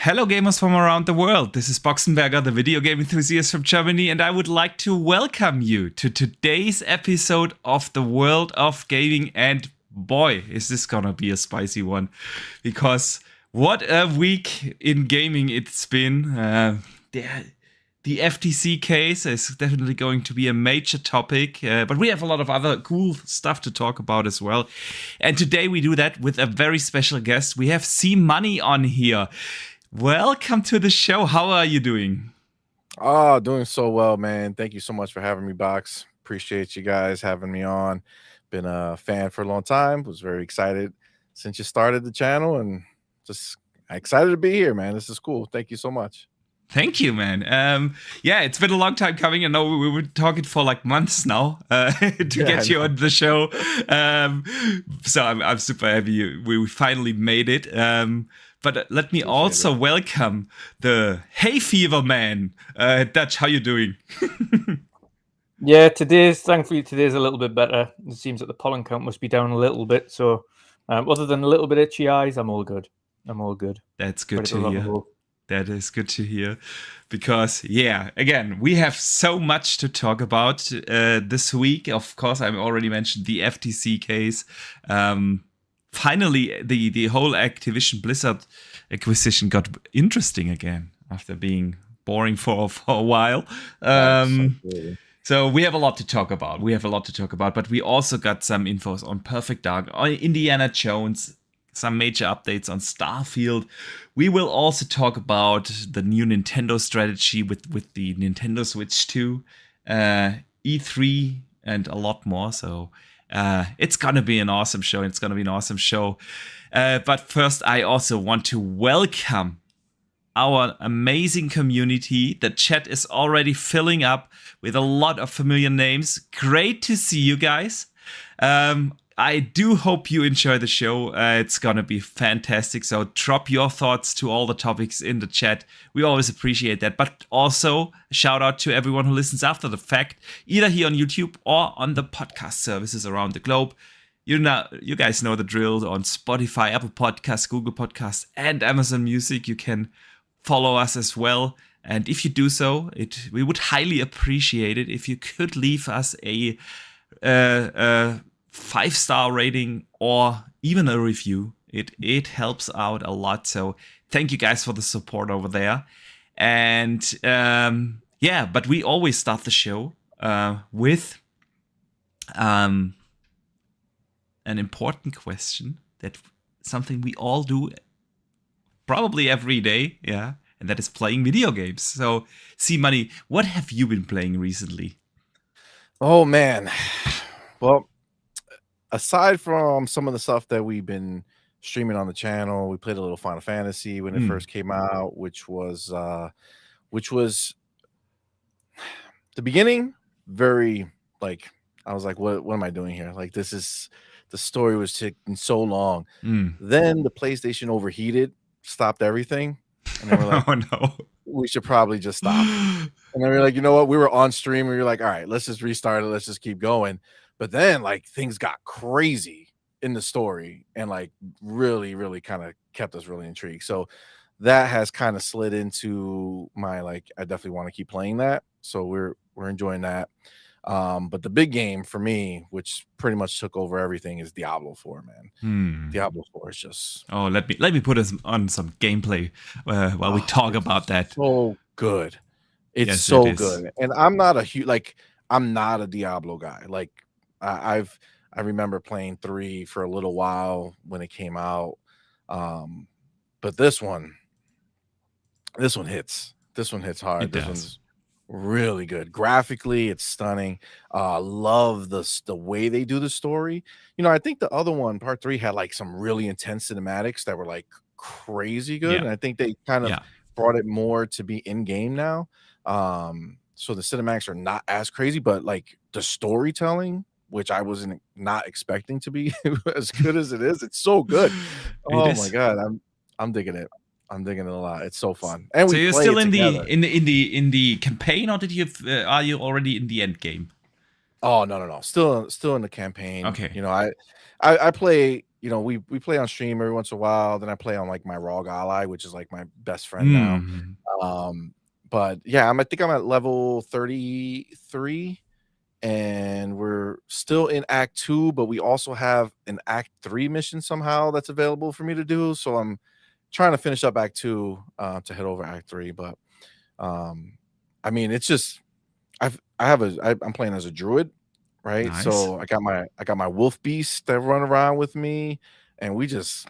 Hello gamers from around the world, this is Boxenberger, the video game enthusiast from Germany, and I would like to welcome you to today's episode of the World of Gaming, and boy, is this gonna be a spicy one, because what a week in gaming it's been. The FTC case is definitely going to be a major topic, but we have a lot of other cool stuff to talk about as well. And today we do that with a very special guest. We have C Money on here. Welcome to the show. How are you doing? Oh, doing so well, man. Thank you so much for having me, Box. Appreciate you guys having me on. Been a fan for a long time. Was very excited since you started the channel and just excited to be here, man. This is cool. Thank you so much. Thank you, man. Yeah, it's been a long time coming. I know we were talking for like months now to get you on the show. So I'm super happy we finally made it. But let me also welcome the Hay Fever man. Dutch, how you doing? Yeah, thankfully today's a little bit better. It seems that the pollen count must be down a little bit. So other than a little bit itchy eyes, I'm all good. That's good to hear. That is good to hear, because, yeah, again, we have so much to talk about this week. Of course, I already mentioned the FTC case. Finally, the whole Activision Blizzard acquisition got interesting again after being boring for a while. So we have a lot to talk about. But we also got some infos on Perfect Dark, on Indiana Jones, some major updates on Starfield. We will also talk about the new Nintendo strategy with the Nintendo Switch 2, E3, and a lot more. So it's gonna be an awesome show. But first, I also want to welcome our amazing community. The chat is already filling up with a lot of familiar names. Great to see you guys. I do hope you enjoy the show. It's gonna be fantastic. So drop your thoughts to all the topics in the chat. We always appreciate that. But also, shout out to everyone who listens after the fact, either here on YouTube or on the podcast services around the globe. You guys know the drill. On Spotify, Apple Podcasts, Google Podcasts, and Amazon Music. You can follow us as well. And if you do so, we would highly appreciate it if you could leave us a 5-star rating or even a review. It helps out a lot. So thank you guys for the support over there. And but we always start the show with an important question, that something we all do probably every day, and that is playing video games. So C Money, what have you been playing recently? Oh man, well, aside from some of the stuff that we've been streaming on the channel, we played a little Final Fantasy when it first came out, which was the beginning. Very, like, I was like, what am I doing here? Like, the story was taking so long. Then the PlayStation overheated, stopped everything, and then we're like, oh no, we should probably just stop. And then we were like, you know what? We were on stream, and we were like, all right, let's just restart it. Let's just keep going. But then, like, things got crazy in the story, and like really, really kind of kept us really intrigued. So that has kind of slid into my, like, I definitely want to keep playing that. So we're enjoying that. But the big game for me, which pretty much took over everything, is Diablo 4, man. Diablo 4 is just... Oh, let me put us on some gameplay while we talk about that. So good. It's so good. And I'm not I'm not a Diablo guy. Like, I remember playing 3 for a little while when it came out. But this one hits. This one hits hard. This one's really good. Graphically, it's stunning. Love the way they do the story. You know, I think the other one, part 3, had like some really intense cinematics that were like crazy good. And I think they kind of brought it more to be in game now. So the cinematics are not as crazy, but like the storytelling, which I wasn't not expecting to be as good as it is, it's so good. Oh my god, I'm digging it. I'm digging it a lot. It's so fun. And so you're still in the campaign, or are you already in the end game? Oh no. Still in the campaign. Okay. You know, I play you know, we play on stream every once in a while. Then I play on like my ROG Ally, which is like my best friend now. But yeah, I think I'm at level 33, and we're still in Act 2, but we also have an Act 3 mission somehow that's available for me to do. So I'm trying to finish up Act 2 to head over Act 3. But I mean, it's just I'm playing as a druid, right? Nice. So I got my wolf beast that run around with me, and we just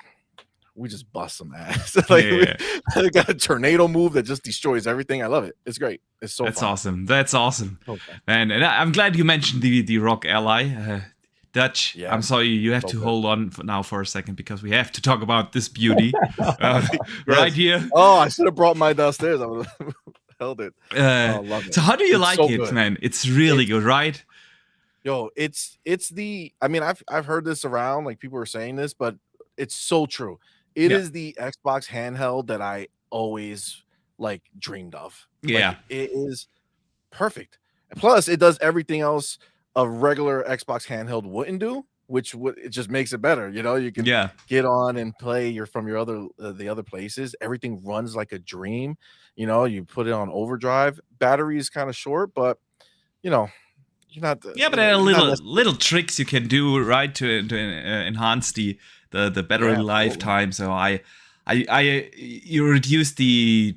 bust some ass. We got a tornado move that just destroys everything. I love it. It's great. It's so That's fun. awesome. That's awesome. Okay. And I'm glad you mentioned the ROG Ally. Dutch, Yeah, I'm sorry, you have to hold on for a second because we have to talk about this beauty right here. Oh, I should have brought mine downstairs. I would have held it. Love it. So how do you like it, good. man? It's really good, right? Yo, it's the. I mean, I've heard this around, like people are saying this, but it's so true. It is the Xbox handheld that I always like dreamed of. Yeah, it is perfect. Plus, it does everything else a regular Xbox handheld wouldn't do, which it just makes it better. You know, you can get on and play from your the other places. Everything runs like a dream. You know, you put it on overdrive. Battery is kind of short, but you know, you're not. But there are little tricks you can do, right, to enhance the battery lifetime. So you reduce the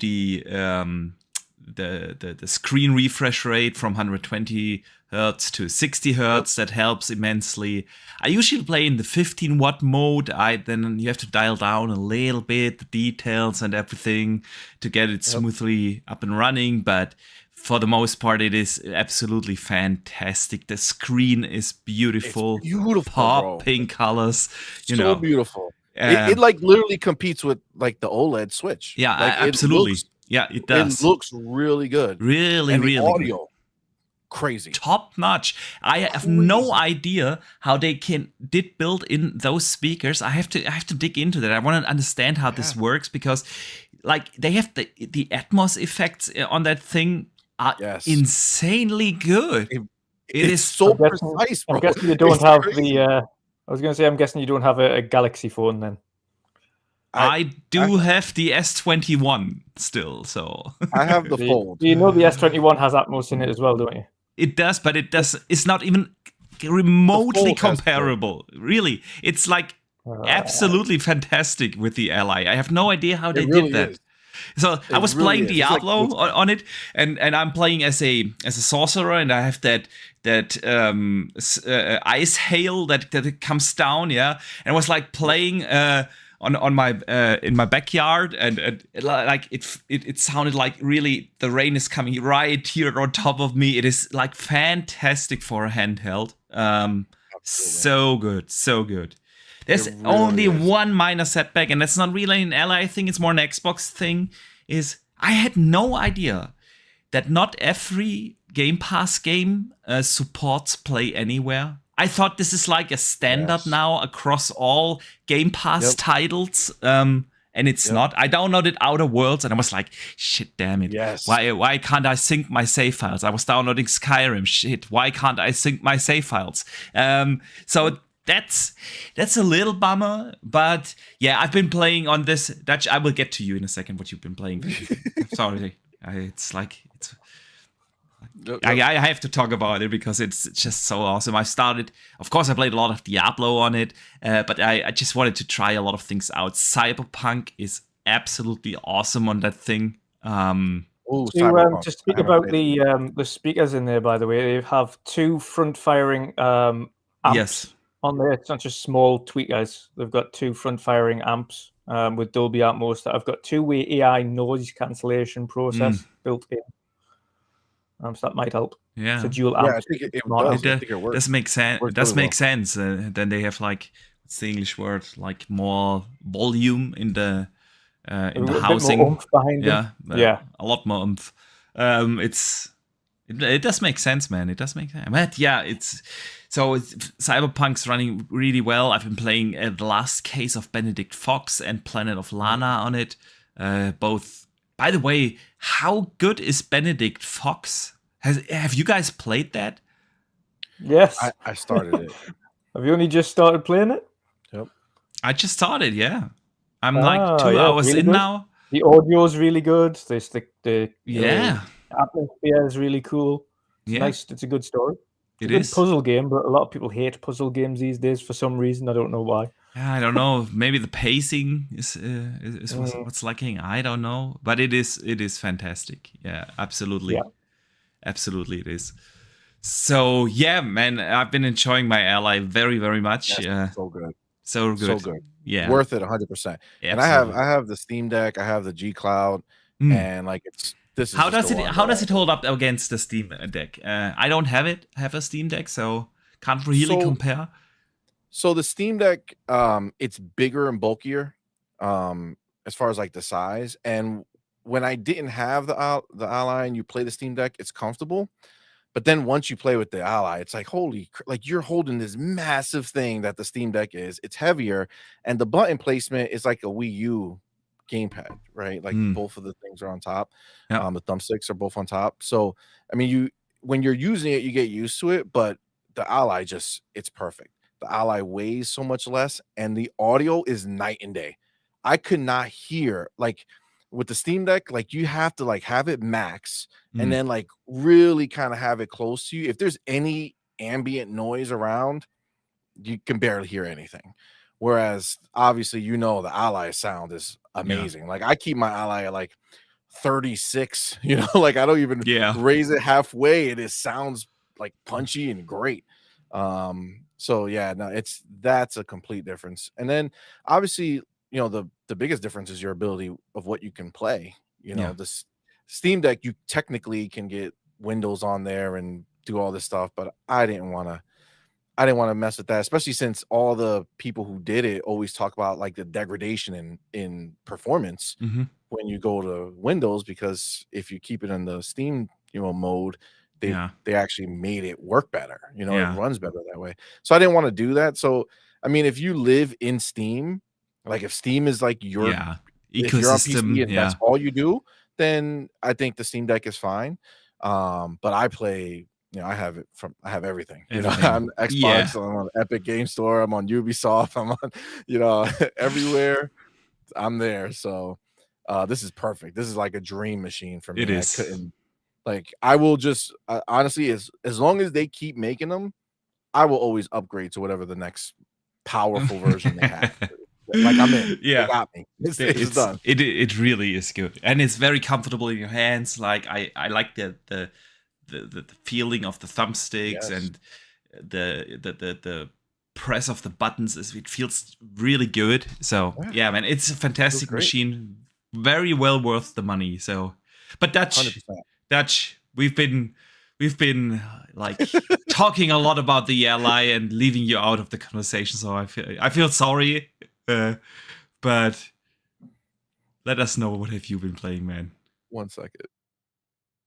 screen refresh rate from 120 hertz to 60 hertz. That helps immensely. I usually play in the 15 watt mode. Then you have to dial down a little bit the details and everything to get it smoothly up and running. But for the most part, it is absolutely fantastic. The screen is beautiful. It's beautiful, popping colors. You know, beautiful. It like literally competes with like the OLED Switch. Yeah, like, absolutely. It does. It looks really good. Really, and really the audio, good. Crazy. Top notch. I have no idea how they did build in those speakers. I have to dig into that. I want to understand how this works because like they have the Atmos effects on that thing are insanely good. It's so precise, bro. I'm guessing you don't have the I was going to say, I'm guessing you don't have a Galaxy phone then. I have the S21 still, so I have the Fold. You know the S21 has Atmos in it as well, don't you? It does, but it's not even remotely comparable. Really, it's like absolutely fantastic with the Ally. I have no idea how they did that. So I was playing Diablo on it, and I'm playing as a sorcerer, and I have that ice hail that comes down, and I was like playing on my in my backyard, and like it sounded like really the rain is coming right here on top of me. It is like fantastic for a handheld. So good. There's only one minor setback, and that's not really an Ally thing. It's more an Xbox thing. Is I had no idea that not every Game Pass game supports Play Anywhere. I thought this is like a standard now across all Game Pass titles, and it's not. I downloaded Outer Worlds, and I was like, shit, damn it. Yes. Why can't I sync my save files? I was downloading Skyrim. Shit, why can't I sync my save files? So that's a little bummer, but yeah, I've been playing on this. Dutch, I will get to you in a second. What you've been playing? Sorry, I have to talk about it because it's just so awesome. I played a lot of Diablo on it, but I just wanted to try a lot of things out. Cyberpunk is absolutely awesome on that thing. To speak about the speakers in there, by the way, they have two front-firing amps on there. It's not just small tweakers. They've got two front-firing amps with Dolby Atmos that have got two-way AI noise cancellation process built in. So that might help. Yeah. It's a dual amp. I think it works. Does make sense. It does make sense. Then they have like, what's the English word? Like more volume in the housing. Bit more oomph behind them. A lot more oomph. It does make sense, man. It does make sense. But yeah, Cyberpunk's running really well. I've been playing The Last Case of Benedict Fox and Planet of Lana on it. Both. By the way, how good is Benedict Fox? Have you guys played that? Yes. I started it. Have you only just started playing it? Yep. I just started. Yeah, I'm like 2 hours really in good. now. The audio is really good. The Yeah. atmosphere is really cool. It's Yeah. nice. It's a good story. It's It a good is. puzzle game, but a lot of people hate puzzle games these days for some reason. I don't know why. I don't know. Maybe the pacing is what's lacking. I don't know, but it is fantastic. Yeah, absolutely. Yeah. Absolutely, it is. So yeah, man, I've been enjoying my Ally very, very much. Yes, so good. So good. So good. Yeah. Worth it 100%. And I have the Steam Deck, I have the G Cloud, and like how does it hold up against the Steam Deck? I don't have it. I have a Steam Deck, so can't really compare. So the Steam Deck, it's bigger and bulkier, as far as like the size. And when I didn't have the Ally and you play the Steam Deck, it's comfortable. But then once you play with the Ally, it's like, like you're holding this massive thing that the Steam Deck is. It's heavier, and the button placement is like a Wii U gamepad, right? Like both of the things are on top. Yep. The thumbsticks are both on top. So, I mean, when you're using it, you get used to it, but the Ally it's perfect. The Ally weighs so much less, and the audio is night and day. I could not hear, like, with the Steam Deck, like you have to like have it max and then like really kind of have it close to you. If there's any ambient noise around, you can barely hear anything. Whereas obviously, the Ally sound is amazing. Like I keep my Ally at like 36, like I don't even raise it halfway, and it sounds like punchy and great. So yeah, no, that's a complete difference. And then obviously, the biggest difference is your ability of what you can play. This Steam Deck, you technically can get Windows on there and do all this stuff, but I didn't want to mess with that, especially since all the people who did it always talk about like the degradation in performance when you go to Windows, because if you keep it in the Steam mode, they actually made it work better. It runs better that way. So I didn't want to do that. So I mean, if you live in Steam, like if Steam is like your ecosystem, if you're on PC and that's all you do, then I think the Steam Deck is fine. But I play, I have everything. I'm Xbox, I'm on Epic Game Store, I'm on Ubisoft, I'm on, everywhere. I'm there. So this is perfect. This is like a dream machine for me. It is. I couldn't, like, I will just honestly, as long as they keep making them, I will always upgrade to whatever the next powerful version they have. Like I'm in. Yeah, they got me. It's done. It really is good, and it's very comfortable in your hands. Like I like the feeling of the thumbsticks and the press of the buttons. It feels really good. So yeah, man, it's a fantastic machine. Very well worth the money. So, but Dutch, we've been like talking a lot about the Ally and leaving you out of the conversation. So I feel sorry. But let us know, what have you been playing, man? 1 second.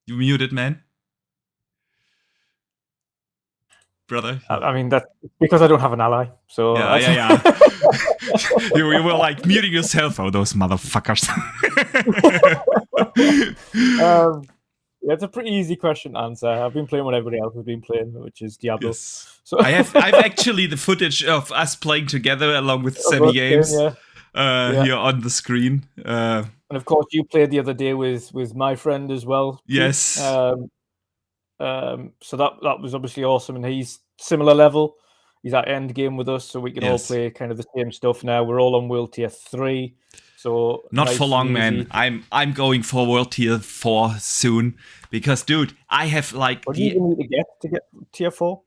You muted, man? Brother? I mean, that's because I don't have an Ally. So yeah. You were like muting yourself. Oh, those motherfuckers. Yeah, it's a pretty easy question to answer. I've been playing what everybody else has been playing, which is Diablo. Yes. So I've actually the footage of us playing together along with Semi Games here on the screen. And of course, you played the other day with my friend as well. Yes. So that was obviously awesome, and he's similar level. He's at end game with us, so we can all play kind of the same stuff now. We're all on World Tier 3. So not for long, man. I'm going for World Tier 4 soon, because, dude, I have like. What do you even need to get Tier 4?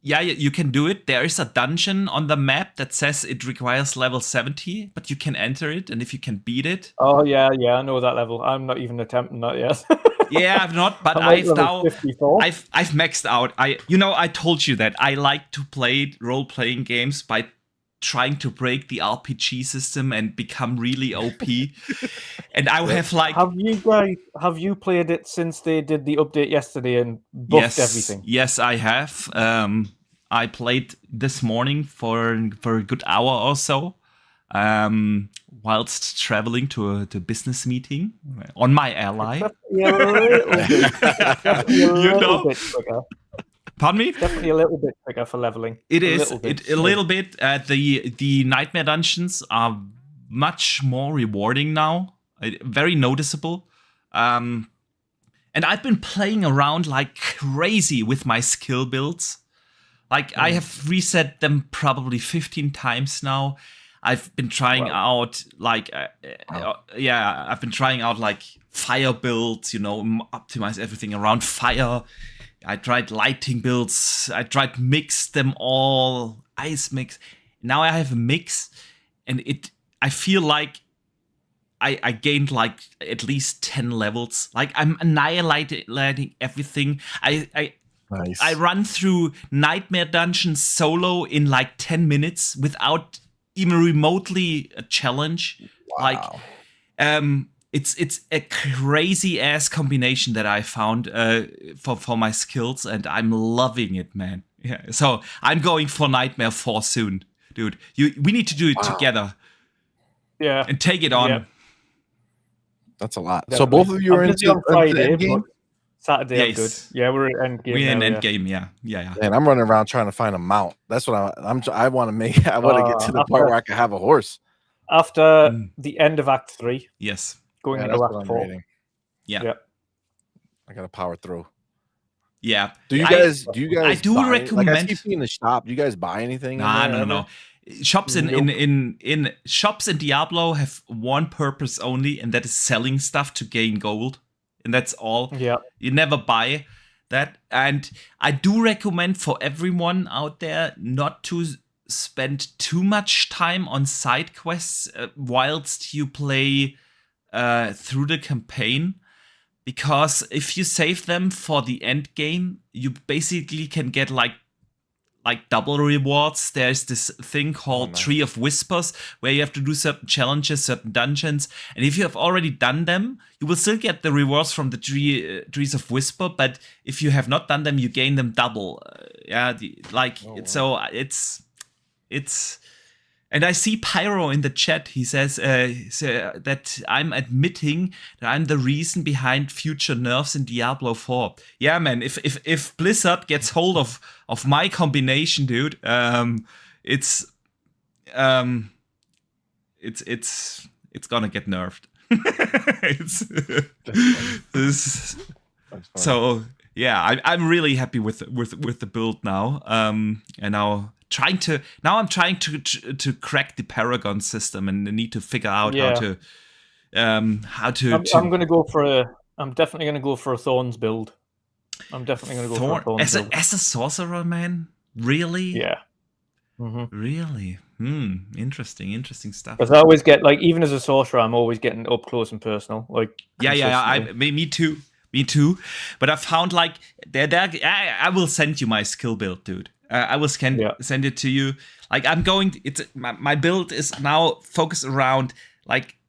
Yeah, you can do it. There is a dungeon on the map that says it requires level 70, but you can enter it, and if you can beat it. Oh yeah, I know that level. I'm not even attempting that yet. Yeah, I've not, but I've maxed out. I told you that I like to play role-playing games by trying to break the RPG system and become really OP. And I have like. Have you played it since they did the update yesterday and buffed everything? Yes, I have. I played this morning for a good hour or so, whilst traveling to a business meeting on my Ally. Pardon me? Definitely a little bit quicker for leveling. It is a little bit. The nightmare dungeons are much more rewarding now. Very noticeable. And I've been playing around like crazy with my skill builds. Like I have reset them probably 15 times now. I've been trying out like I've been trying out like fire builds, optimize everything around fire. I tried lighting builds. I tried mix them all, ice mix. Now I have a mix, and I feel like I gained like at least 10 levels. Like I'm annihilating everything. Nice. I run through nightmare dungeons solo in like 10 minutes without even remotely a challenge. Wow. Like it's a crazy ass combination that I found for my skills, and I'm loving it, man. Yeah. So I'm going for Nightmare 4 soon, dude. We need to do it together. Yeah. And take it on. Yeah. That's a lot. Definitely. So both of you are into Friday, game? Saturday, good. Yeah, we're at end game. We're in end game, yeah. And I'm running around trying to find a mount. That's what I want to make. I want to get to the part where I can have a horse. After the end of Act 3. Yes. Going into Act 4. Yeah. I got to power through. Yeah. Do you guys I do recommend. Like I see in the shop. Do you guys buy anything? No. Shops in shops in Diablo have one purpose only, and that is selling stuff to gain gold. And that's all. Yeah. You never buy that. And I do recommend for everyone out there not to spend too much time on side quests whilst you play through the campaign. Because if you save them for the end game, you basically can get like double rewards. There's this thing called Tree of Whispers, where you have to do certain challenges, certain dungeons. And if you have already done them, you will still get the rewards from the Trees of Whisper. But if you have not done them, you gain them double. So it's. And I see Pyro in the chat. He says that I'm admitting that I'm the reason behind future nerfs in Diablo 4. Yeah, man. If Blizzard gets hold of my combination, dude, it's gonna get nerfed. So yeah, I'm really happy with the build now. And now. I'm trying to crack the Paragon system, and need to figure out how to. I'm definitely going to go for a Thorns build. I'm definitely going to go for a Thorns build. As a sorcerer, man. Really? Yeah. Really? Interesting stuff. Because I always get even as a sorcerer, I'm always getting up close and personal. Me too. But I found I will send you my skill build, dude. I will send it to you. My build is now focused around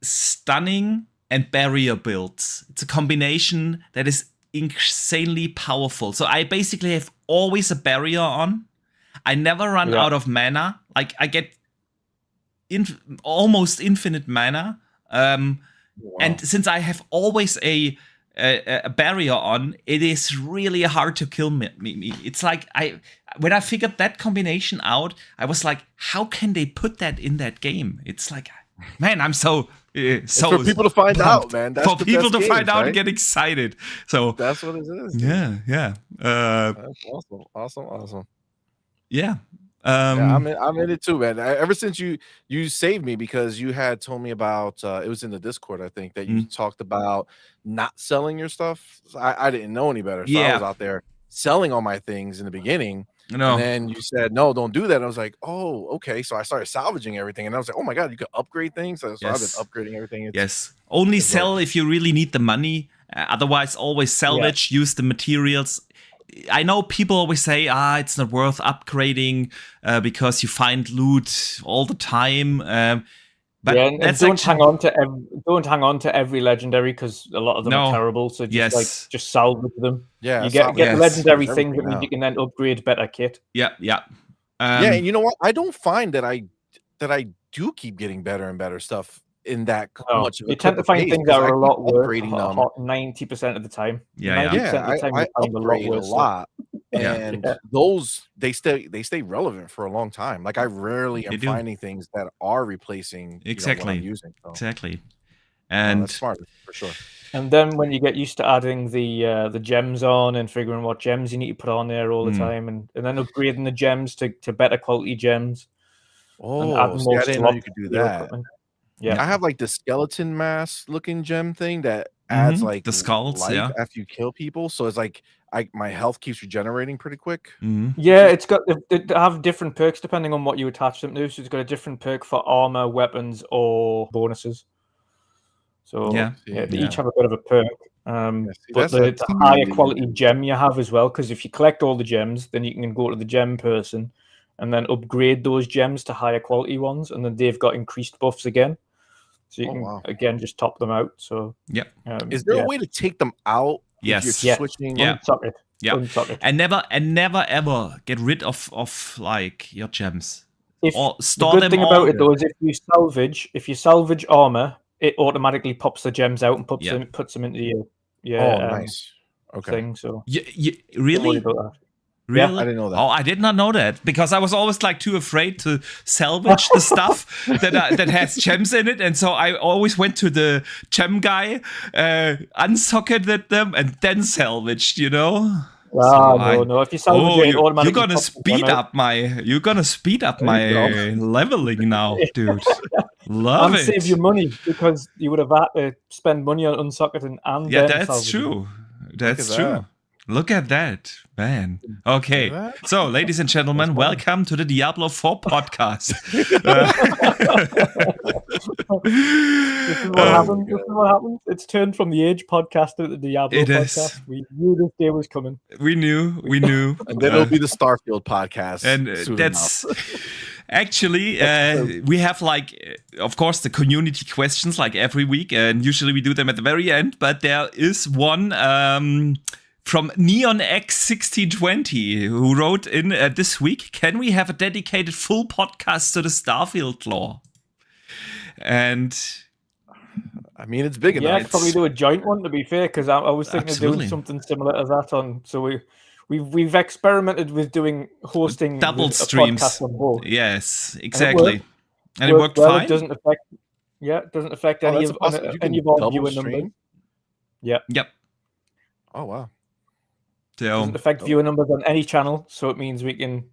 stunning and barrier builds. It's a combination that is insanely powerful. So I basically have always a barrier on. I never run out of mana. I get almost infinite mana. And since I have always a barrier on, it is really hard to kill me. It's when I figured that combination out, I was like, how can they put that in that game? It's like, man, I'm so for people to find out, man. That's for people to find out and get excited. So that's what it is. Dude. Yeah. That's awesome. Yeah. I'm in it too, man. Ever since you saved me, because you had told me about it was in the Discord, I think, that you talked about not selling your stuff. I didn't know any better, so I was out there selling all my things in the beginning. No. And then you said no, don't do that. And I was like, oh, okay. So I started salvaging everything, and I was like, oh my god, you could upgrade things. So I've been upgrading everything. Only sell if you really need the money. Otherwise, always salvage. Use the materials. I know people always say, it's not worth upgrading because you find loot all the time. But don't hang on to every legendary, because a lot of them are terrible. So just salvage them. Yeah, you get legendary things that means you can then upgrade better kit. Yeah. And you know what? I don't find that I do keep getting better and better stuff in that much. You tend to find things that are a lot worse 90% of the time. I upgrade a lot. And those they stay relevant for a long time. Like I rarely am finding things that are replacing what I'm using. So. Exactly. And that's smart for sure. And then when you get used to adding the gems on and figuring what gems you need to put on there all the time, and then upgrading the gems to better quality gems. Oh, I didn't know you could do that. Yeah, I have like the skeleton mask looking gem thing that adds like the skulls after you kill people. So it's like my health keeps regenerating pretty quick. Yeah, it's got they have different perks depending on what you attach them to. So it's got a different perk for armor, weapons, or bonuses. So they each have a bit of a perk. But the higher quality gem you have as well, because if you collect all the gems, then you can go to the gem person and then upgrade those gems to higher quality ones, and then they've got increased buffs again. So you can again just top them out. So is there a way to take them out? Yes. If you're switching. Unsuck it. Yeah. Unsuck it. And never ever get rid of like your gems. Or store the good thing about it though is if you salvage armor, it automatically pops the gems out and puts them into your nice. thing. So you really? Really? Yeah, I didn't know that. Oh, I did not know that because I was always like too afraid to salvage the stuff that has gems in it, and so I always went to the gem guy, unsocketed them, and then salvaged. No. If you salvage it, automatically you're gonna speed up my leveling now, dude. Love it. Save you money because you would have had to spend money on unsocketing and that's true. That's true. Look at that, man. Okay, so ladies and gentlemen, welcome to the Diablo 4 podcast. This is what happens. It's turned from the Age podcast to the Diablo podcast. We knew this day was coming. We knew. And then it'll be the Starfield podcast. And that's... Actually, we have of course, the community questions like every week, and usually we do them at the very end, but there is one... from NeonX1620, who wrote in this week, can we have a dedicated full podcast to the Starfield lore? And I mean, it's big enough. Yeah, I could probably do a joint one, to be fair, because I was thinking of doing something similar to that on. So we've experimented with hosting double streams. Podcast on both. Yes, exactly. And it worked fine. It doesn't affect any of our viewer numbers. Yeah. Yep. Oh wow. Doesn't affect viewer numbers on any channel, so it means we can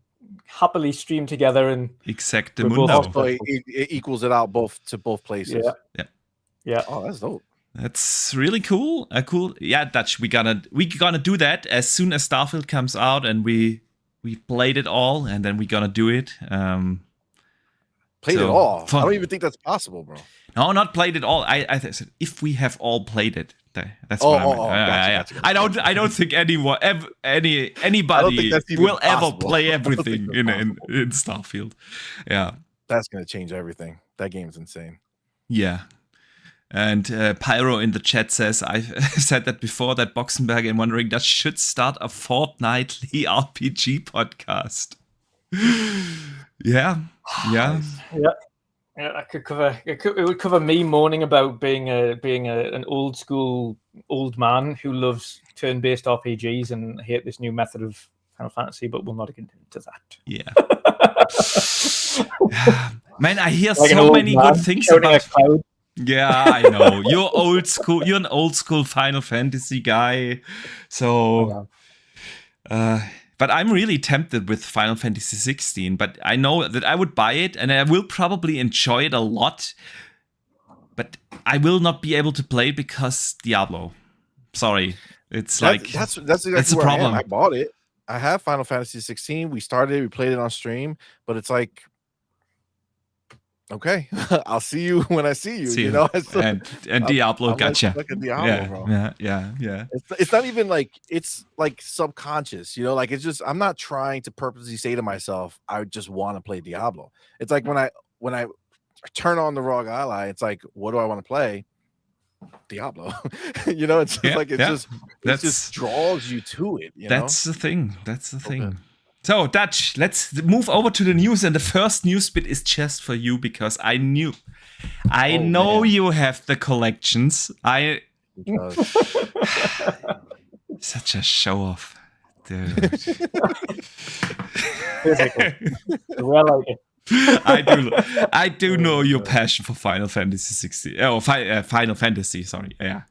happily stream together and it equals it out to both places. Yeah. Oh, that's dope. That's really cool. Dutch. We gonna do that as soon as Starfield comes out, and we played it all, and then we're gonna do it. Played it all. I don't even think that's possible, bro. No, not played it all. I said if we have all played it. That's what I meant. Gotcha. I don't think anybody will ever play everything in Starfield. Yeah, that's gonna change everything. That game's insane. Yeah. And Pyro in the chat says, I've said that before, that Boxenberg and wondering that should start a fortnightly RPG podcast. Yeah. Yeah, it would cover me moaning about being an old school old man who loves turn-based RPGs and hate this new method of Final Fantasy, but we'll not get into that. Yeah. Man, I hear so many good things about. Yeah, I know. You're old school. You're an old school Final Fantasy guy. So, but I'm really tempted with Final Fantasy 16. But I know that I would buy it, and I will probably enjoy it a lot. But I will not be able to play it because Diablo. Sorry, it's that's exactly a problem. I bought it. I have Final Fantasy 16. We started it. We played it on stream, but it's like. Okay, I'll see you when I see you. You know, and Diablo gotcha. Like a Diablo, bro. Yeah. It's not even it's like subconscious. You know, like it's just I'm not trying to purposely say to myself I just want to play Diablo. It's like when I turn on the Rogue Ally, it's like what do I want to play? Diablo. You know, it's just it just draws you to it. You that's the thing. So, Dutch, let's move over to the news, and the first news bit is just for you because I know you have the collections. Such a show off. Dude. Well, like it. I do know your passion for Final Fantasy 16. Oh, Final Fantasy. Sorry, yeah.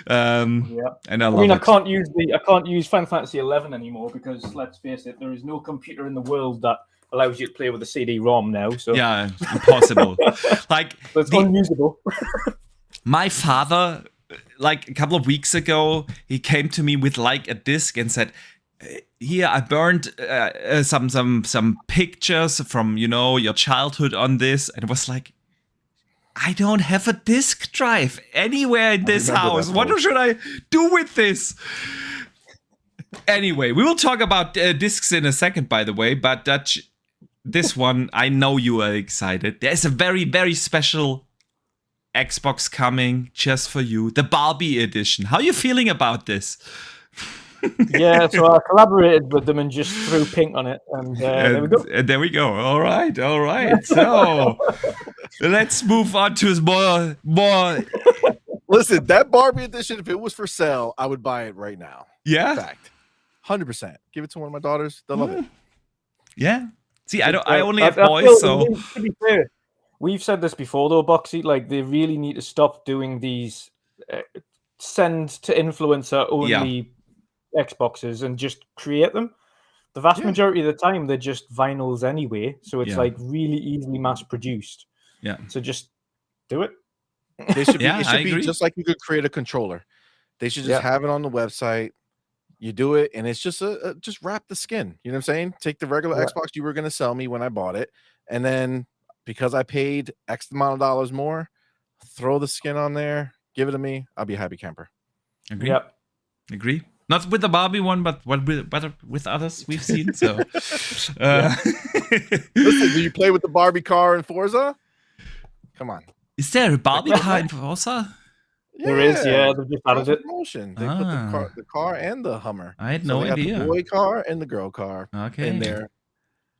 And I mean, I can't use Final Fantasy 11 anymore because let's face it, there is no computer in the world that allows you to play with a CD-ROM now. So yeah, impossible. Like so it's unusable. My father, like a couple of weeks ago, he came to me with like a disc and said, "Here, I burned some pictures from your childhood on this," and it was like, I don't have a disk drive anywhere in this house. What should I do with this? Anyway, we will talk about discs in a second, by the way, but Dutch, this one, I know you are excited. There's a very, very special Xbox coming just for you, the Barbie edition. How are you feeling about this? Yeah, so I collaborated with them and just threw pink on it, and there we go. And there we go. All right. So let's move on to more. Listen, that Barbie edition, if it was for sale, I would buy it right now. Yeah, in fact, 100%. Give it to one of my daughters; they'll love it. Yeah. See, I only have boys, so to be fair, we've said this before, though, Boxy. Like they really need to stop doing these send to influencer only Xboxes and just create them. The vast majority of the time they're just vinyls anyway, so it's like really easily mass produced. Yeah, so just do it. They should be, it should be just like you could create a controller. They should just have it on the website. You do it, and it's just just wrap the skin. You know what I'm saying? Take the regular Xbox you were going to sell me when I bought it, and then because I paid X amount of dollars more, throw the skin on there, give it to me. I'll be a happy camper. Agree. Yep. Agree. Not with the Barbie one, but with others we've seen. So, Listen, do you play with the Barbie car in Forza? Come on. Is there a Barbie car in Forza? Yeah, there is. Yeah, they've just added it. Promotion. They put the car and the Hummer. I had no idea. The boy car and the girl car in there.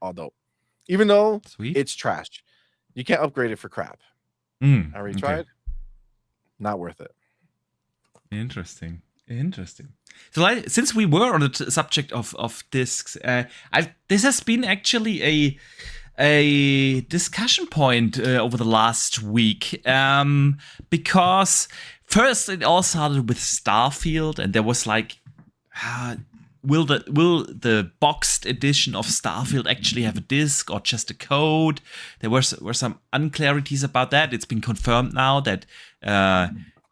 All dope. Even though it's trash, you can't upgrade it for crap. I already tried. Not worth it. Interesting. So, since we were on the subject of discs, this has been actually a discussion point over the last week, because first it all started with Starfield, and there was like, will the boxed edition of Starfield actually have a disc or just a code? There were some unclarities about that. It's been confirmed now that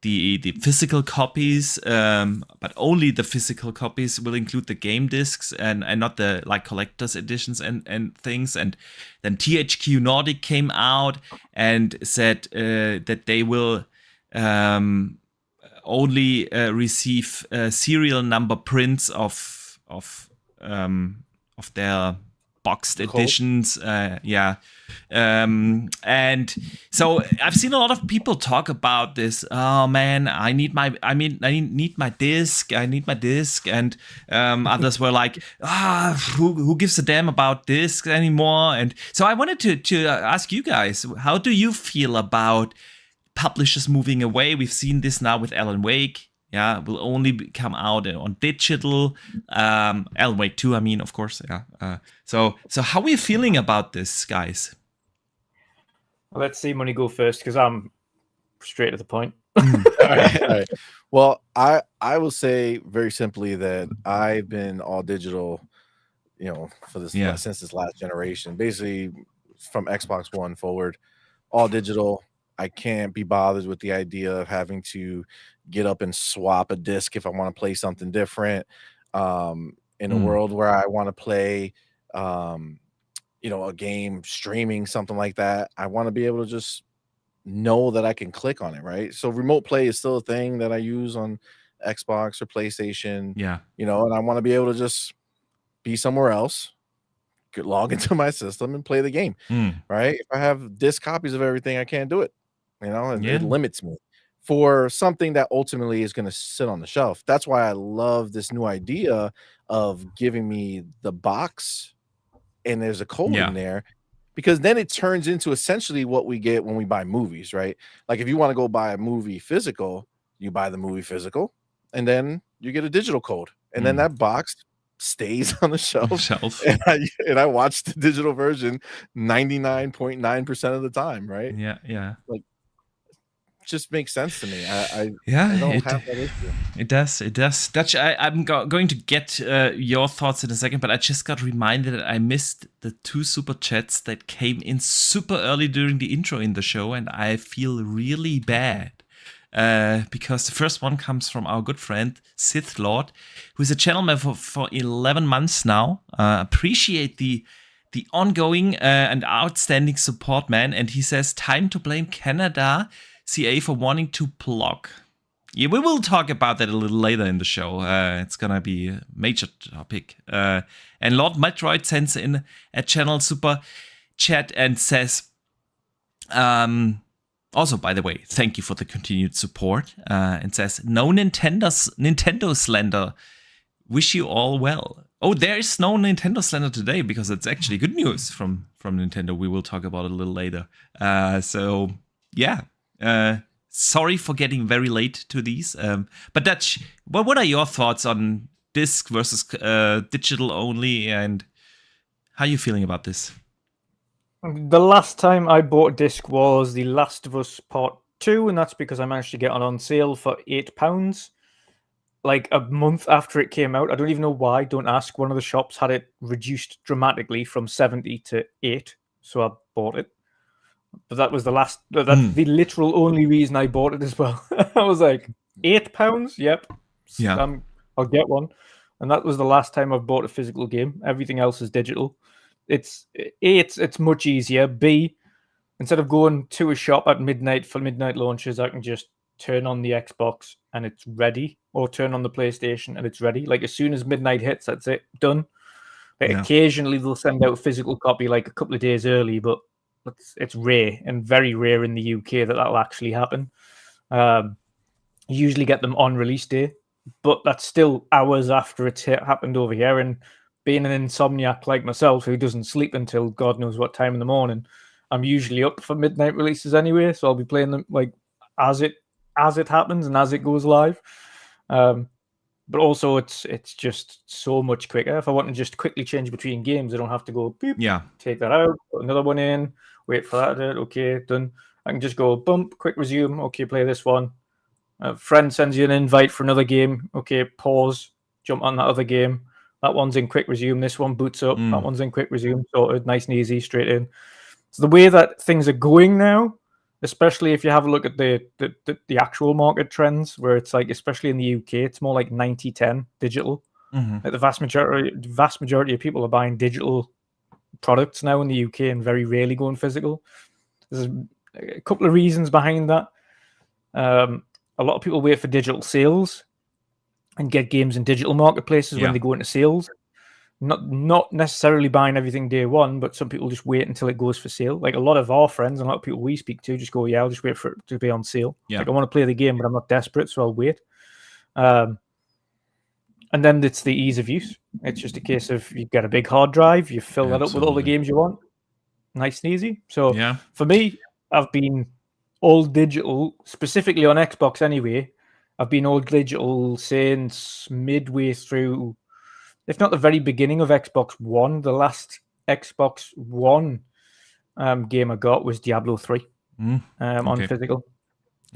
the physical copies, but only the physical copies, will include the game discs and not the like collector's editions and things. And then THQ Nordic came out and said that they will only receive serial number prints of their boxed editions. And so I've seen a lot of people talk about this. Oh man, I need my disc. And others were like, who gives a damn about discs anymore? And so I wanted to ask you guys, how do you feel about publishers moving away? We've seen this now with Alan Wake. Yeah, will only come out on digital. Alan Wake 2, I mean, of course. Yeah. So how are you feeling about this, guys? Let's see Money go first, because I'm straight to the point. All right. Well, I will say very simply that I've been all digital, for this since this last generation. Basically, from Xbox One forward, all digital. I can't be bothered with the idea of having to get up and swap a disc if I want to play something different. In a world where I want to play, a game streaming, something like that, I want to be able to just know that I can click on it, right? So remote play is still a thing that I use on Xbox or PlayStation. Yeah. And I want to be able to just be somewhere else, log into my system and play the game, right? If I have disc copies of everything, I can't do it. And it limits me for something that ultimately is going to sit on the shelf. That's why I love this new idea of giving me the box and there's a code in there, because then it turns into essentially what we get when we buy movies, right? Like if you want to go buy a movie physical, you buy the movie physical and then you get a digital code, and then that box stays on the shelf. And I watch the digital version 99.9% of the time, right? Yeah. Like, just makes sense to me. I don't have that issue. It does. Dutch, I'm going to get your thoughts in a second, but I just got reminded that I missed the 2 super chats that came in super early during the intro in the show, and I feel really bad. Because the first one comes from our good friend Sith Lord, who is a channel member for 11 months now. Appreciate the ongoing and outstanding support, man. And he says, time to blame Canada CA for wanting to block. Yeah, we will talk about that a little later in the show. It's gonna be a major topic. And Lord Metroid sends in a channel super chat and says, also, by the way, thank you for the continued support. And says, no Nintendo slander. Wish you all well. Oh, there is no Nintendo slander today because it's actually good news from Nintendo. We will talk about it a little later. So yeah. Sorry for getting very late to these. But Dutch, what are your thoughts on disc versus digital only, and how are you feeling about this? The last time I bought a disc was The Last of Us Part 2, and that's because I managed to get it on sale for £8, like a month after it came out. I don't even know why. Don't ask. One of the shops had it reduced dramatically from 70 to 8, so I bought it. But that was the last. That's the literal only reason I bought it as well. I was like, £8? Yep. Yeah. I'll get one. And that was the last time I've bought a physical game. Everything else is digital. It's much easier. B, instead of going to a shop at midnight for midnight launches, I can just turn on the Xbox and it's ready, or turn on the PlayStation and it's ready. Like, as soon as midnight hits, that's it, done. Like, occasionally they'll send out a physical copy like a couple of days early, but it's rare, and very rare in the UK that'll actually happen. Usually get them on release day, but that's still hours after it's happened over here. And being an insomniac like myself, who doesn't sleep until God knows what time in the morning, I'm usually up for midnight releases anyway, so I'll be playing them like as it happens and as it goes live. But also it's just so much quicker. If I want to just quickly change between games, I don't have to go beep, take that out, put another one in, wait for that, okay, done. I can just go bump, quick resume, okay, play this one. A friend sends you an invite for another game, okay, pause, jump on that other game. That one's in quick resume, this one boots up, that one's in quick resume, sorted, nice and easy, straight in. So the way that things are going now, especially if you have a look at the actual market trends, where it's like, especially in the UK, it's more like 90-10 digital. Like the vast majority of people are buying digital products now in the UK and very rarely going physical. There's a couple of reasons behind that. A lot of people wait for digital sales and get games in digital marketplaces when they go into sales. Not necessarily buying everything day one, but some people just wait until it goes for sale. Like, a lot of our friends and a lot of people we speak to just go, I'll just wait for it to be on sale. Like, I want to play the game, but I'm not desperate, so I'll wait. And then it's the ease of use. It's just a case of, you get a big hard drive, you fill that up with all the games you want. Nice and easy. So for me, I've been all digital, specifically on Xbox anyway. I've been all digital since midway through, if not the very beginning of Xbox One. The last Xbox One game I got was Diablo 3 on physical.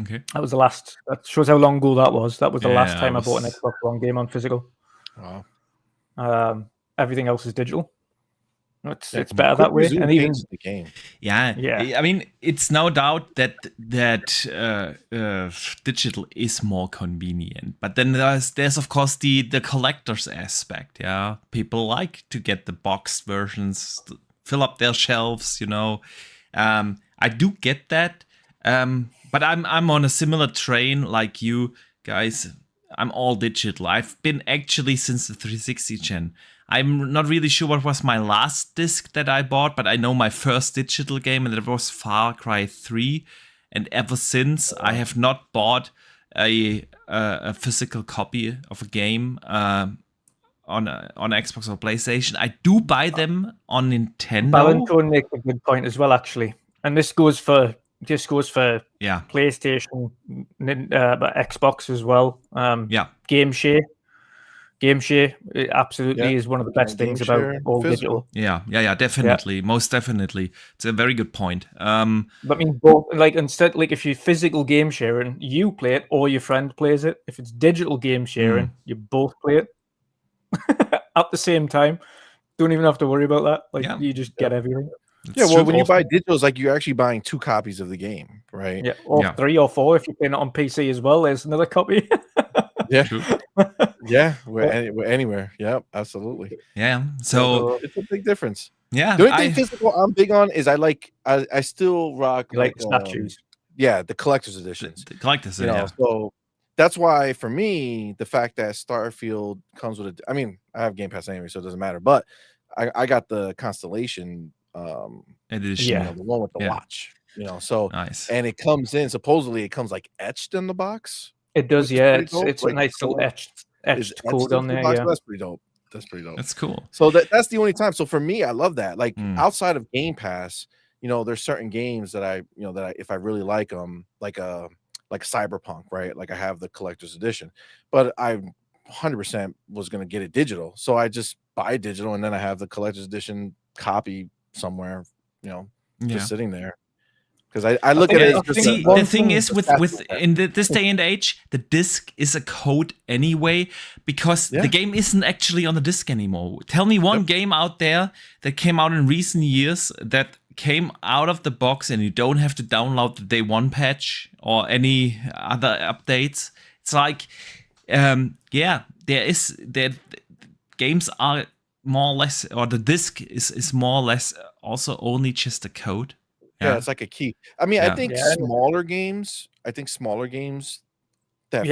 Okay. That was the last. That shows how long ago that was. That was the last time I bought an Xbox One game on physical. Wow. Everything else is digital. It's better that way. And even the game. I mean, it's no doubt that digital is more convenient, but then there's of course the collector's aspect. Yeah, people like to get the boxed versions, fill up their shelves. I do get that, but I'm on a similar train like you guys. I'm all digital. I've been actually since the 360 gen. I'm not really sure what was my last disc that I bought, but I know my first digital game, and that was Far Cry 3. And ever since, I have not bought a physical copy of a game on Xbox or PlayStation. I do buy them on Nintendo. Valentine makes a good point as well, actually. And this goes for PlayStation, but Xbox as well. Game share. Game share, it absolutely is one of the best things about all digital. Yeah, definitely, most definitely. It's a very good point. But I mean, both, like, instead, like, if you're physical game sharing, you play it or your friend plays it. If it's digital game sharing, you both play it at the same time. Don't even have to worry about that. Like, you just get everything. Well, when you buy digitals, like, you're actually buying 2 copies of the game, right? Yeah, or 3 or 4 if you're playing it on PC as well. There's another copy. We're anywhere. Yep, absolutely. Yeah, so it's a big difference. Yeah, the only thing physical I'm big on is I still rock like statues. The collector's editions. The collector's edition. So that's why for me, the fact that Starfield comes with I have Game Pass anyway, so it doesn't matter. But I got the Constellation edition, the one with the watch. So nice. And it comes in, supposedly it comes like etched in the box. It does, it's like, a nice little etched code on there. Yeah, that's pretty dope. That's cool. So that's the only time. So for me, I love that. Like outside of Game Pass, there's certain games that I if I really like them, like Cyberpunk, right? Like I have the collector's edition, but I 100% was going to get it digital. So I just buy digital and then I have the collector's edition copy somewhere, just sitting there. Because I look at it. The thing is, with in this day and age, the disc is a code anyway, because the game isn't actually on the disc anymore. Tell me one game out there that came out in recent years that came out of the box and you don't have to download the day one patch or any other updates. It's like, games are more or less, or the disc is more or less also only just a code. Yeah, it's like a key. I mean, I think smaller games. That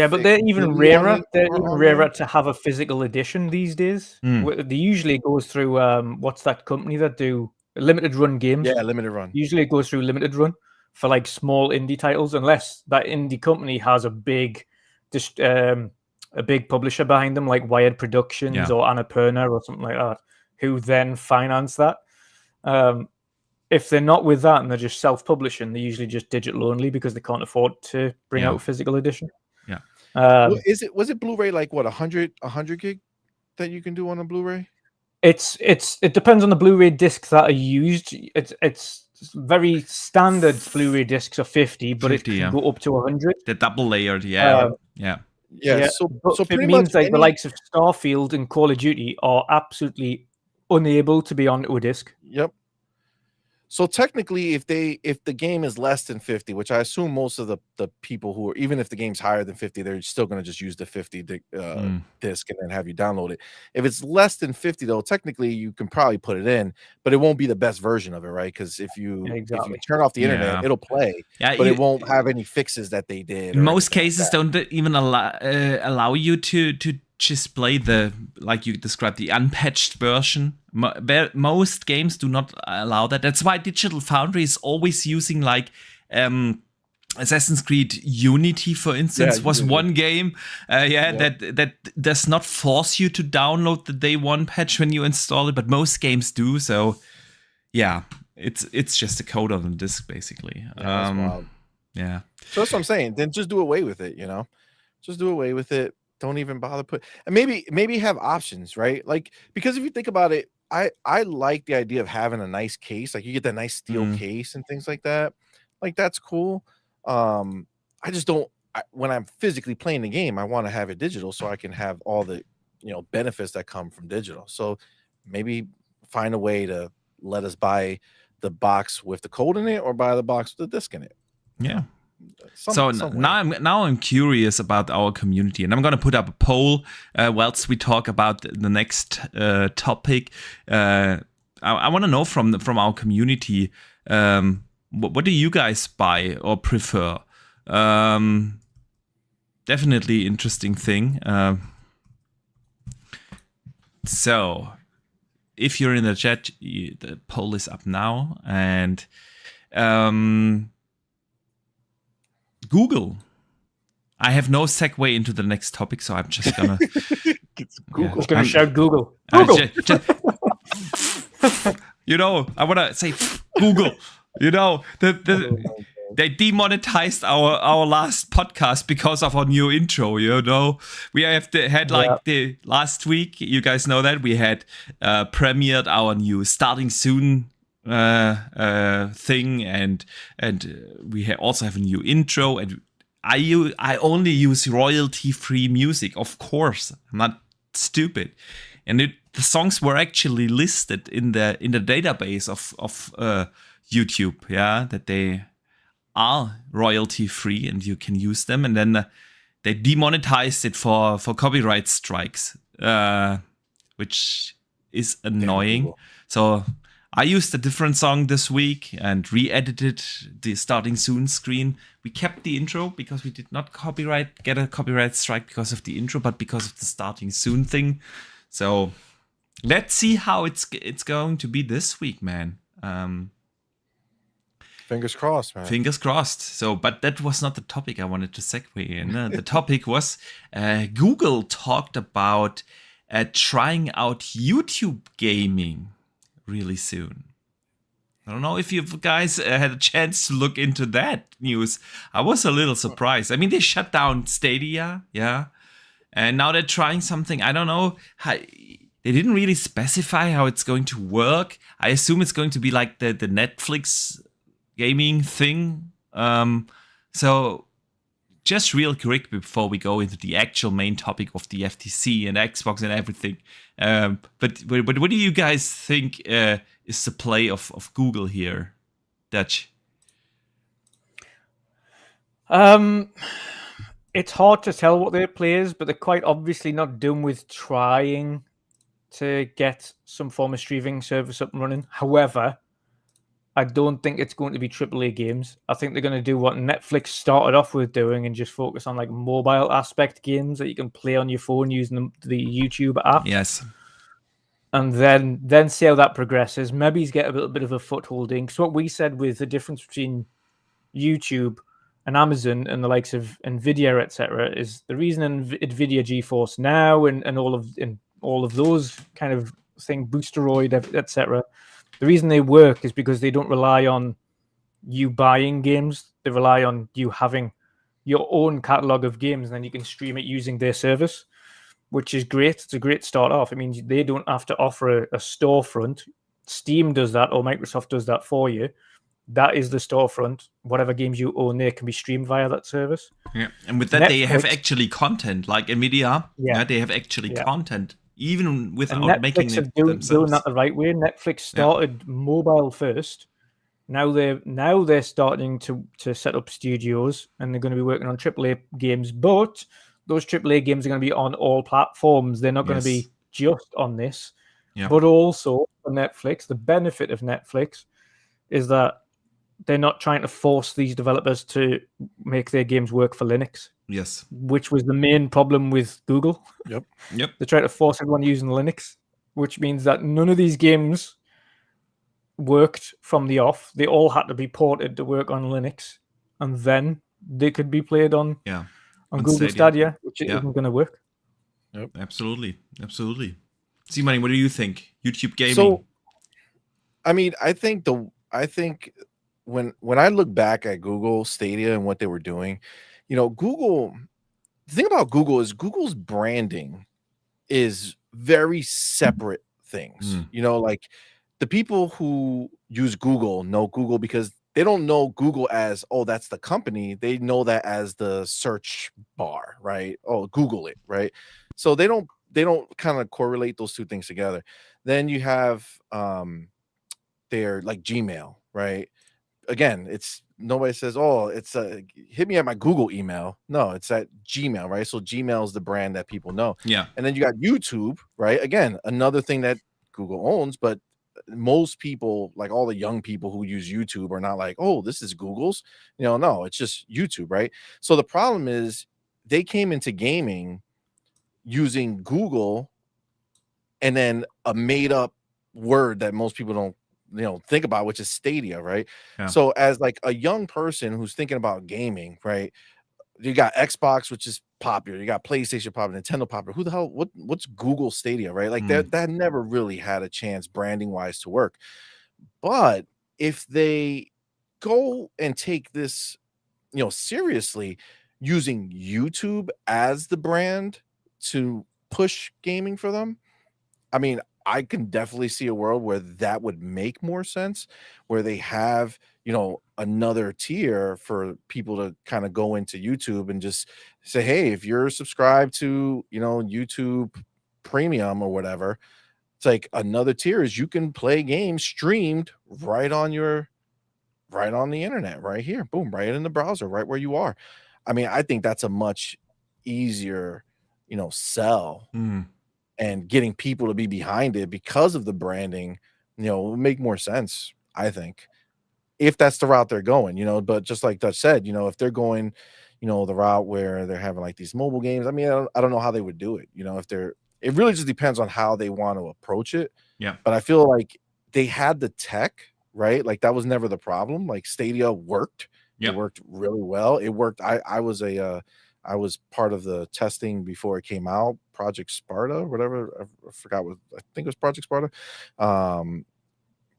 but they're even rarer. They're even rarer to have a physical edition these days. They usually goes through what's that company that do limited run games? Yeah, limited run. Usually it goes through limited run for like small indie titles, unless that indie company has a big publisher behind them, like Wired Productions or Annapurna or something like that, who then finance that. If they're not with that and they're just self-publishing, they're usually just digital only because they can't afford to bring out a physical edition. Yeah. Was it Blu-ray like what 100 gig that you can do on a Blu-ray? It depends on the Blu-ray discs that are used. It's very standard Blu-ray discs are 50, but it can go up to 100. The double layered, So it means like the likes of Starfield and Call of Duty are absolutely unable to be onto a disc. Yep. So technically, if the game is less than 50, which I assume most of the people who are, even if the game's higher than 50, they're still going to just use the 50 disc and then have you download it. If it's less than 50, though, technically you can probably put it in, but it won't be the best version of it, right? Because if you turn off the internet, it'll play, but it won't have any fixes that they did. In most cases, don't even allow you to just play the, like you described, the unpatched version. Most games do not allow that. That's why Digital Foundry is always using like Assassin's Creed Unity, for instance, was one game that does not force you to download the day one patch when you install it, but most games do. So it's just a code on the disc basically. That's wild. Yeah. So that's what I'm saying. Then just do away with it, Just do away with it. Don't even bother and maybe have options, right? Like, because if you think about it, I like the idea of having a nice case, like you get that nice steel case and things like that. Like that's cool. I just don't. When I'm physically playing the game, I want to have it digital so I can have all the benefits that come from digital. So maybe find a way to let us buy the box with the code in it, or buy the box with the disc in it. Yeah. Now I'm curious about our community, and I'm gonna put up a poll whilst we talk about the next topic. I want to know from our community, what do you guys buy or prefer? Definitely interesting thing. So if you're in the chat, the poll is up now, and Google. I have no segue into the next topic, so I'm just gonna. It's Google. Just gonna shout Google. Google. I want to say Google. they demonetized our last podcast because of our new intro. You know, we had like the last week. You guys know that we had premiered our new starting soon thing, and we also have a new intro. And I only use royalty-free music, of course. I'm not stupid. And the songs were actually listed in the database of YouTube. Yeah, that they are royalty free and you can use them, and then they demonetized it for copyright strikes, which is annoying. So I used a different song this week and re-edited the starting soon screen. We kept the intro because we did not get a copyright strike because of the intro, but because of the starting soon thing. So let's see how it's going to be this week, man. Fingers crossed, man. Fingers crossed. So, but that was not the topic I wanted to segue in. The topic was Google talked about trying out YouTube gaming really soon. I don't know if you guys had a chance to look into that news. I was a little surprised. I mean, they shut down Stadia, yeah, and now they're trying something. I don't know. They didn't really specify how it's going to work. I assume it's going to be like the Netflix gaming thing. So just real quick before we go into the actual main topic of the FTC and Xbox and everything. But what do you guys think is the play of Google here, Dutch? It's hard to tell what their play is, but they're quite obviously not done with trying to get some form of streaming service up and running. However, I don't think it's going to be AAA games. I think they're going to do what Netflix started off with doing and just focus on like mobile aspect games that you can play on your phone using the YouTube app. Yes. And then see how that progresses. Maybe get a little bit of a foothold in. Because what we said with the difference between YouTube and Amazon and the likes of Nvidia, etc., is the reason Nvidia GeForce Now and all of those kind of thing, Boosteroid, etc., the reason they work is because they don't rely on you buying games. They rely on you having your own catalog of games, and then you can stream it using their service, which is great. It's a great start off. It means they don't have to offer a storefront. Steam does that, or Microsoft does that for you. That is the storefront. Whatever games you own there can be streamed via that service. Yeah, and with that, Netflix, they have actually content, like Nvidia. Yeah, they have actually content. Even without making it themselves. Doing that the right way. Netflix started mobile first. Now they're starting to set up studios, and they're going to be working on AAA games. But those AAA games are going to be on all platforms. They're not going to be just on this. Yeah. But also for Netflix, the benefit of Netflix is that they're not trying to force these developers to make their games work for Linux. Yes. Which was the main problem with Google. Yep. They tried to force everyone using Linux, which means that none of these games worked from the off. They all had to be ported to work on Linux, and then they could be played on Google Stadia, which isn't going to work. Yep. Absolutely. C-Money, what do you think? YouTube gaming. So, I mean, I think when I look back at Google Stadia and what they were doing, you know, Google, the thing about Google is Google's branding is very separate things. You know, like the people who use Google know Google because they don't know Google as, oh, that's the company. They know that as the search bar, right? Oh, Google it, right? So they don't kind of correlate those two things together. Then you have their like Gmail, right? Again, it's nobody says, oh, it's hit me at my Google email. No, it's at Gmail, right? So Gmail is the brand that people know. Yeah. And then you got YouTube, right? Again, another thing that Google owns, but most people, like all the young people who use YouTube, are not like, oh, this is Google's. You know, no, it's just YouTube, right? So the problem is they came into gaming using Google and then a made up word that most people don't think about, which is Stadia, right? Yeah. So as like a young person who's thinking about gaming, right? You got Xbox, which is popular. You got PlayStation popular, Nintendo popular. Who the hell? What's Google Stadia, right? Like that never really had a chance branding wise to work. But if they go and take this, seriously, using YouTube as the brand to push gaming for them, I mean, I can definitely see a world where that would make more sense, where they have, another tier for people to kind of go into YouTube and just say, hey, if you're subscribed to, YouTube Premium or whatever, it's like another tier is you can play games streamed right on the internet, right here, boom, right in the browser, right where you are. I mean, I think that's a much easier, sell, and getting people to be behind it because of the branding, will make more sense, I think, if that's the route they're going, but just like Dutch said, if they're going, the route where they're having like these mobile games, I mean, I don't know how they would do it, it really just depends on how they want to approach it. Yeah. But I feel like they had the tech, right? Like that was never the problem. Like Stadia worked. Yep. It worked really well. It worked. I was part of the testing before it came out, Project Sparta, whatever. I forgot what, I think it was Project Sparta.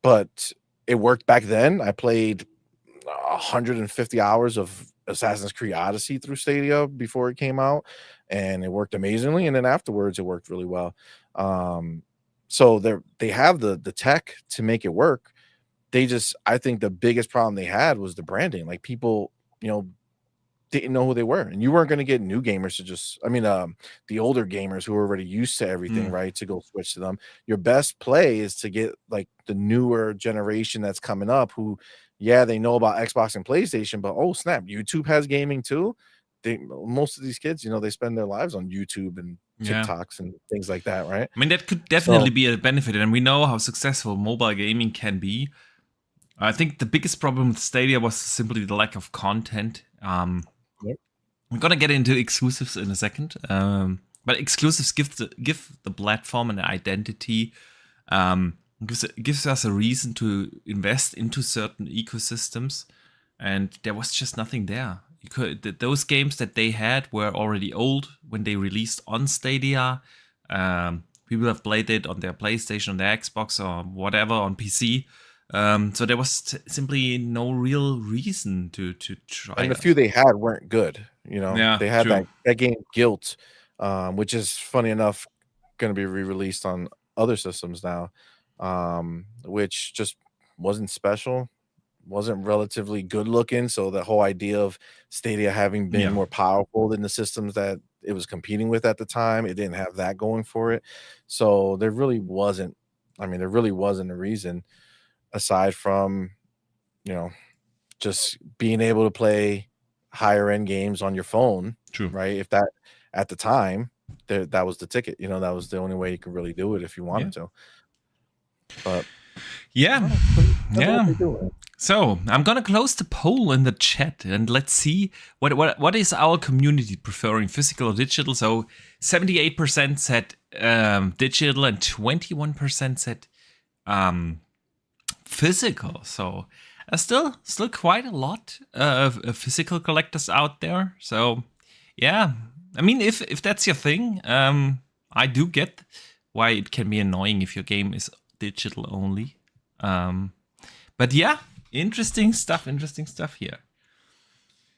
But it worked back then. I played 150 hours of Assassin's Creed Odyssey through Stadia before it came out, and it worked amazingly. And then afterwards, it worked really well. So they have the tech to make it work. I think the biggest problem they had was the branding. Like people, didn't know who they were, and you weren't going to get new gamers to the older gamers who are already used to everything, right, to go switch to them. Your best play is to get like the newer generation that's coming up who, yeah, they know about Xbox and PlayStation, but oh snap, YouTube has gaming too. Most of these kids, they spend their lives on YouTube and TikToks and things like that, right? I mean, that could definitely be a benefit, and we know how successful mobile gaming can be. I think the biggest problem with Stadia was simply the lack of content. We're gonna get into exclusives in a second, but exclusives give the platform an identity. Gives us a reason to invest into certain ecosystems, and there was just nothing there. Those games that they had were already old when they released on Stadia. People have played it on their PlayStation, on their Xbox, or whatever on PC. So there was simply no real reason to try. And the few they had weren't good. They had true. that game Guilt, which is funny enough going to be re-released on other systems now, which just wasn't special, wasn't relatively good looking. So the whole idea of Stadia having been more powerful than the systems that it was competing with at the time, it didn't have that going for it. So there really wasn't a reason aside from, just being able to play higher end games on your phone. True. Right? If that at the time that was the ticket, that was the only way you could really do it if you wanted to. But yeah. So I'm gonna close the poll in the chat and let's see what is our community preferring, physical or digital. So 78% said digital and 21% said physical. So still quite a lot of physical collectors out there. So yeah, I mean, if that's your thing, I do get why it can be annoying if your game is digital only. But yeah, interesting stuff here.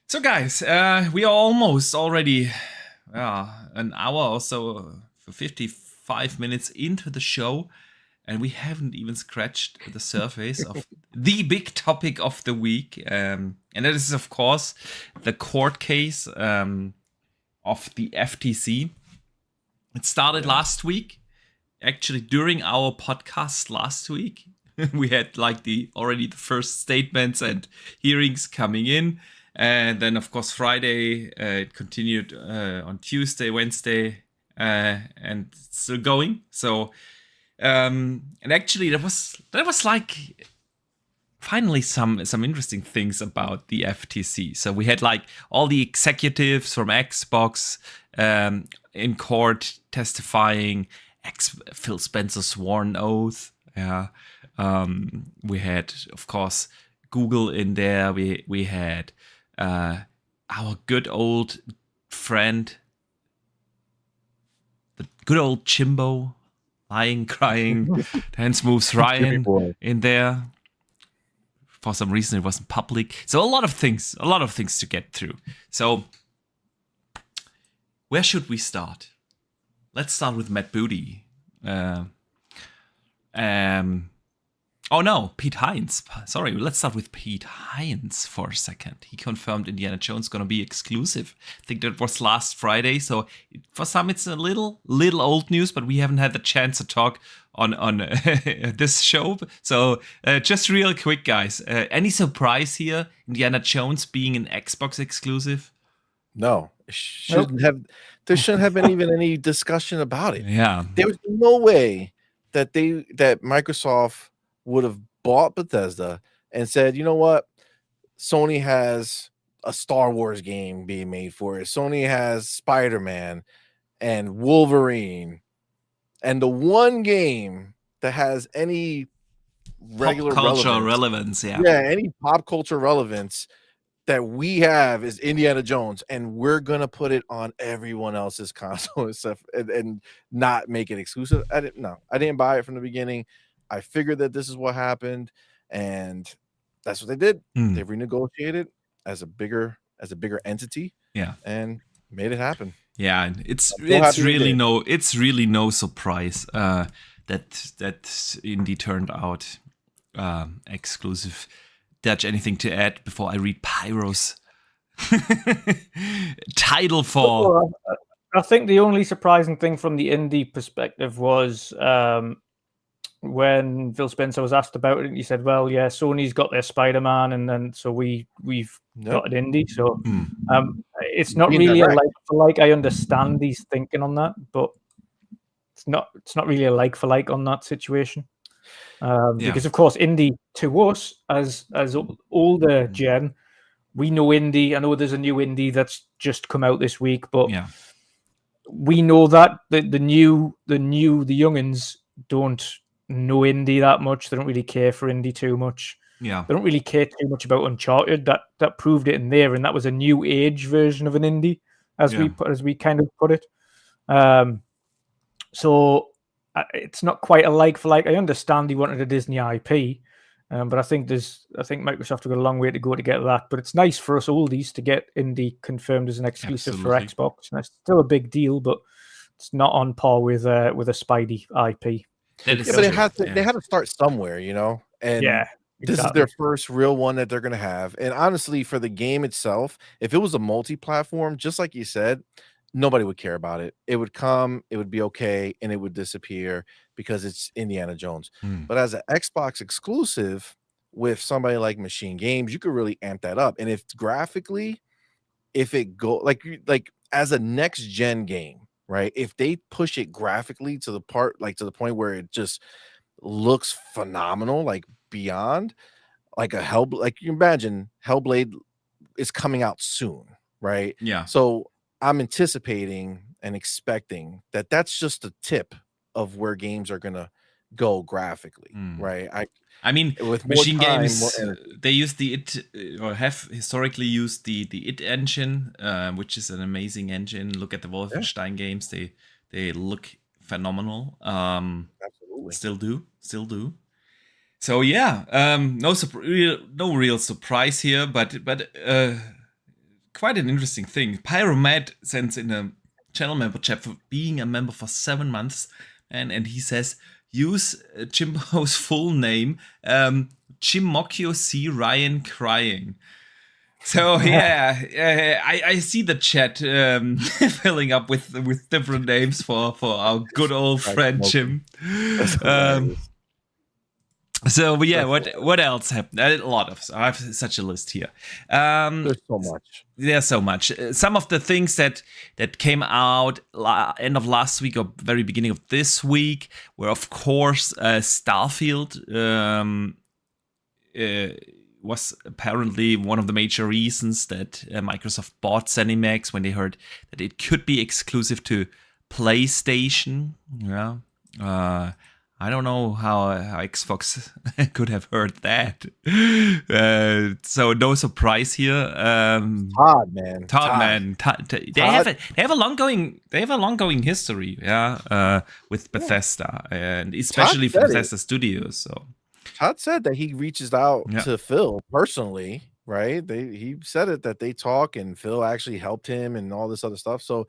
So guys, we are almost already an hour or so, 55 minutes into the show, and we haven't even scratched the surface of the big topic of the week. And that is, of course, the court case of the FTC. It started last week. Actually, during our podcast last week, we had like the first statements and hearings coming in. And then, of course, Friday, it continued on Tuesday, Wednesday, and it's still going. So, and actually, that was like finally some interesting things about the FTC. So we had like all the executives from Xbox in court testifying. Phil Spencer's sworn oath. Yeah. We had, of course, Google in there. We had our good old friend, the good old Chimbo, lying, crying, Dance Moves Ryan in there. for some reason it wasn't public. So a lot of things to get through. So where should we start? Let's start with Matt Booty. Oh no, Pete Hines. Sorry, let's start with Pete Hines for a second. He confirmed Indiana Jones gonna be exclusive. I think that was last Friday. So for some, it's a little old news, but we haven't had the chance to talk on this show. So just real quick, guys. Any surprise here? Indiana Jones being an Xbox exclusive? No, it shouldn't have. There shouldn't have been even any discussion about it. Yeah, there's no way that Microsoft would have bought Bethesda and said, you know what, Sony has a Star Wars game being made for it. Sony has Spider-Man and Wolverine, and the one game that has any regular pop culture relevance, any pop culture relevance that we have is Indiana Jones, and we're gonna put it on everyone else's console and stuff, and not make it exclusive. I didn't buy it from the beginning. I figured that this is what happened, and that's what they did. They renegotiated as a bigger entity, and made it happen. Yeah, it's really no surprise that Indie turned out exclusive. Dutch, anything to add before I read Pyro's title for? I think the only surprising thing from the indie perspective was when Phil Spencer was asked about it. He said, "Well, yeah, Sony's got their Spider-Man, and then so we've got an indie." So it's not really a like for like. I understand he's thinking on that, but it's not really a like for like on that situation. Because of course indie to us as older gen, we know indie. I know there's a new indie that's just come out this week, but we know that the youngins don't know indie that much. They don't really care for indie too much. They don't really care too much about Uncharted. That proved it in there, and that was a new age version of an indie, as we kind of put it. So it's not quite a like for like. I understand he wanted a Disney IP, but I think Microsoft have got a long way to go to get that. But it's nice for us oldies to get indie confirmed as an exclusive for Xbox, and it's still a big deal, but it's not on par with a Spidey IP. But they had to start somewhere, you know. And this is their first real one that they're going to have. And honestly, for the game itself, if it was a multi-platform, just like you said, nobody would care about it. It would come, it would be okay, and it would disappear because it's Indiana Jones. But as an Xbox exclusive with somebody like Machine Games, you could really amp that up. And if graphically, if it go like as a next gen game, right? If they push it graphically to the point where it just looks phenomenal, like beyond, like you imagine Hellblade is coming out soon, right? Yeah. So I'm anticipating and expecting that that's just a tip of where games are gonna go graphically, right? I mean, with Machine Games, they use or have historically used the IT engine, which is an amazing engine. Look at the Wolfenstein games; they look phenomenal. Absolutely, still do. So no real surprise here, but quite an interesting thing. Pyromed sends in a channel member chat for being a member for 7 months, and he says, use Jimbo's full name, Chimokyo C. Ryan Crying. So I see the chat filling up with different names for our good old friend Jim. So what else happened? A lot of. I have such a list here. There's so much. There's so much. Some of the things that came out end of last week or very beginning of this week were, of course, Starfield was apparently one of the major reasons that Microsoft bought ZeniMax when they heard that it could be exclusive to PlayStation. Yeah. I don't know how Xbox could have heard that. So no surprise here. Todd, man. They have a long going history, with Bethesda, and especially for Bethesda Studios. So Todd said that he reaches out to Phil personally, right? He said it that they talk and Phil actually helped him and all this other stuff. So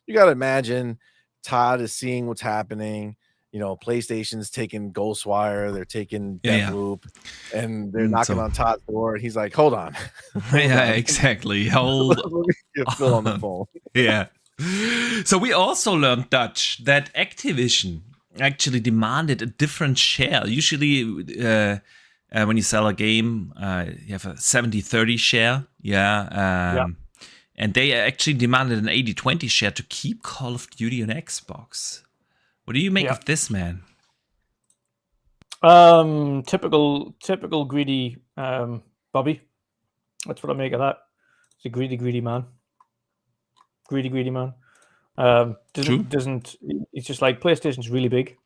you got to imagine Todd is seeing what's happening. You know, PlayStation's taking Ghostwire, they're taking Deathloop, and they're knocking on Todd's door. And he's like, "Hold on, exactly. Hold Let me get Phil on the phone." Yeah. So we also learned, Dutch, that Activision actually demanded a different share. Usually, when you sell a game, you have a 70-30 share. And they actually demanded an 80-20 share to keep Call of Duty on Xbox. What do you make of this, man? Typical greedy Bobby. That's what I make of that. It's a greedy man. Greedy man. Doesn't it's just like PlayStation's really big.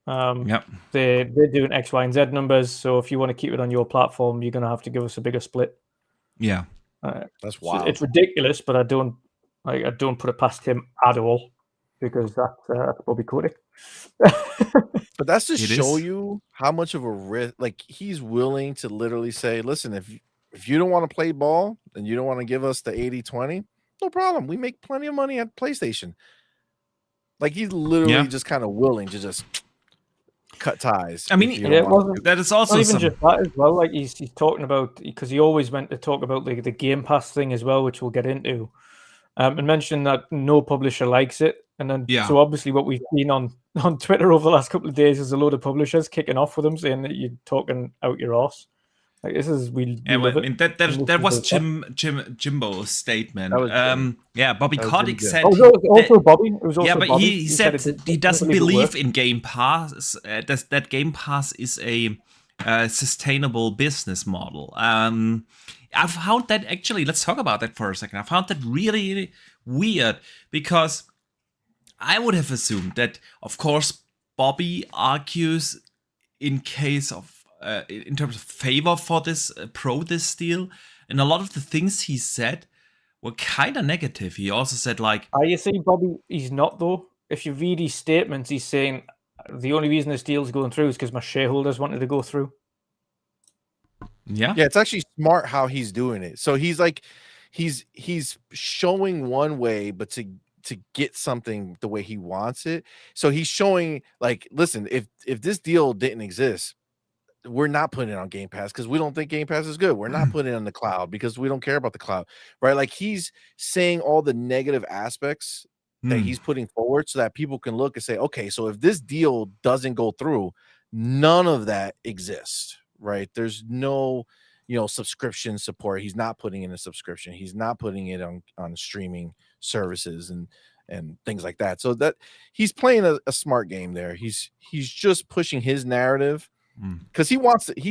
They're doing X, Y, and Z numbers. So if you want to keep it on your platform, you're gonna have to give us a bigger split. Yeah. That's wild. So it's ridiculous, but I don't put it past him at all, because that's Bobby Kotick. But that's to show you how much of a risk. Like, he's willing to literally say, "Listen, if you don't want to play ball and you don't want to give us the 80-20, no problem. We make plenty of money at PlayStation." Like, he's literally just kind of willing to just cut ties. I mean, that is also not even just that as well. Like, he's talking about, because he always went to talk about the Game Pass thing as well, which we'll get into, and mentioned that no publisher likes it. And then, so obviously, what we've seen on Twitter over the last couple of days is a load of publishers kicking off with them, saying that you're talking out your arse. Like, this is we love it. That was Jimbo's statement. Bobby Kotick said. Also Bobby. It was also but Bobby. he said he doesn't believe in Game Pass. That Game Pass is a sustainable business model. I found that actually. Let's talk about that for a second. I found that really weird, because I would have assumed that, of course, Bobby argues in case of. In terms of favor for this this deal, and a lot of the things he said were kind of negative. He also said, like, you see, Bobby, he's not, though. If you read his statements, he's saying the only reason this deal is going through is because my shareholders wanted to go through. Yeah, it's actually smart how he's doing it. So he's like, he's showing one way, but to get something the way he wants it. So he's showing, like, listen, if this deal didn't exist, we're not putting it on Game Pass because we don't think Game Pass is good. We're not putting it on the cloud because we don't care about the cloud, right? Like, he's saying all the negative aspects that he's putting forward so that people can look and say, okay, so if this deal doesn't go through, none of that exists, right? There's no, subscription support. He's not putting in a subscription. He's not putting it on streaming services and things like that. So that he's playing a smart game there. He's just pushing his narrative. Because he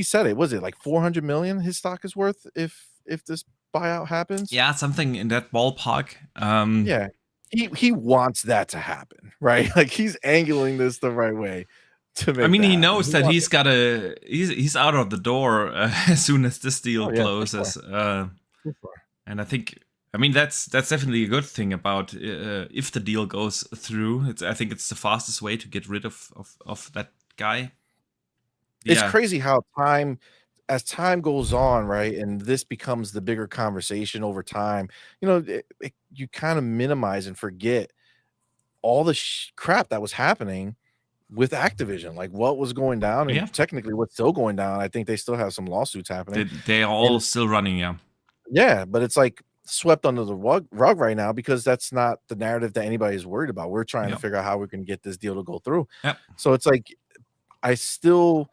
said it was it like 400 million his stock is worth if this buyout happens. Yeah, something in that ballpark. He wants that to happen, right? Like, he's angling this the right way to make. I mean, he knows that he's out of the door as soon as this deal closes. And I think, that's definitely a good thing about if the deal goes through. I think it's the fastest way to get rid of that guy. It's crazy how as time goes on, right, and this becomes the bigger conversation over time, you kind of minimize and forget all the crap that was happening with Activision, like what was going down, and technically what's still going down. I think they still have some lawsuits happening. They are all still running, but it's like swept under the rug right now because that's not the narrative that anybody is worried about. We're trying to figure out how we can get this deal to go through. So it's like, I feel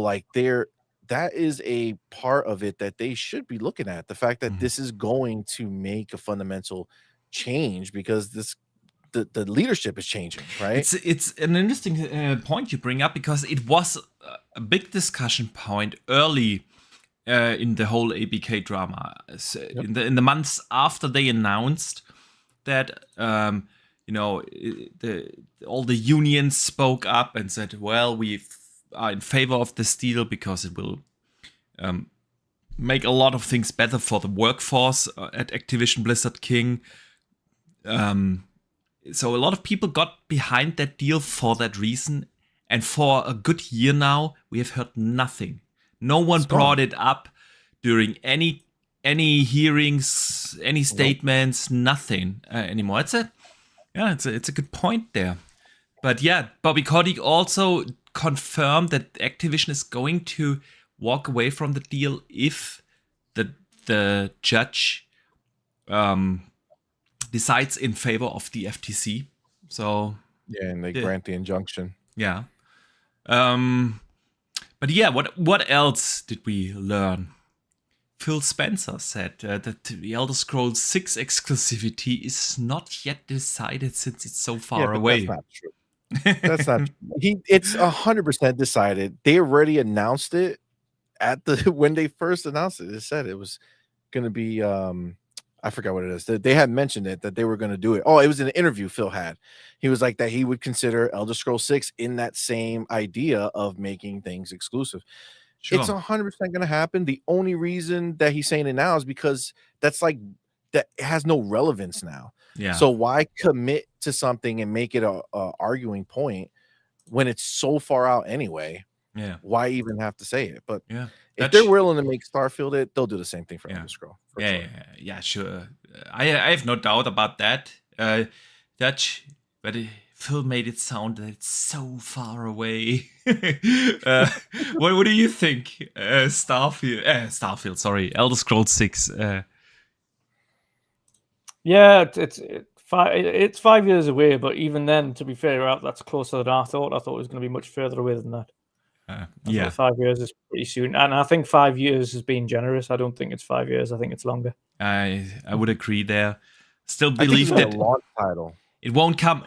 like that is a part of it that they should be looking at. The fact that this is going to make a fundamental change because the leadership is changing, right? It's an interesting point you bring up, because it was a big discussion point early in the whole ABK drama. In the months after they announced that, all the unions spoke up and said, well, we are in favor of this deal because it will make a lot of things better for the workforce at Activision Blizzard King. So a lot of people got behind that deal for that reason. And for a good year now, we have heard nothing. No one brought it up during any hearings, any statements, nothing anymore. It's a good point there. But yeah, Bobby Kotick also confirmed that Activision is going to walk away from the deal if the judge decides in favor of the FTC. So yeah, and they grant the injunction. Yeah. But yeah, what else did we learn? Phil Spencer said that the Elder Scrolls 6 exclusivity is not yet decided since it's so far away. That's not true. That's not true. It's 100% decided. They already announced it when they first announced it. They said it was going to be I forgot what it is. They had mentioned it, that they were going to do it. Oh, it was an interview Phil had. He was like that he would consider Elder Scrolls 6 in that same idea of making things exclusive. Sure. It's 100% going to happen. The only reason that he's saying it now is because that has no relevance now. Yeah. So why commit to something and make it a arguing point when it's so far out anyway? Yeah. Why even have to say it? But yeah. If they're willing to make Starfield it, they'll do the same thing for Elder Scrolls. Sure. I have no doubt about that. But Phil made it sound that it's so far away. What do you think, Starfield? Sorry, Elder Scrolls 6. Yeah, it's 5 years away, but even then, to be fair, that's closer than I thought. I thought it was going to be much further away than that. 5 years is pretty soon, and I think 5 years has been generous. I don't think it's 5 years. I think it's longer. I would agree there. Still believe that a launch title. It won't come.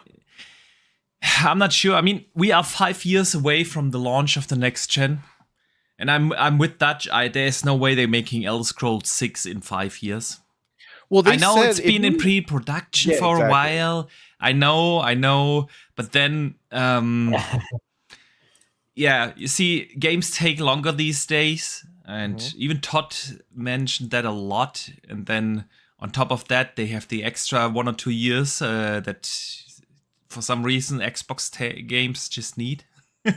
I'm not sure. I mean, we are 5 years away from the launch of the next gen, and I'm with Dutch. There's no way they're making Elder Scrolls 6 in 5 years. Well, I know it's been in pre-production for a while. I know, but then. Yeah, you see, games take longer these days, and even Todd mentioned that a lot. And then on top of that, they have the extra 1 or 2 years that, for some reason, Xbox games just need.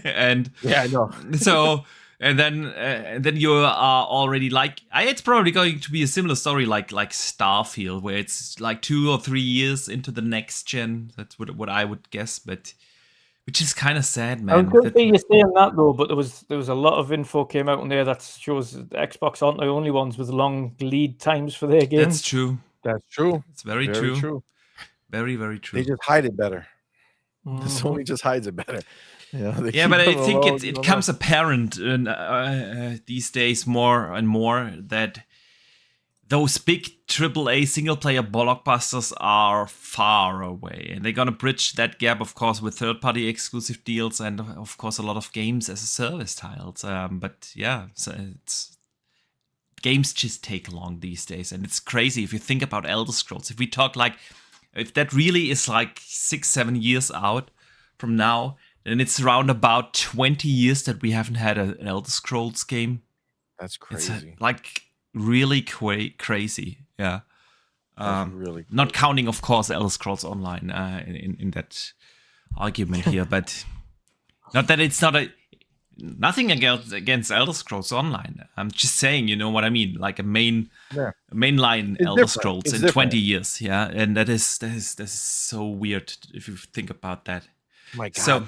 And yeah, I know. So, and then you are already like, it's probably going to be a similar story like Starfield, where it's like 2 or 3 years into the next gen. That's what I would guess, but. Which is kind of sad, man. I was you're saying that though, but there was a lot of info came out on there that shows Xbox aren't the only ones with long lead times for their games. That's true. That's true. It's very true. Very, very true. They just hide it better. Sony just hides it better. Yeah, but I think it comes apparent these days more and more that those big AAA single-player blockbusters are far away. And they're going to bridge that gap, of course, with third-party exclusive deals and, of course, a lot of games as a service titles. But yeah, so games just take long these days. And it's crazy if you think about Elder Scrolls. If we talk if that really is 6-7 years out from now, then it's around about 20 years that we haven't had an Elder Scrolls game. That's crazy. It's really crazy, yeah. Really not counting, of course, Elder Scrolls Online in that argument here, but not that it's not nothing against Elder Scrolls Online. I'm just saying, you know what I mean, like a mainline Elder Scrolls in 20 years, yeah, and that is so weird if you think about that. My God, so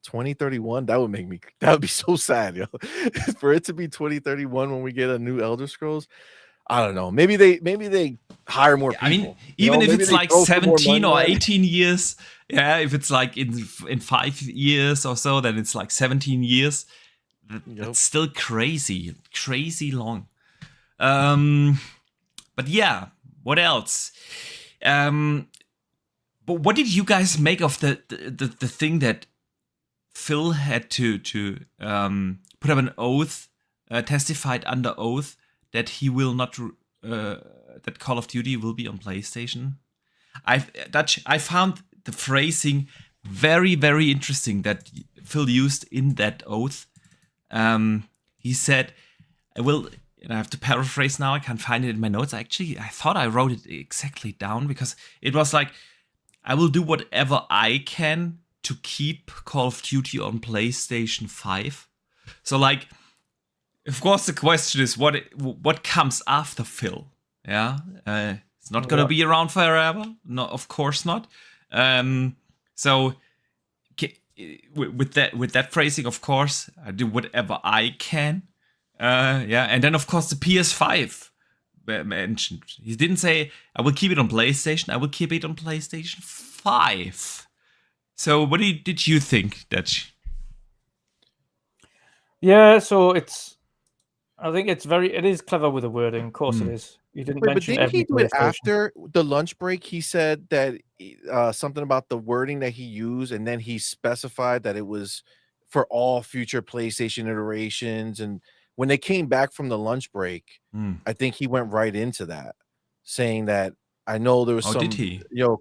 2031, that would be so sad, yo. For it to be 2031 when we get a new Elder Scrolls, I don't know. Maybe they hire more people. I mean, even if it's 17 or 18 years, yeah, if it's in 5 years or so, then it's 17 years. That's still crazy long. But yeah, what else? But what did you guys make of the thing that Phil had to put up an oath, testified under oath that he will not, that Call of Duty will be on PlayStation? I found the phrasing very, very interesting that Phil used in that oath. He said, I will, and I have to paraphrase now, I can't find it in my notes. I thought I wrote it exactly down because it was I will do whatever I can to keep Call of Duty on PlayStation 5. So like, of course, the question is what comes after Phil? Yeah, it's not gonna be around forever. No, of course not. So with that phrasing, of course, I do whatever I can. And then of course the PS5 mentioned. He didn't say I will keep it on PlayStation. I will keep it on PlayStation 5. So what did you think, Dutch? Yeah, so I think it is clever with the wording. Of course it is. You didn't mention but didn't he do it PlayStation. after the lunch break? He said that something about the wording that he used, and then he specified that it was for all future PlayStation iterations. And when they came back from the lunch break, I think he went right into that, saying that I know there was some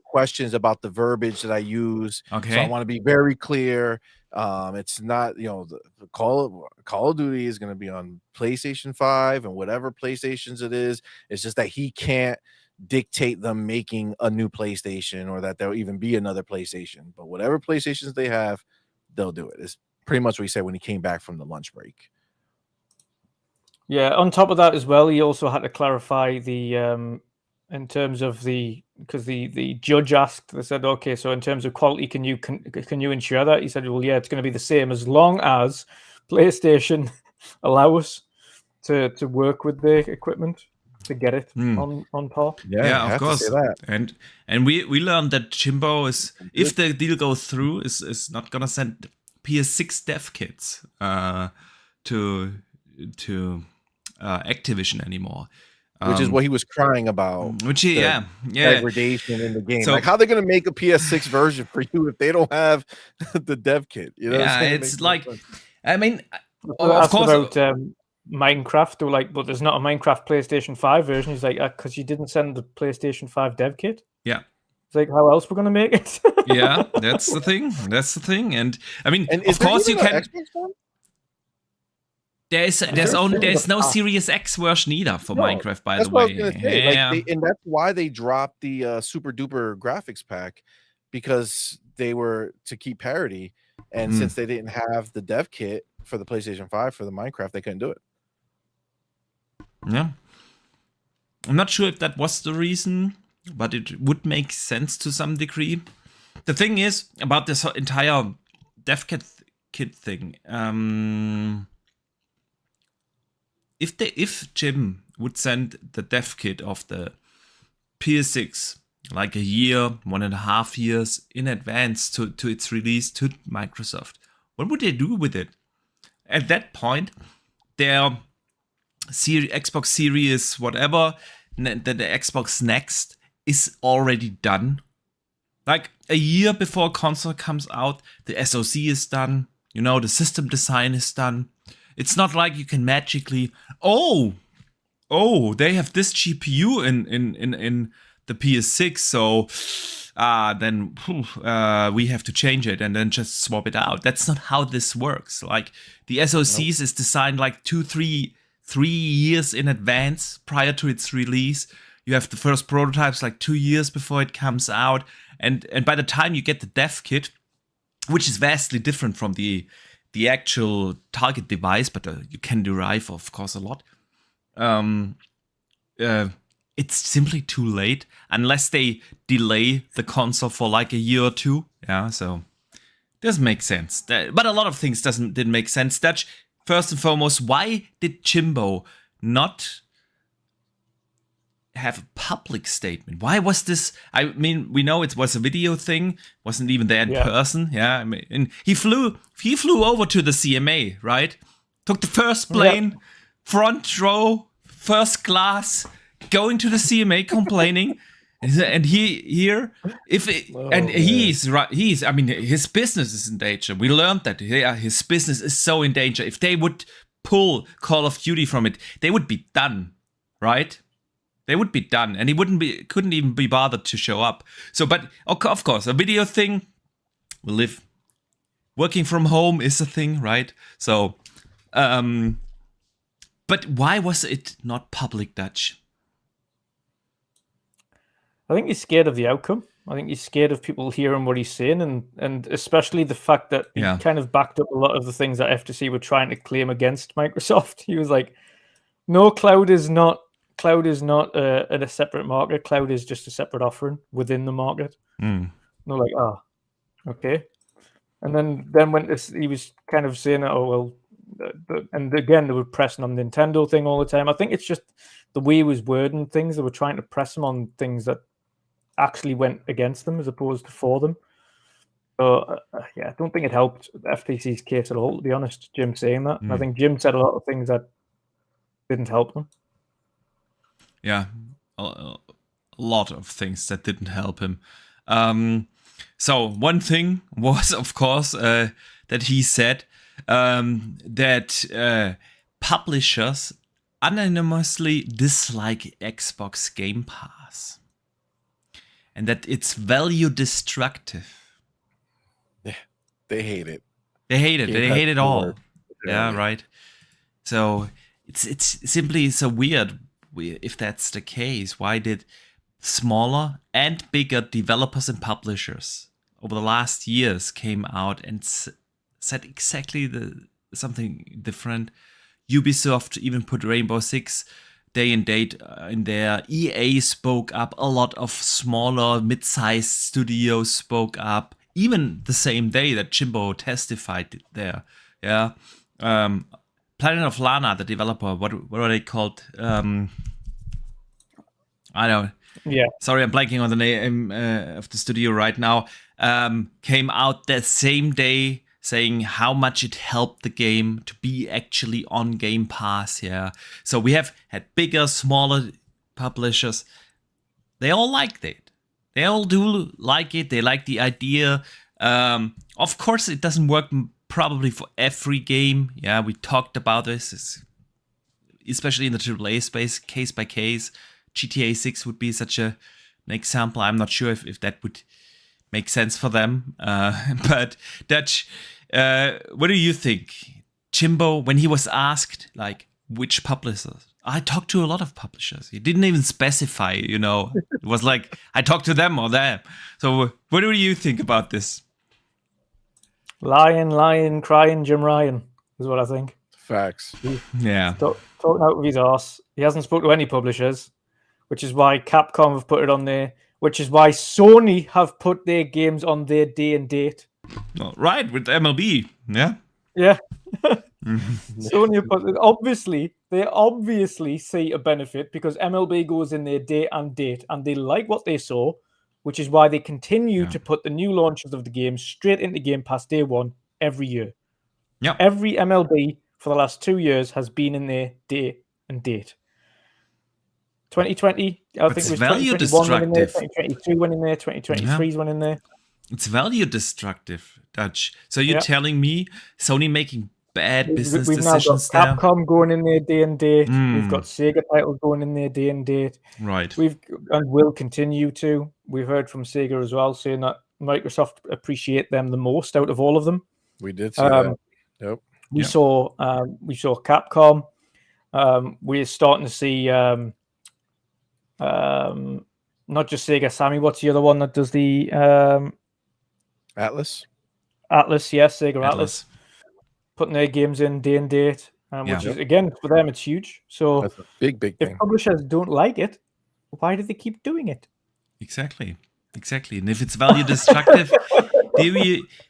questions about the verbiage that I use. Okay. So I want to be very clear. It's not, the Call of Duty is going to be on PlayStation 5 and whatever PlayStations it is. It's just that he can't dictate them making a new PlayStation or that there'll even be another PlayStation. But whatever PlayStations they have, they'll do it. It's pretty much what he said when he came back from the lunch break. Yeah, on top of that as well, he also had to clarify the in terms of because the judge asked, they said, okay, so in terms of quality, can you ensure that? He said, well, yeah, it's going to be the same as long as PlayStation allow us to work with the equipment to get it on par. Yeah, of course. And we learned that Jimbo is, if the deal goes through, is not gonna send PS6 dev kits to Activision anymore. Which is what he was crying about. Degradation in the game. So, like, how are they going to make a PS6 version for you if they don't have the dev kit? You know, it's like, I mean, of course. About Minecraft, they were like, but there's not a Minecraft PlayStation 5 version. He's like, because you didn't send the PlayStation 5 dev kit. Yeah. It's like, how else we're going to make it? Yeah, that's the thing. And I mean, of course you can. There's no Series X version either for Minecraft, by the way. What I was gonna say. Like and that's why they dropped the super duper graphics pack, because they were to keep parity, and since they didn't have the dev kit for the PlayStation 5 for the Minecraft, they couldn't do it. Yeah, I'm not sure if that was the reason, but it would make sense to some degree. The thing is about this entire dev kit thing. If Jim would send the dev kit of the PS6 like a year, 1.5 years in advance to its release to Microsoft, what would they do with it? At that point, their Xbox Series whatever, the Xbox Next is already done. Like a year before console comes out, the SoC is done. The system design is done. It's not like you can magically, they have this GPU in the PS6, so then we have to change it and then just swap it out. That's not how this works. Like the SoCs is designed like 3 years in advance prior to its release. You have the first prototypes like 2 years before it comes out, and by the time you get the dev kit, which is vastly different from the actual target device, but you can derive, of course, a lot. It's simply too late unless they delay the console for like a year or two. Yeah, so doesn't make sense. But a lot of things didn't make sense. Dutch, first and foremost, why did Jimbo not have a public statement? Why was this? I mean, we know it was a video thing, wasn't even there in person. Yeah, I mean, and he flew over to the CMA, right? Took the first plane, front row, first class, going to the CMA complaining, and he's right. I mean, his business is in danger. We learned that his business is so in danger. If they would pull Call of Duty from it, they would be done, right? They would be done, and he couldn't even be bothered to show up. So, but of course, a video thing will live. Working from home is a thing, right? So, but why was it not public, Dutch? I think he's scared of the outcome. I think he's scared of people hearing what he's saying, and especially the fact that he kind of backed up a lot of the things that FTC were trying to claim against Microsoft. He was like, "No, cloud is not a separate market. Cloud is just a separate offering within the market." And they're like, "Oh, okay." And then when he was kind of saying, "Oh well," and again they were pressing on the Nintendo thing all the time. I think it's just the way he was wording things. They were trying to press him on things that actually went against them as opposed to for them. So yeah, I don't think it helped FTC's case at all, to be honest. Jim saying that, and I think Jim said a lot of things that didn't help them. Yeah, a lot of things that didn't help him. So one thing was, of course, that he said that publishers anonymously dislike Xbox Game Pass, and that it's value destructive. Yeah, they hate it. They hate it. They hate it all. Yeah, right. So it's simply so weird. If that's the case, why did smaller and bigger developers and publishers over the last years came out and said exactly something different? Ubisoft even put Rainbow Six Day and Date in there. EA spoke up. A lot of smaller, mid-sized studios spoke up. Even the same day that Jimbo testified there. Yeah. Planet of Lana, the developer, what are they called? I don't. Yeah. Sorry, I'm blanking on the name of the studio right now. Came out that same day saying how much it helped the game to be actually on Game Pass. Yeah. So we have had bigger, smaller publishers. They all liked it. They all do like it. They like the idea. Of course, it doesn't work probably for every game. Yeah, we talked about this, especially in the AAA space, case by case. GTA 6 would be such an example. I'm not sure if that would make sense for them. But Dutch, what do you think? Jimbo, when he was asked, like, which publishers? I talked to a lot of publishers. He didn't even specify, It was like, I talked to them or them. So what do you think about this? Lying, crying Jim Ryan is what I think. Facts. Yeah. Talking out of his arse. He hasn't spoken to any publishers, which is why Capcom have put it on there, which is why Sony have put their games on their day and date. Oh, right, with MLB. Yeah. Yeah. Sony, they obviously see a benefit because MLB goes in their day and date, and they like what they saw, which is why they continue to put the new launches of the game straight into Game Pass day one every year. Yeah. Every MLB for the last 2 years has been in their day and date. 2020, I think it was 2021 went in there, 2022 went in there, 2023's went in there. It's value destructive, Dutch. So you're telling me Sony making bad business decisions there? We've now got Capcom going in there day and date. We've got Sega titles going in there day and date. Right. And will continue to. We've heard from Sega as well saying that Microsoft appreciate them the most out of all of them. We did see that. Yep. We saw Capcom. We're starting to see not just Sega. Sammy, what's the other one that does the Atlas? Atlas, yes, Sega Atlas. Putting their games in day and date, which is, again, for them, it's huge. So that's a big thing. If publishers don't like it, why do they keep doing it? Exactly. And if it's value destructive,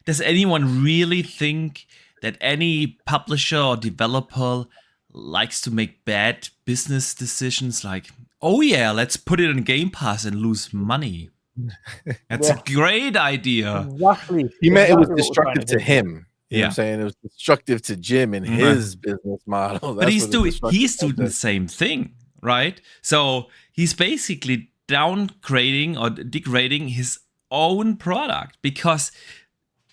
does anyone really think that any publisher or developer likes to make bad business decisions like, oh yeah, let's put it in Game Pass and lose money? That's a great idea. Exactly. He meant it was destructive to him. You know what I'm saying? It was destructive to Jim and his business model. But he's doing the same thing, right? So he's basically downgrading or degrading his own product because,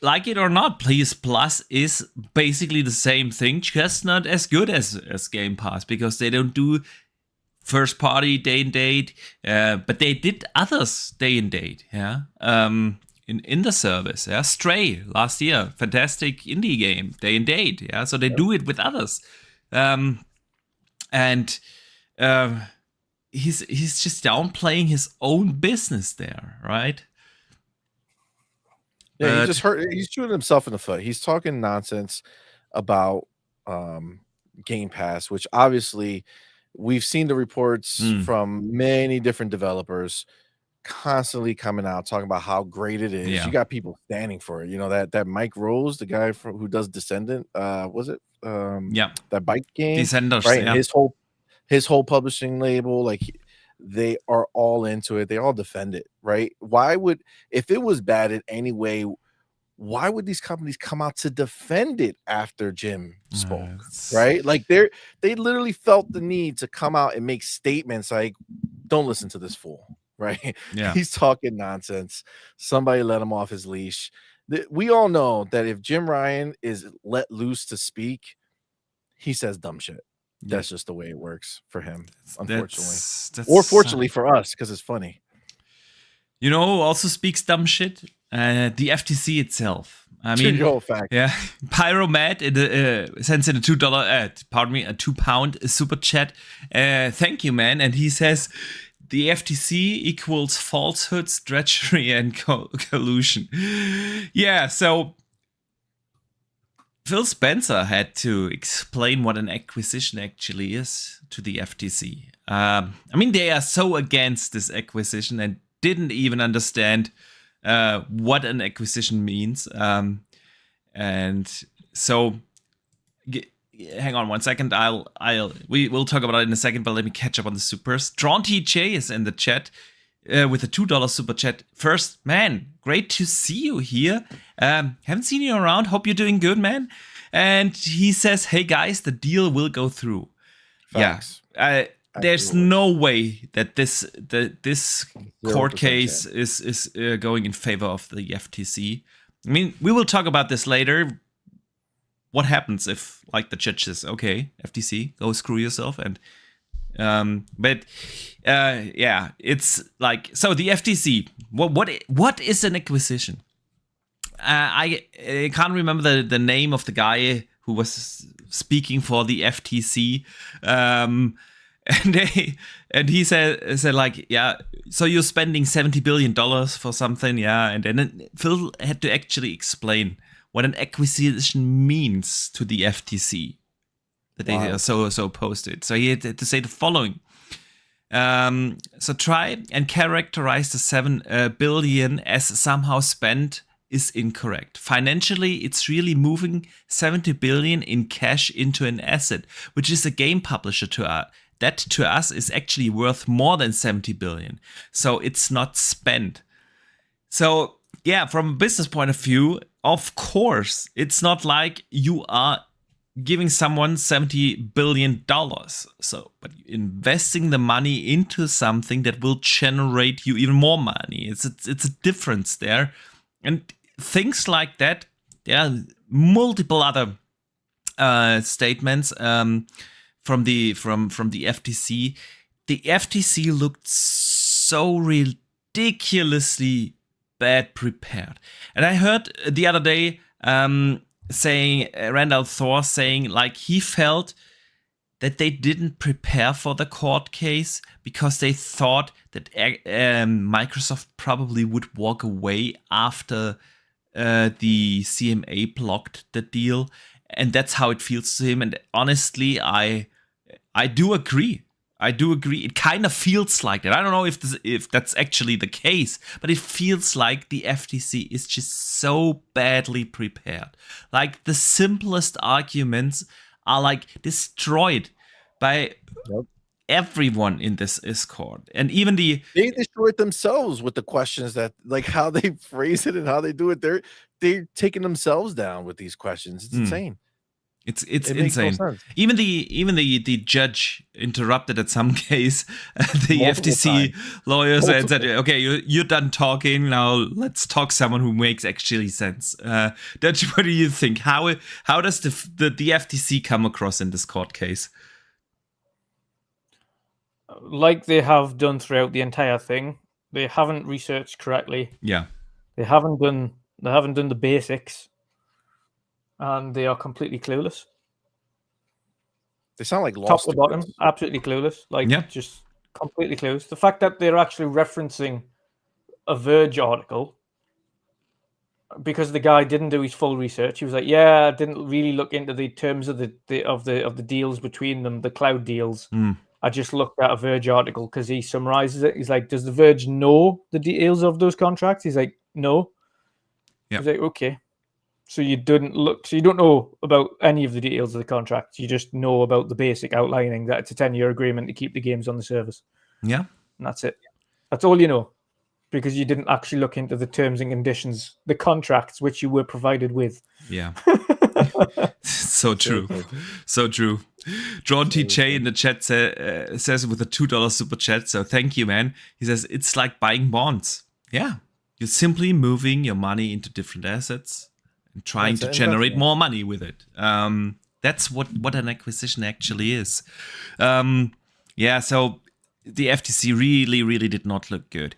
like it or not, PS Plus is basically the same thing, just not as good as Game Pass because they don't do first party day and date, but they did others day and date. Yeah, in the service. Yeah, Stray last year, fantastic indie game, day and date. Yeah, so they do it with others, and he's just downplaying his own business there, right? Yeah, he's shooting himself in the foot. He's talking nonsense about Game Pass, which obviously we've seen the reports from many different developers constantly coming out talking about how great it is. Yeah. You got people standing for it. You know that Mike Rose, the guy who does Descendant, was it? That bike game, Descenders, right? yeah. And his whole publishing label, like they are all into it. They all defend it, right? If it was bad in any way, why would these companies come out to defend it after Jim spoke, right? Like they literally felt the need to come out and make statements like, don't listen to this fool, right? Yeah. He's talking nonsense. Somebody let him off his leash. We all know that if Jim Ryan is let loose to speak, he says dumb shit. That's just the way it works for him, unfortunately. Or fortunately for us, because it's funny. You know who also speaks dumb shit? The FTC itself. I mean, yeah, Pyromat sends in a £2 super chat. Thank you, man. And he says the FTC equals falsehoods, treachery, and collusion. Yeah, so Phil Spencer had to explain what an acquisition actually is to the FTC. I mean, they are so against this acquisition and didn't even understand what an acquisition means. And so, hang on 1 second. We'll talk about it in a second, but let me catch up on the supers. Drawn TJ is in the chat with a $2 super chat. First, man, great to see you here. Haven't seen you around. Hope you're doing good, man. And he says, "Hey guys, the deal will go through." Facts. Yeah. There's no way that this court case is going in favor of the FTC. I mean, we will talk about this later. What happens if, like, the judge says, "Okay, FTC, go screw yourself," and yeah, it's like, so the FTC. What is an acquisition? I can't remember the name of the guy who was speaking for the FTC. And he said like, yeah, so you're spending $70 billion for something, yeah, and then Phil had to actually explain what an acquisition means to the FTC, that they are so opposed to it. So he had to say the following. So try and characterize the $7 billion as somehow spent is incorrect. Financially, it's really moving $70 billion in cash into an asset, which is a game publisher to us. That to us is actually worth more than $70 billion. So it's not spent. So yeah, from a business point of view, of course, it's not like you are giving someone $70 billion. So, but investing the money into something that will generate you even more money. It's a difference there. And things like that, there are multiple other statements from the FTC. The FTC looked so ridiculously bad prepared. And I heard the other day Randall Thor saying like he felt that they didn't prepare for the court case because they thought that Microsoft probably would walk away after the CMA blocked the deal. And that's how it feels to him. And honestly, I do agree. It kind of feels like that. I don't know if that's actually the case, but it feels like the FTC is just so badly prepared. Like the simplest arguments are like destroyed by everyone in this court. And even they destroyed themselves with the questions that, like, how they phrase it and how they do it. They're taking themselves down with these questions. It's insane. It's insane. No, even the judge interrupted at some case the FTC lawyers and said, "Okay, you're done talking. Now let's talk someone who makes actually sense." Dutch, what do you think? How does the FTC come across in this court case? Like they have done throughout the entire thing, they haven't researched correctly. Yeah, they haven't done the basics. And they are completely clueless. They sound like lost top to bottom, absolutely clueless. Just completely clueless. The fact that they're actually referencing a Verge article because the guy didn't do his full research. He was like, "Yeah, I didn't really look into the terms of the deals between them, the cloud deals. I just looked at a Verge article because he summarizes it. He's like, does the Verge know the details of those contracts? He's like, no. He's like, okay. So you don't know about any of the details of the contracts. You just know about the basic outlining that it's a 10-year agreement to keep the games on the service. Yeah. And that's it. That's all you know. Because you didn't actually look into the terms and conditions, the contracts which you were provided with. Yeah. So true. So true. John TJ in the chat says with a $2 super chat, so thank you, man. He says, it's like buying bonds. Yeah. You're simply moving your money into different assets and trying to generate more money with it. That's what an acquisition actually is. Yeah, so the FTC really did not look good.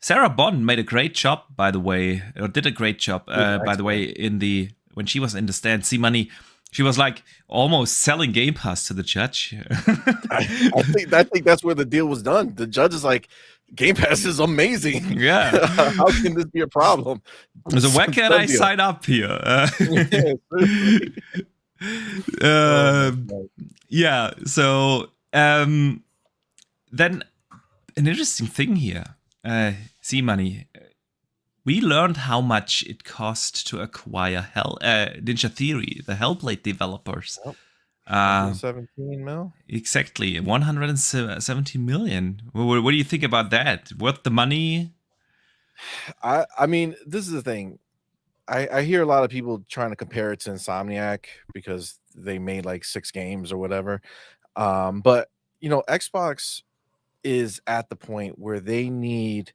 Sarah Bond made a great job, by the way, or did a great job, by the way, when she was in the stand. See money, she was like almost selling Game Pass to the judge. I think that's where the deal was done. The judge is like, Game Pass is amazing. Yeah, how can this be a problem? So where can I sign up here? Yeah. So then an interesting thing here. See money. We learned how much it cost to acquire Ninja Theory, the Hellblade developers. 117 mil? Exactly, 170 million. What do you think about that? Worth the money? I mean, this is the thing. I hear a lot of people trying to compare it to Insomniac because they made like 6 games or whatever. But you know, Xbox is at the point where they need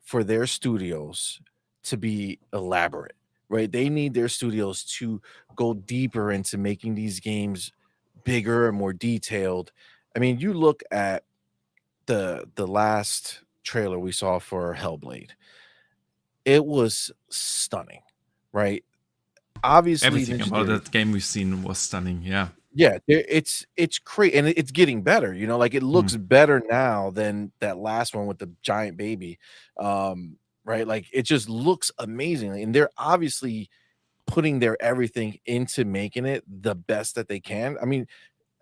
for their studios to be elaborate, right? They need their studios to go deeper into making these games bigger and more detailed. I mean, you look at the last trailer we saw for Hellblade. It was stunning, right? Obviously, everything about that game we've seen was stunning. Yeah. Yeah, it's great, and it's getting better. You know, like it looks better now than that last one with the giant baby, right? Like it just looks amazing, and they're obviously putting their everything into making it the best that they can. I mean,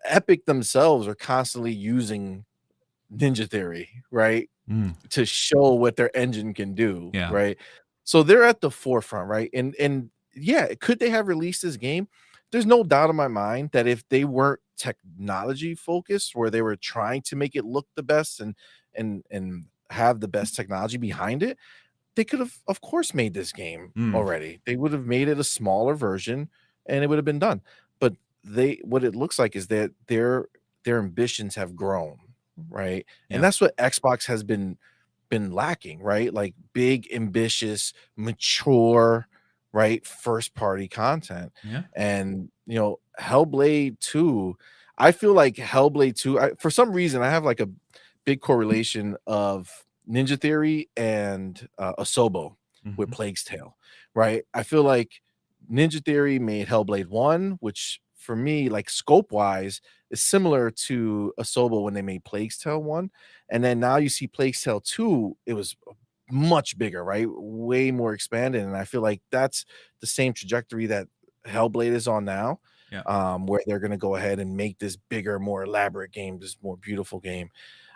Epic themselves are constantly using Ninja Theory, right, to show what their engine can do, right? So they're at the forefront, right? And yeah, could they have released this game? There's no doubt in my mind that if they weren't technology focused, where they were trying to make it look the best and have the best technology behind it, they could have, of course, made this game already. They would have made it a smaller version, and it would have been done. But what it looks like is that their ambitions have grown, right? And that's what Xbox has been lacking, right? Like big, ambitious, mature, right, first party content. And you know, Hellblade 2, I feel like Hellblade 2, for some reason I have like a big correlation of Ninja Theory and Asobo with Plague's Tale, right? I feel like Ninja Theory made Hellblade 1, which for me, like scope wise, is similar to Asobo when they made Plague's Tale 1. And then now you see Plague's Tale 2, it was much bigger, right? Way more expanded. And I feel like that's the same trajectory that Hellblade is on now, where they're going to go ahead and make this bigger, more elaborate game, this more beautiful game.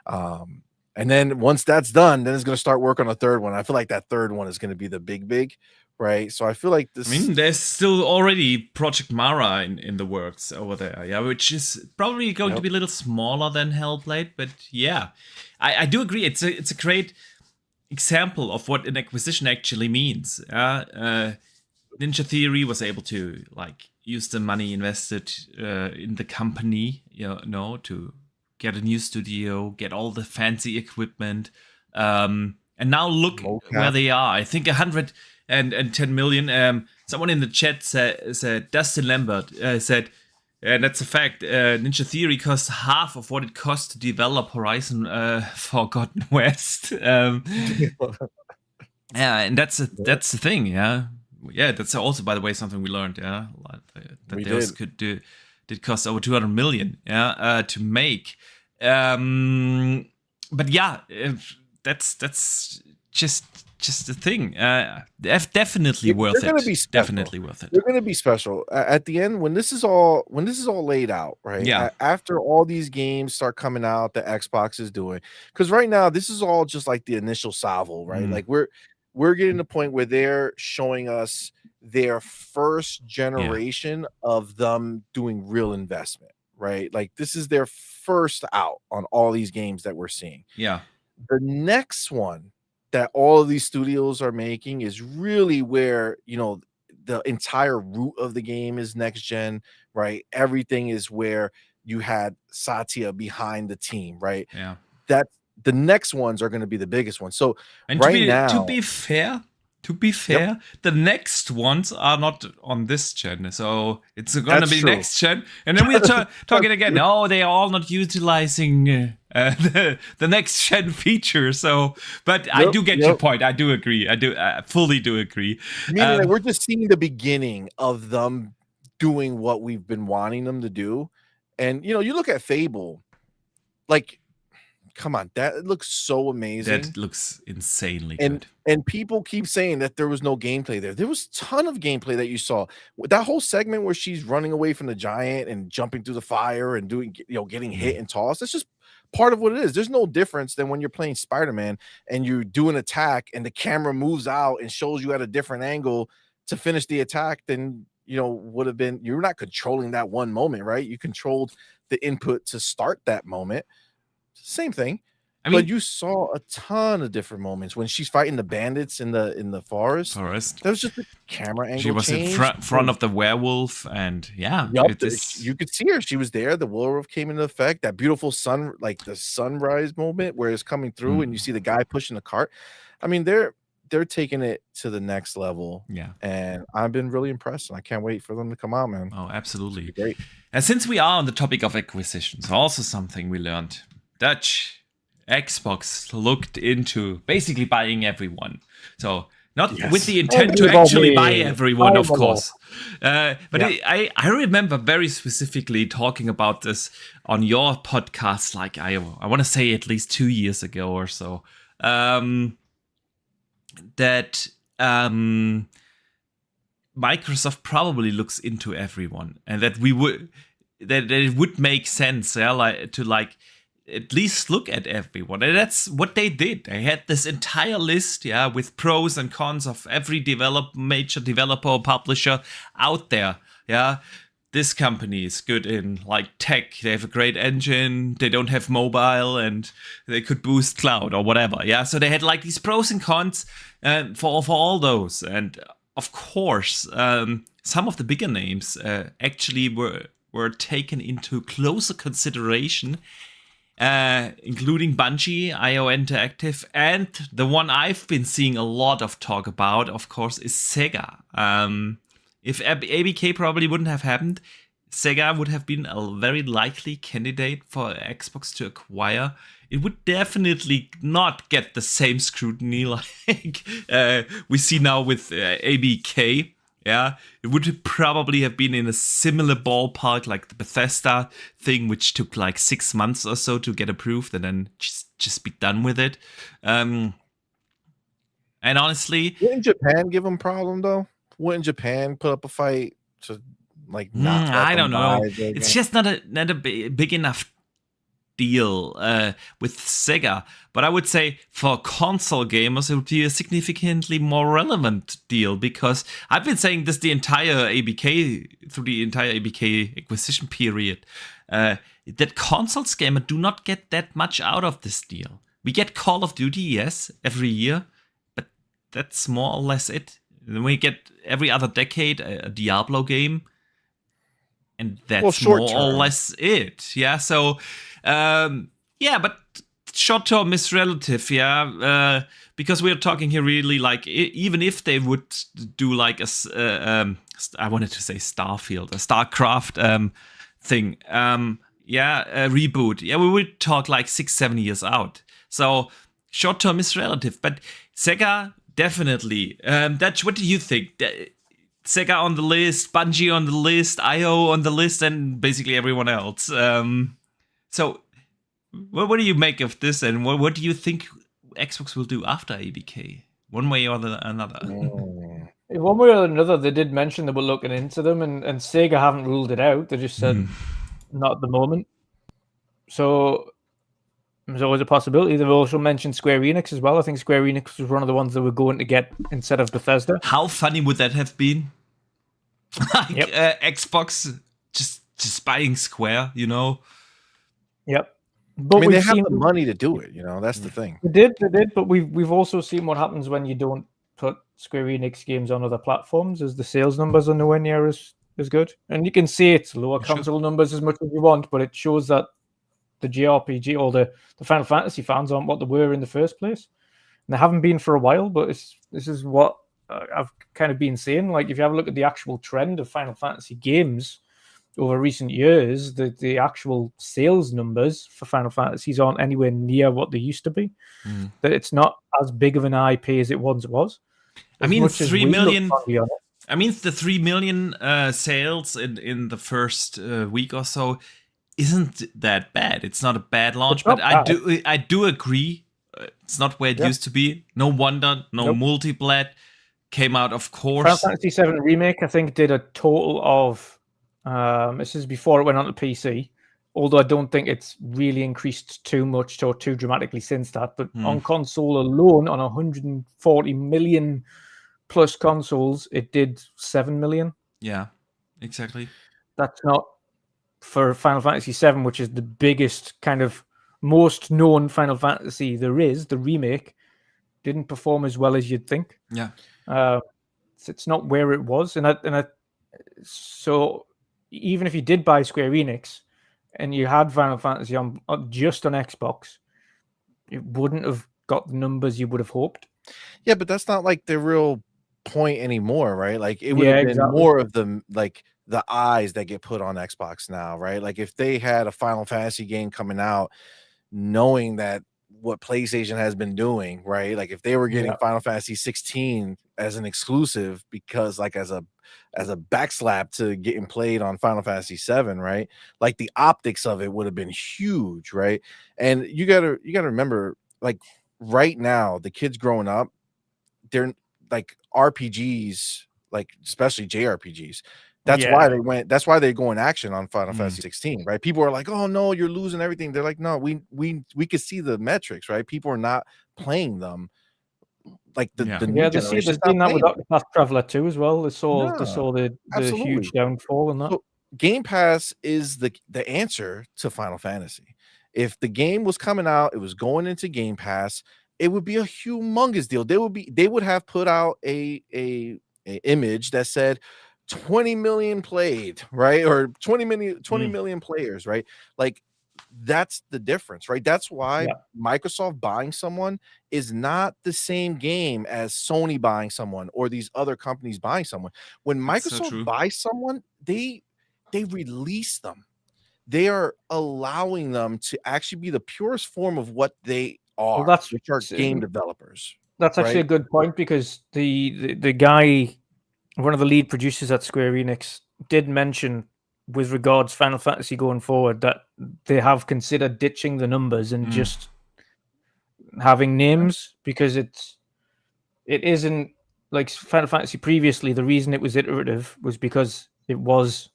And then once that's done, then it's going to start work on a third one. I feel like that third one is going to be the big, right? So I feel like this. I mean, there's still already Project Mara in the works over there, which is probably going to be a little smaller than Hellblade, but yeah, I do agree. It's a great example of what an acquisition actually means. Ninja Theory was able to like use the money invested in the company, to get a new studio, get all the fancy equipment, and now look where they are. I think 110 million. Someone in the chat said Dustin Lambert said, and that's a fact. Ninja Theory costs half of what it costs to develop Horizon Forgotten West. Yeah, and that's the thing. Yeah, that's also, by the way, something we learned. Yeah, that those did cost over 200 million. Yeah, to make. But yeah, that's just just a thing. Definitely worth it. They're going to be special. Definitely worth it. They're going to be special at the end when this is all laid out, right? Yeah. After all these games start coming out, that Xbox is doing, because right now this is all just like the initial salvo, right? Like we're getting to the point where they're showing us their first generation of them doing real investment, right? Like this is their first out on all these games that we're seeing. Yeah. The next one that all of these studios are making is really where, the entire root of the game is next gen, right? Everything is where you had Satya behind the team, right? Yeah. That the next ones are going to be the biggest ones. So and now, to be fair, the next ones are not on this gen, so it's going to be next gen. And then we're talking again. Oh, they are all not utilizing the next gen feature. So, but I do get your point. I do agree. I fully do agree. Meaning that we're just seeing the beginning of them doing what we've been wanting them to do. And you look at Fable, like, come on, that looks so amazing. That looks insanely good. And people keep saying that there was no gameplay there. There was a ton of gameplay that you saw. That whole segment where she's running away from the giant and jumping through the fire and doing, getting hit and tossed. That's just part of what it is. There's no difference than when you're playing Spider-Man and you do an attack and the camera moves out and shows you at a different angle to finish the attack than would have been. You're not controlling that one moment, right? You controlled the input to start that moment. Same thing. But you saw a ton of different moments when she's fighting the bandits in the forest. That was just a camera angle. She was in front of the werewolf, and you could see her. She was there. The werewolf came into effect. That beautiful sun, like the sunrise moment where it's coming through, and you see the guy pushing the cart. I mean, they're taking it to the next level. Yeah, and I've been really impressed, and I can't wait for them to come out, man. Oh, absolutely, great. And since we are on the topic of acquisitions, also something we learned. Dutch Xbox looked into basically buying everyone. So not with the intent to actually buy everyone, of course. But I remember very specifically talking about this on your podcast, like I want to say at least 2 years ago or so, that Microsoft probably looks into everyone, and that it would make sense, to at least look at everyone. And that's what they did. They had this entire list, with pros and cons of every major developer or publisher out there. This company is good in tech. They have a great engine. They don't have mobile, and they could boost cloud or whatever. So they had these pros and cons for all those. And of course, some of the bigger names actually were taken into closer consideration. Including Bungie, IO Interactive, and the one I've been seeing a lot of talk about, of course, is Sega. If ABK probably wouldn't have happened, Sega would have been a very likely candidate for Xbox to acquire. It would definitely not get the same scrutiny like we see now with ABK. It would probably have been in a similar ballpark like the Bethesda thing, which took 6 months or so to get approved and then just be done with it. And honestly... Wouldn't Japan give them problem, though? Wouldn't Japan put up a fight to, not I don't know. It's just not a big enough deal with Sega, but I would say for console gamers it would be a significantly more relevant deal, because I've been saying this through the entire ABK acquisition period, that consoles gamer do not get that much out of this deal. We get Call of Duty, yes, every year, but that's more or less it. Then we get every other decade a Diablo game, and that's more or less it. So but short term is relative, because we're talking here really even if they would do I wanted to say Starfield, a StarCraft thing, a reboot, we would talk 6-7 years out. So short term is relative, but Sega definitely. Dutch, what do you think? Sega on the list, Bungie on the list, IO on the list, and basically everyone else. So, what do you make of this, and what do you think Xbox will do after ABK? one way or another. One way or another, they did mention they were looking into them, and Sega haven't ruled it out. They just said not at the moment. So there's always a possibility. They've also mentioned Square Enix as well. I think Square Enix was one of the ones that were going to get instead of Bethesda. How funny would that have been? Like Xbox just buying Square, you know? Yep. But I mean, they have the money to do it, you know. That's the thing. They did. But we've also seen what happens when you don't put Square Enix games on other platforms, as the sales numbers are nowhere near as good. And you can see it's lower console numbers as much as you want, but it shows that the JRPG or the Final Fantasy fans aren't what they were in the first place. And they haven't been for a while, but this is what I've kind of been saying. Like, if you have a look at the actual trend of Final Fantasy games over recent years, the actual sales numbers for Final Fantasies aren't anywhere near what they used to be. That it's not as big of an IP as it once was. I mean, 3 million. I mean, the 3 million sales in the first week or so isn't that bad. It's not a bad launch, but I do agree. It's not where it used to be. No wonder, multi-plat came out, of course. Final Fantasy VII Remake, I think, did a total of. This is before it went on to PC. Although I don't think it's really increased too much or too dramatically since that. But on console alone, on 140 million plus consoles, it did 7 million. Yeah, exactly. That's not for Final Fantasy VII, which is the biggest, kind of most known Final Fantasy there is. The remake didn't perform as well as you'd think. Yeah, it's not where it was, so even if you did buy Square Enix and you had Final Fantasy on just on Xbox, it wouldn't have got the numbers you would have hoped. Yeah, but that's not like the real point anymore, right? Like, it would have been more of the eyes that get put on Xbox now, right? Like, if they had a Final Fantasy game coming out, knowing that what PlayStation has been doing, right? Like, if they were getting Final Fantasy 16 as an exclusive, because like as a backslap to getting played on Final Fantasy 7, right? Like, the optics of it would have been huge, right? And you gotta remember, like, right now, the kids growing up, they're like RPGs, like especially JRPGs. That's why they go in action on Final Fantasy 16, right? People are like, "Oh no, you're losing everything." They're like, "No, we could see the metrics, right? People are not playing them like the new generation." They've seen that with Octopath Traveler 2 as well. They saw the huge downfall in that. So Game Pass is the answer to Final Fantasy. If the game was coming out, it was going into Game Pass, it would be a humongous deal. They would have put out a image that said 20 million played, right? Or 20 million players, right? Like, that's the difference, right? That's why Microsoft buying someone is not the same game as Sony buying someone or these other companies buying someone. When Microsoft buys someone, they release them. They are allowing them to actually be the purest form of what they are, which are game developers. That's actually a good point, because the guy, one of the lead producers at Square Enix, did mention with regards Final Fantasy going forward that they have considered ditching the numbers and just having names, because it isn't like Final Fantasy previously. The reason it was iterative was because it was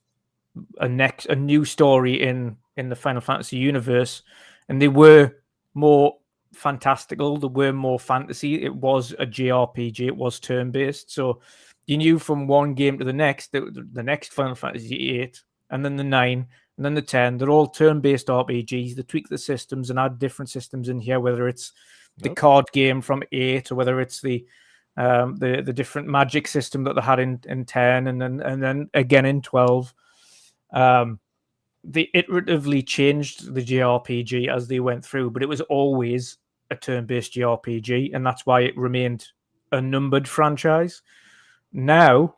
a new story in the Final Fantasy universe, and they were more fantastical, they were more fantasy. It was a JRPG, it was turn-based, so you knew from one game to the next that the next Final Fantasy 8 and then the 9 and then the 10, they're all turn-based RPGs. They tweak the systems and add different systems in here, whether it's the card game from 8 or whether it's the different magic system that they had in 10 and then again in 12. They iteratively changed the JRPG as they went through, but it was always a turn-based JRPG, and that's why it remained a numbered franchise. Now,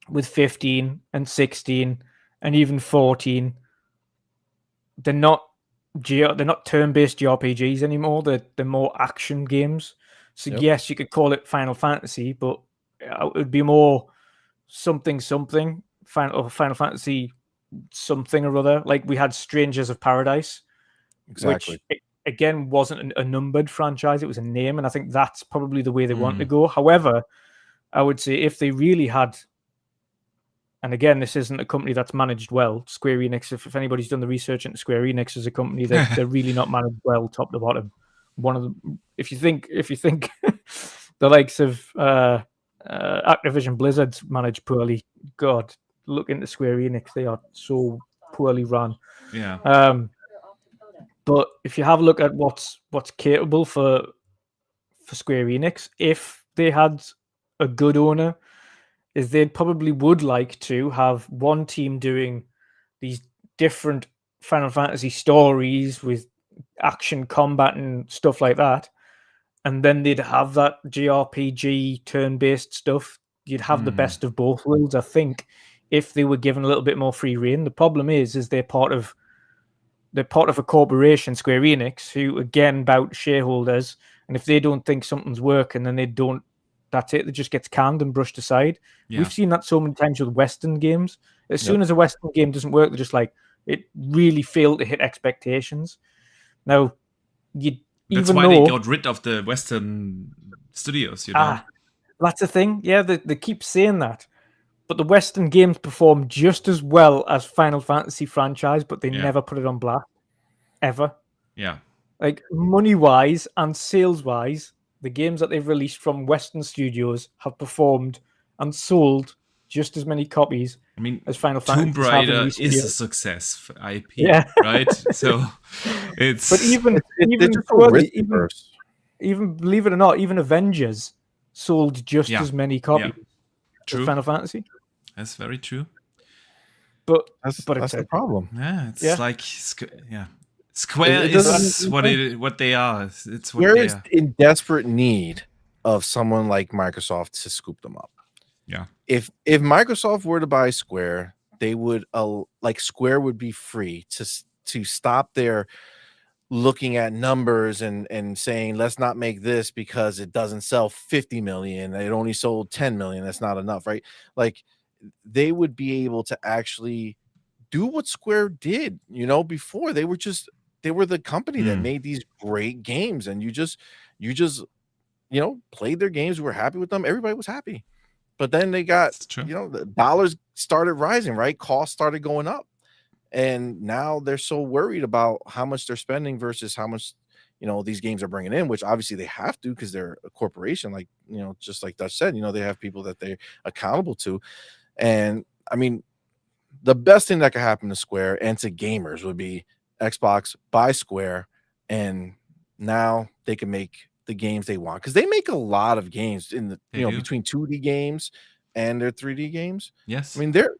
with 15 and 16 and even 14, they're not turn-based JRPGs anymore. They're more action games. So yes, you could call it Final Fantasy, but it would be more something Final Fantasy something or other. Like we had Strangers of Paradise, exactly, which again wasn't a numbered franchise; it was a name, and I think that's probably the way they want to go. However, I would say if they really had, and again, this isn't a company that's managed well. Square Enix, if anybody's done the research into Square Enix as a company, they're really not managed well, top to bottom. One of them, if you think the likes of Activision Blizzard's managed poorly, God, look into Square Enix. They are so poorly run. Yeah. But if you have a look at what's capable for Square Enix, if they had a good owner, is they probably would like to have one team doing these different Final Fantasy stories with action, combat, and stuff like that. And then they'd have that JRPG turn-based stuff. You'd have the best of both worlds, I think, if they were given a little bit more free reign. The problem is they're part of a corporation, Square Enix, who again bout shareholders. And if they don't think something's working, then they don't. That's it. It just gets canned and brushed aside. Yeah. We've seen that so many times with Western games. As soon as a Western game doesn't work, they're just like, it really failed to hit expectations. Now, that's why they got rid of the Western studios, you know. That's the thing. Yeah, they keep saying that. But the Western games perform just as well as Final Fantasy franchise, but they never put it on blast. Ever. Yeah. Like, money-wise and sales-wise, the games that they've released from Western studios have performed and sold just as many copies as Final Fantasy. Tomb Raider is a success for IP, right? So it's... But even believe it or not, even Avengers sold just as many copies as Final Fantasy. That's very true. But that's the problem. Yeah, it's like... Square is what they are. It's what Square is in desperate need of someone like Microsoft to scoop them up. Yeah. If Microsoft were to buy Square, they would Square would be free to stop their looking at numbers and saying, let's not make this because it doesn't sell 50 million. It only sold 10 million. That's not enough, right? Like, they would be able to actually do what Square did, before. They were the company that made these great games, and you just played their games, were happy with them, everybody was happy. But then they got, the dollars started rising, right? Costs started going up. And now they're so worried about how much they're spending versus how much, these games are bringing in, which obviously they have to because they're a corporation, like, just like Dutch said, they have people that they're accountable to. And the best thing that could happen to Square and to gamers would be Xbox buy Square, and now they can make the games they want, because they make a lot of games in the between 2D games and their 3D games. Yes, they're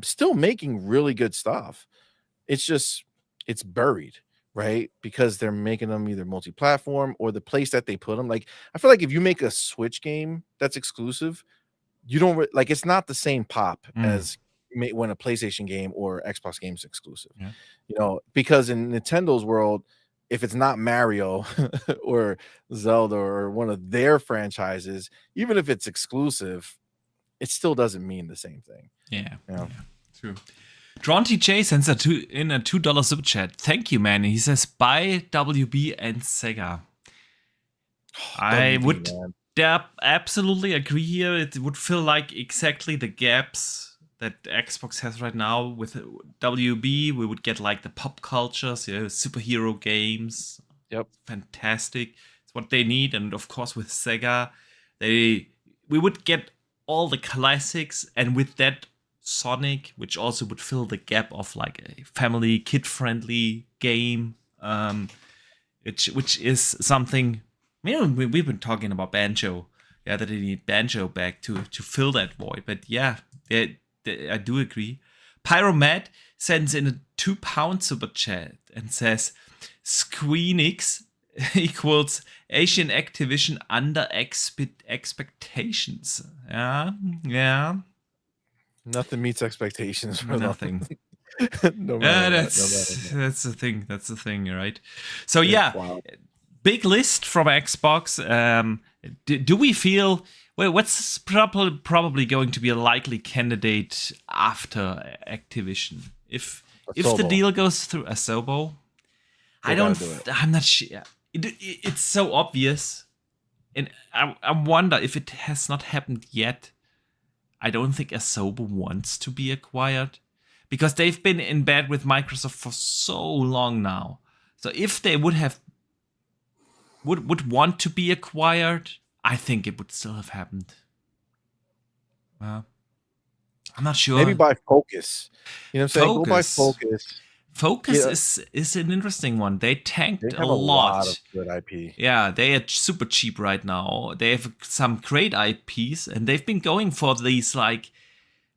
still making really good stuff. It's just it's buried, right? Because they're making them either multi-platform or the place that they put them. Like, I feel like if you make a Switch game that's exclusive, you don't it's not the same pop as when a PlayStation game or Xbox game is exclusive. Because in Nintendo's world, if it's not Mario or Zelda or one of their franchises, even if it's exclusive, it still doesn't mean the same thing. Yeah, true. Drawn TJ sends in a $2 super chat. Thank you, man. He says, buy WB and Sega. I would absolutely agree here. It would fill like exactly the gaps that Xbox has right now. With WB, we would get like the pop cultures, superhero games. Yep, fantastic. It's what they need. And of course, with Sega, we would get all the classics, and with that, Sonic, which also would fill the gap of like a family, kid-friendly game, which is something. We've been talking about Banjo, that they need Banjo back to fill that void. But I do agree. Pyromat sends in a £2 super chat and says, Squeenix equals Asian Activision under expectations. Yeah. Nothing meets expectations. Nothing. That's the thing. That's the thing, right? So wow. Big list from Xbox. Do we feel? Well, what's probably going to be a likely candidate after Activision? If the deal goes through, Asobo, I'm not sure. It's so obvious, and I wonder if it has not happened yet. I don't think Asobo wants to be acquired because they've been in bed with Microsoft for so long now. So if they would want to be acquired, I think it would still have happened. I'm not sure. Maybe by Focus. You know what I'm saying? Go by Focus. Focus is an interesting one. They tanked a lot of good IP. Yeah, they are super cheap right now. They have some great IPs, and they've been going for these like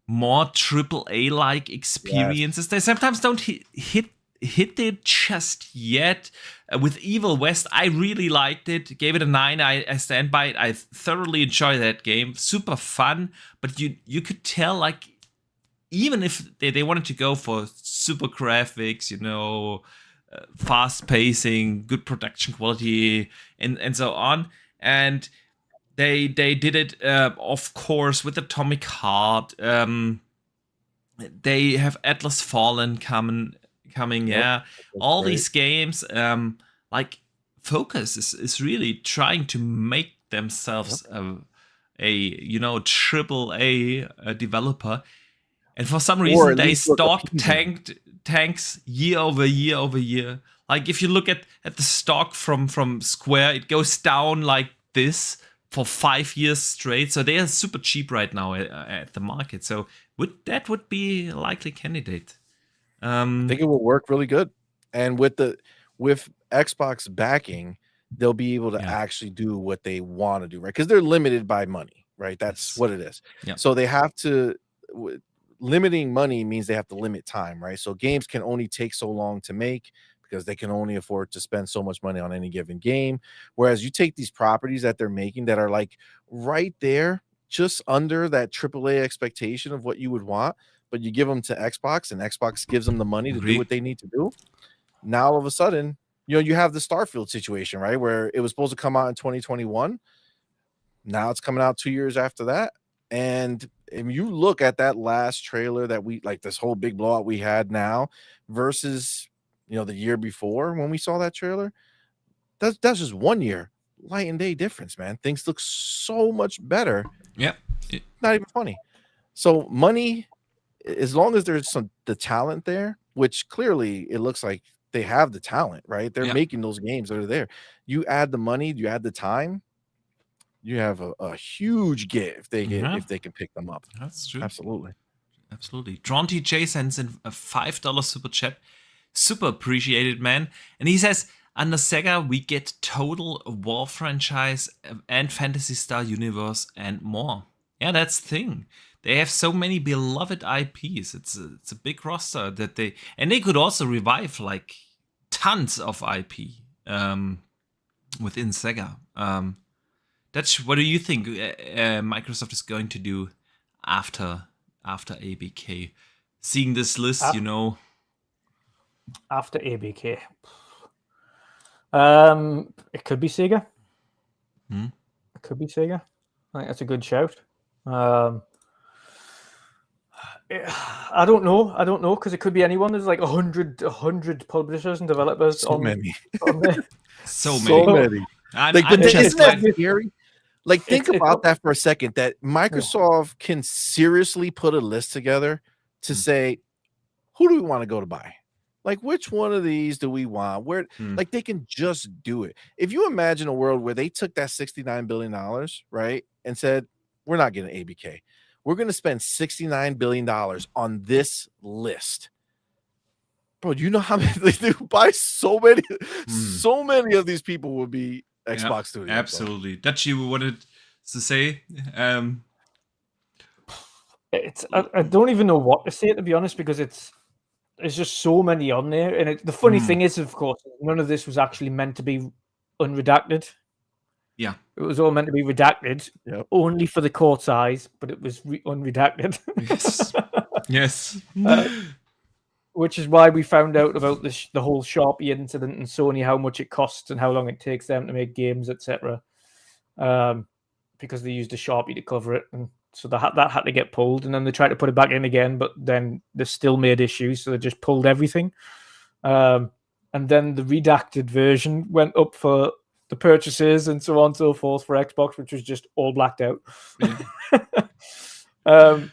more AAA like experiences. Yes. They sometimes don't hit it just yet. With Evil West, I really liked it. Gave it a 9. I stand by it. I thoroughly enjoy that game. Super fun, but you could tell like, even if they wanted to go for super graphics, fast pacing, good production quality, and so on, and they did it, of course, with Atomic Heart. They have Atlas Fallen coming. Yeah, all great. These games, like Focus is really trying to make themselves a AAA developer. And for some reason, they stock tanks year over year. Like if you look at the stock from Square, it goes down like this for 5 years straight. So they are super cheap right now at the market. So that would be a likely candidate. I think it will work really good. And with Xbox backing, they'll be able to actually do what they want to do, right? Because they're limited by money, right? That's what it is. Yeah. So they have to. Limiting money means they have to limit time, right? So games can only take so long to make because they can only afford to spend so much money on any given game. Whereas you take these properties that they're making that are like right there, just under that AAA expectation of what you would want, but you give them to Xbox and Xbox gives them the money to do what they need to do. Now, all of a sudden, you have the Starfield situation, right? Where it was supposed to come out in 2021. Now it's coming out 2 years after that. And if you look at that last trailer that we like, this whole big blowout we had now versus the year before when we saw that trailer, that's just 1 year, light and day difference, man. Things look so much better. Yeah, not even funny. So money, as long as there's the talent there, which clearly it looks like they have the talent, right? They're making those games that are there. You add the money, you add the time. You have a huge gift if they can pick them up. That's true. Absolutely. Drawn TJ sends in a $5 super chat. Super appreciated, man. And he says, under Sega, we get total War franchise and Phantasy Star Universe and more. Yeah, that's the thing. They have so many beloved IPs. It's a big roster that they could also revive like tons of IP within Sega. What do you think Microsoft is going to do after ABK? Seeing this list, After ABK, it could be Sega. It could be Sega. I think that's a good shout. I don't know because it could be anyone. There's like 100 publishers and developers. So many. So many. Isn't that scary? Like, think about that for a second, that Microsoft can seriously put a list together to say, who do we want to go to buy? Like, which one of these do we want? Like, they can just do it. If you imagine a world where they took that $69 billion, right, and said, we're not getting ABK. We're going to spend $69 billion on this list. Bro, you know how many they buy so many of these people will be Xbox Studios. Absolutely. That you wanted to say? I don't even know what to say, to be honest, because there's just so many on there. And the funny thing is, of course, none of this was actually meant to be unredacted. Yeah. It was all meant to be redacted only for the court's eyes, but it was unredacted. Yes. Which is why we found out about the whole Sharpie incident and Sony, how much it costs and how long it takes them to make games, etc. Because they used a Sharpie to cover it, and so that had to get pulled. And then they tried to put it back in again, but then they still made issues, so they just pulled everything. And and then the redacted version went up for the purchases and so on and so forth for Xbox, which was just all blacked out. Yeah.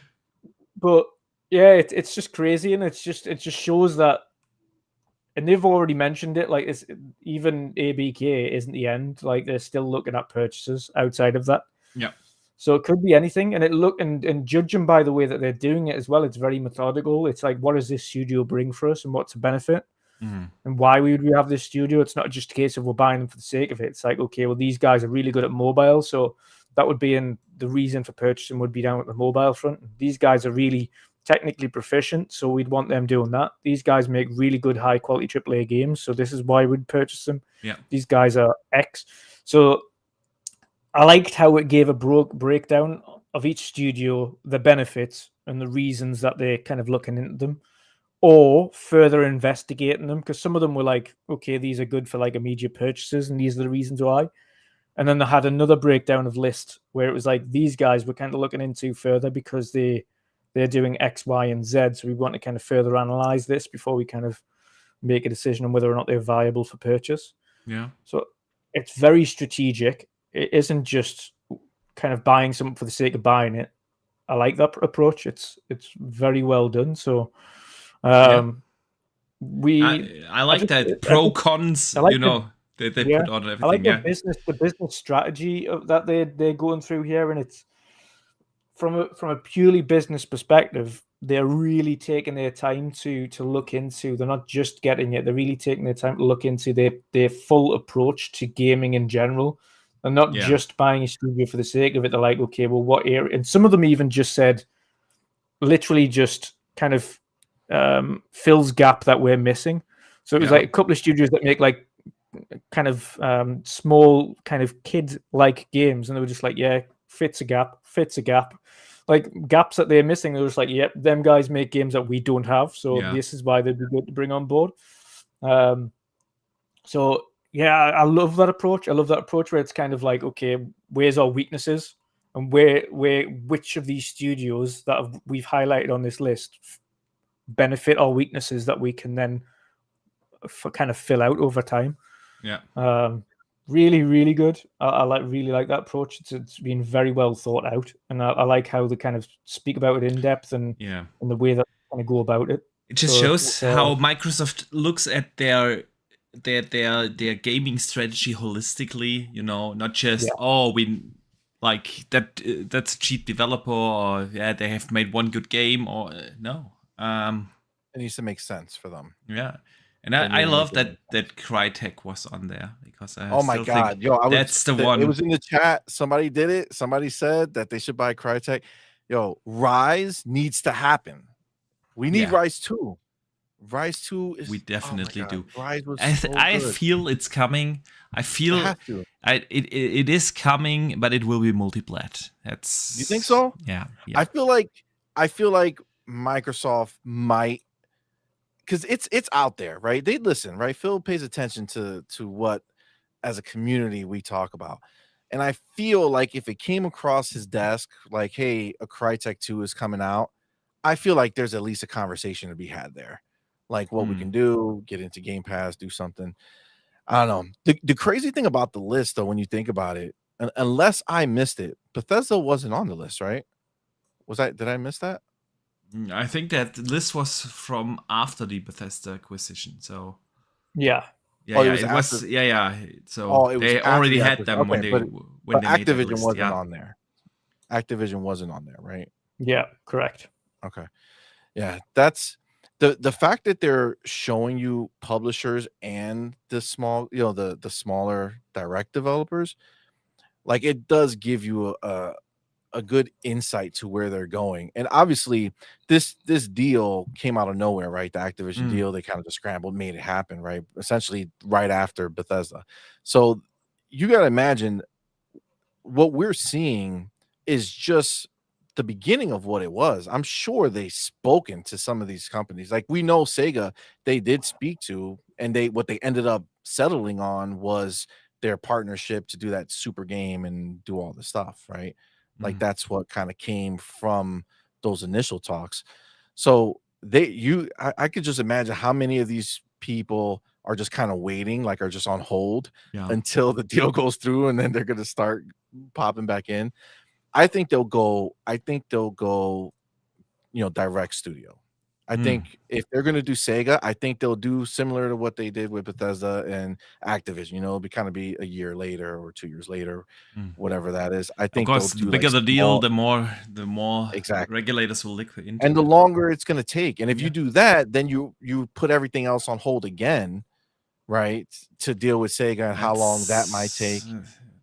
But yeah, it's just crazy, and it just shows that, and they've already mentioned it. Like, it's even ABK isn't the end. Like, they're still looking at purchases outside of that. Yeah. So it could be anything, and and judging by the way that they're doing it as well, it's very methodical. It's like, what does this studio bring for us, and what's the benefit, and why would we have this studio? It's not just a case of we're buying them for the sake of it. It's like, okay, well, these guys are really good at mobile, so that would be in the reason for purchasing would be down at the mobile front. These guys are really technically proficient, so we'd want them doing that. These guys make really good, high quality AAA games, so this is why we'd purchase them. Yeah, these guys are X. So I liked how it gave a breakdown of each studio, the benefits and the reasons that they're kind of looking into them, or further investigating them, because some of them were like, okay, these are good for like immediate purchases, and these are the reasons why. And then they had another breakdown of list where it was like, these guys we're kind of looking into further because they're doing X, Y, and Z. So we want to kind of further analyze this before we kind of make a decision on whether or not they're viable for purchase. Yeah. So it's very strategic. It isn't just kind of buying something for the sake of buying it. I like that approach. It's very well done. So I like that pro cons, like they put on everything. I like the business strategy that they're going through here, and it's from a purely business perspective. They're really taking their time to look into. They're not just getting it. They're really taking their time to look into their full approach to gaming in general. They're not just buying a studio for the sake of it. They're like, okay, well, what area? And some of them even just said, literally just kind of fills gap that we're missing. So it was like a couple of studios that make like kind of small kind of kid-like games, and they were just like, yeah, fits a gap. Like gaps that they're missing, they're just like, yep, them guys make games that we don't have, so this is why they'd be good to bring on board. So yeah, I love that approach. I love that approach where it's kind of like, okay, where's our weaknesses, and which of these studios that we've highlighted on this list benefit our weaknesses that we can then kind of fill out over time. Yeah. Really, really good. I really like that approach. It's been very well thought out, and I like how they kind of speak about it in depth and the way that they kind of go about it. It just shows how Microsoft looks at their gaming strategy holistically. Not just we like that's a cheap developer, or they have made one good game, or no. It needs to make sense for them. Yeah. And I love that Crytek was on there, because I my god, that's the one. It was in the chat. Somebody did it. Somebody said that they should buy Crytek. Rise needs to happen. We need Rise 2. Rise 2 is. We definitely do. Rise was I feel it's coming. I feel it is coming, but it will be multi-plat. That's. You think so? Yeah. I feel like Microsoft might. Because it's out there, right? They listen, right? Phil pays attention to what, as a community, we talk about. And I feel like if it came across his desk, like, hey, a Crytek 2 is coming out, I feel like there's at least a conversation to be had there. Like what we can do, get into Game Pass, do something. I don't know. The crazy thing about the list, though, when you think about it, unless I missed it, Bethesda wasn't on the list, right? Did I miss that? I think that this was from after the Bethesda acquisition. So yeah. So they already had them when they Activision made the list. wasn't on there. Activision wasn't on there, right? Yeah, correct. Okay. Yeah, that's the fact that they're showing you publishers and the small, the smaller direct developers, like it does give you a good insight to where they're going. And obviously this deal came out of nowhere, right? The Activision deal, they kind of just scrambled, made it happen, right? Essentially right after Bethesda. So you got to imagine what we're seeing is just the beginning of what it was. I'm sure they've spoken to some of these companies. Like we know Sega, they did speak to, and what they ended up settling on was their partnership to do that super game and do all the stuff, right? Like that's what kind of came from those initial talks. So I could just imagine how many of these people are just kind of waiting, like are just on hold Yeah. until the deal goes through, and then they're going to start popping back in. I think they'll go, direct studio. I think if they're going to do Sega, I think they'll do similar to what they did with Bethesda and Activision. It'll be a year later or 2 years later, whatever that is. I think of course, the bigger the deal, the more exactly regulators will look into and the it. longer it's going to take. And if you do that, then you put everything else on hold again, right? To deal with Sega and how long that might take.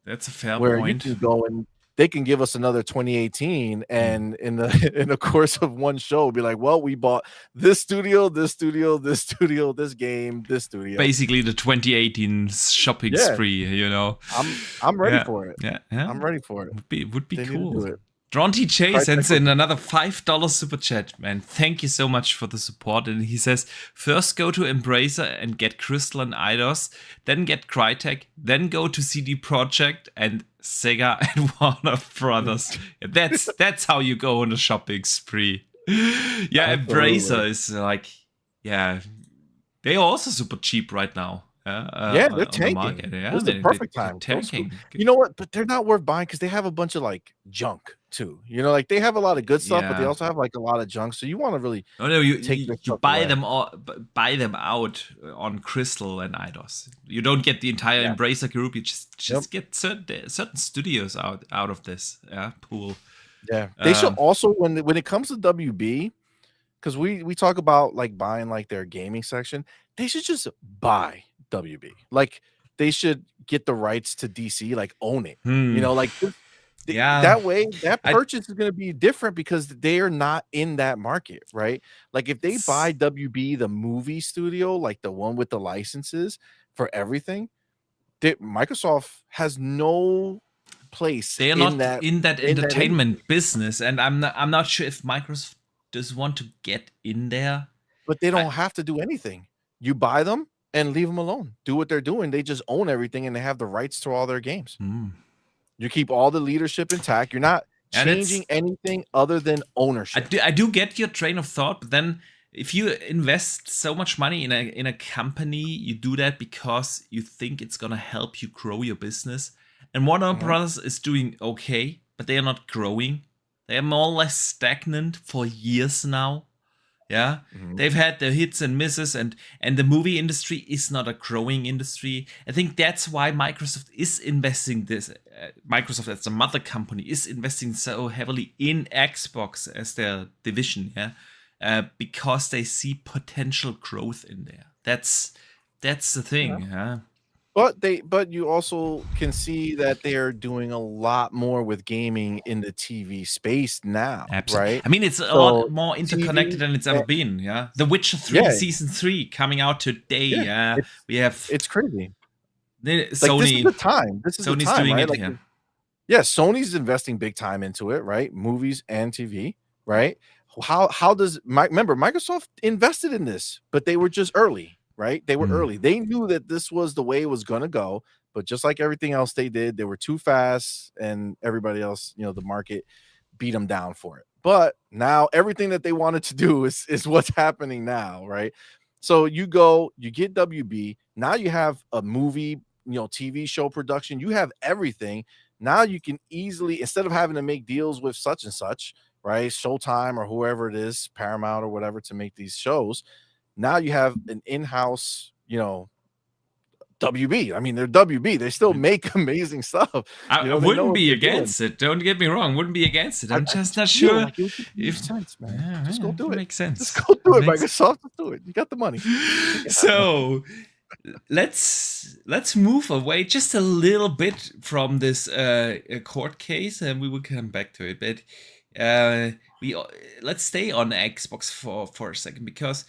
That's a fair where point. You can go and they can give us another 2018, and in the course of one show, be like, well, we bought this studio, this studio, this studio, this game, this studio. Basically, the 2018 shopping spree. I'm ready for it. Yeah, I'm ready for it. Would be they cool. Dronty J sends in another $5 super chat, man. Thank you so much for the support. And he says, first go to Embracer and get Crystal and Eidos, then get Crytek, then go to CD Projekt and Sega and Warner Brothers. That's how you go on a shopping spree. Yeah, Embracer is they are also super cheap right now. They're tanking. It's the perfect time. Tanking. You know what? But they're not worth buying because they have a bunch of like junk too. They have a lot of good stuff, but they also have like a lot of junk. So you want to really you buy them out on Crystal and Eidos. You don't get the entire Embracer group. You just get certain studios out of this pool. Yeah, they should also when it comes to WB, because we talk about like buying like their gaming section, they should just buy WB. Like they should get the rights to DC, like own it. That way that purchase is going to be different because they are not in that market, right? Like if they buy WB, the movie studio, like the one with the licenses for everything, Microsoft has no place. They are not in that entertainment business, and I'm not sure if Microsoft does want to get in there. But they don't have to do anything. You buy them and leave them alone. Do what they're doing. They just own everything and they have the rights to all their games. You keep all the leadership intact. You're not changing anything other than ownership. I do get your train of thought, but then if you invest so much money in a company, you do that because you think it's gonna help you grow your business. And Warner Brothers is doing okay, but they are not growing. They are more or less stagnant for years now. Yeah, they've had their hits and misses, and the movie industry is not a growing industry. I think that's why Microsoft is investing this. Microsoft, as a mother company, is investing so heavily in Xbox as their division. Because they see potential growth in there. That's the thing. But you also can see that they are doing a lot more with gaming in the TV space now. Absolutely. Right? I mean, it's a lot more interconnected than it's ever been. Yeah, The Witcher 3 season 3 coming out today. It's crazy. Sony, this is the time. Sony's the time, doing right? it. Sony's investing big time into it, right? Movies and TV, right? How does remember Microsoft invested in this, but they were just early. Right? They were early. They knew that this was the way it was going to go, but just like everything else they did, they were too fast, and everybody else, the market beat them down for it. But now everything that they wanted to do is what's happening now, right? So you get WB. Now you have a movie, TV show production. You have everything. Now you can easily, instead of having to make deals with such and such, right? Showtime or whoever it is, Paramount or whatever, to make these shows. Now you have an in-house, WB. I mean, they're WB. They still make amazing stuff. I wouldn't be against it. Don't get me wrong. Wouldn't be against it. I'm just not sure like it if sense, man. Just go do it. Makes sense. Just go do it, Microsoft. Just do it. You got the money. So let's move away just a little bit from this court case, and we will come back to it. But let's stay on Xbox for a second, because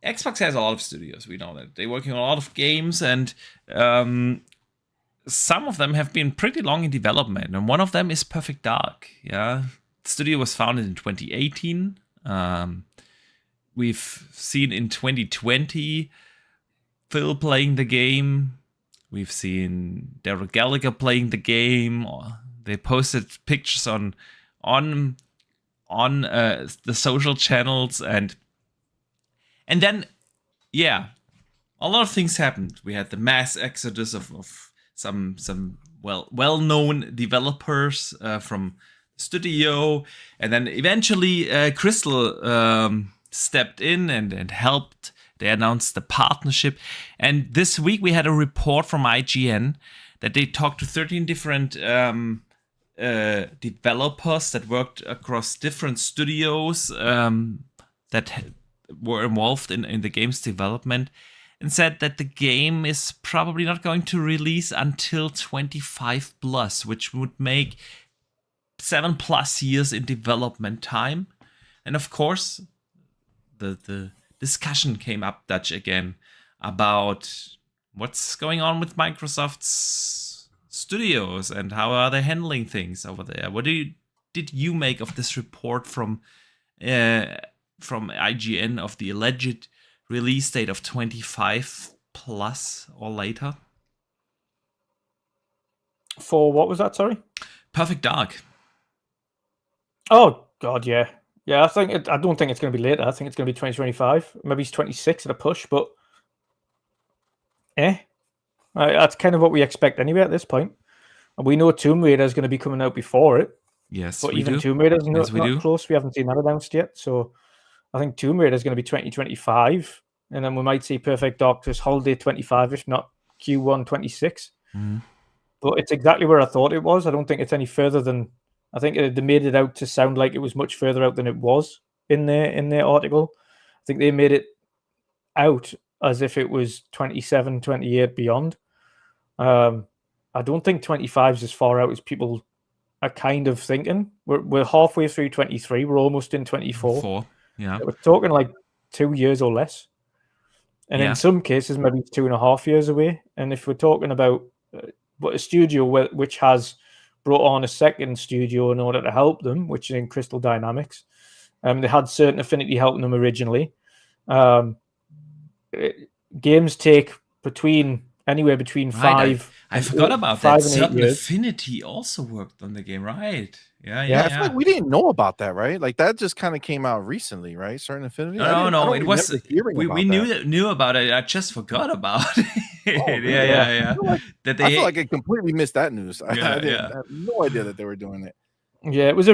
Xbox has a lot of studios. We know that they're working on a lot of games, and some of them have been pretty long in development. And one of them is Perfect Dark. Yeah, the studio was founded in 2018. We've seen in 2020 Phil playing the game. We've seen Daryl Gallagher playing the game. They posted pictures on the social channels, and then, a lot of things happened. We had the mass exodus of some well-known developers from studio, and then eventually Crystal stepped in and helped. They announced the partnership, and this week we had a report from IGN that they talked to 13 different developers that worked across different studios that were involved in the game's development, and said that the game is probably not going to release until 25 plus, which would make 7+ years in development time. And of course, the discussion came up, Dutch, again, about what's going on with Microsoft's studios and how are they handling things over there. What did you make of this report from IGN of the alleged release date of 25 plus or later? For what was that, sorry? Perfect Dark. Oh, God, yeah. Yeah, I don't think it's going to be later. I think it's going to be 2025. Maybe it's 26 at a push, but that's kind of what we expect anyway at this point. And we know Tomb Raider is going to be coming out before it. Yes, but even Tomb Raider is not close. We haven't seen that announced yet. So I think Tomb Raider is going to be 2025. And then we might see Perfect Dark this holiday 25, if not Q1 26. Mm-hmm. But it's exactly where I thought it was. I don't think it's any further than... I think they made it out to sound like it was much further out than it was in their article. I think they made it out as if it was 27, 28 beyond. I don't think 25 is as far out as people are kind of thinking. We're halfway through 23. We're almost in 24. Yeah. We're talking like 2 years or less. And in some cases, maybe 2.5 years away. And if we're talking about a studio which has brought on a second studio in order to help them, which is in Crystal Dynamics. They had Certain Affinity helping them originally. Games take anywhere between 5. I forgot about that. Certain Affinity also worked on the game, right? Yeah. I feel like we didn't know about that, right? Like that just kind of came out recently, right? Certain Affinity. No, it was. We knew about it. I just forgot about it. Yeah. I feel like I completely missed that news. I had no idea that they were doing it. Yeah, it was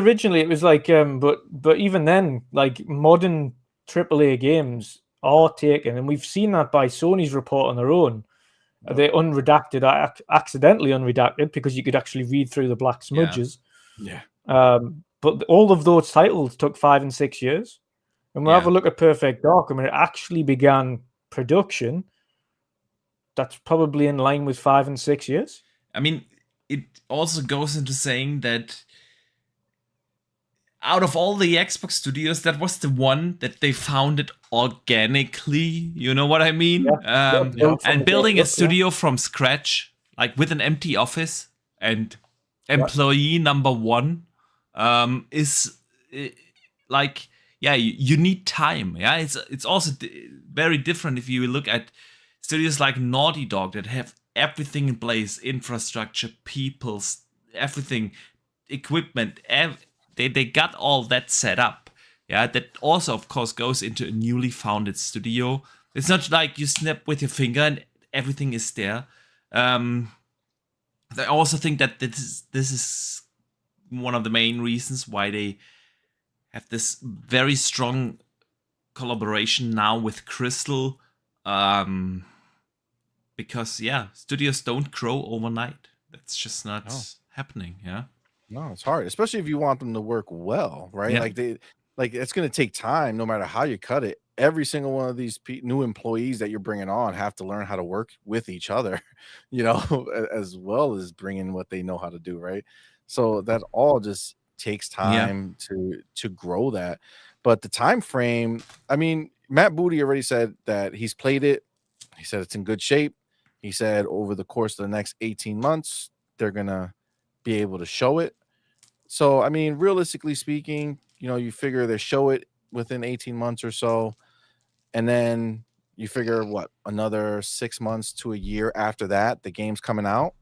like, but even then, like modern AAA games are taken, and we've seen that by Sony's report on their own. They're unredacted, accidentally unredacted, because you could actually read through the black smudges. Yeah. But all of those titles took 5 and 6 years. And we'll have a look at Perfect Dark. I mean, it actually began production. That's probably in line with 5 and 6 years. I mean, it also goes into saying that out of all the Xbox studios, that was the one that they founded organically. You know what I mean? And building a studio from scratch, like with an empty office and employee number one, is like, you need time. Yeah, it's also very different if you look at studios like Naughty Dog that have everything in place, infrastructure, people, everything, equipment, they got all that set up. Yeah, that also, of course, goes into a newly founded studio. It's not like you snap with your finger and everything is there. I also think that this is one of the main reasons why they have this very strong collaboration now with Crystal. Because, studios don't grow overnight. That's just not happening, No, it's hard, especially if you want them to work well, right? Yeah. Like it's going to take time, no matter how you cut it. Every single one of these new employees that you're bringing on have to learn how to work with each other, as well as bringing what they know how to do, right? So that all just takes time to grow that. But the time frame, I mean, Matt Booty already said that he's played it. He said it's in good shape. He said over the course of the next 18 months, they're going to be able to show it. So, I mean, realistically speaking, you figure they show it within 18 months or so. And then you figure another 6 months to a year after that, the game's coming out.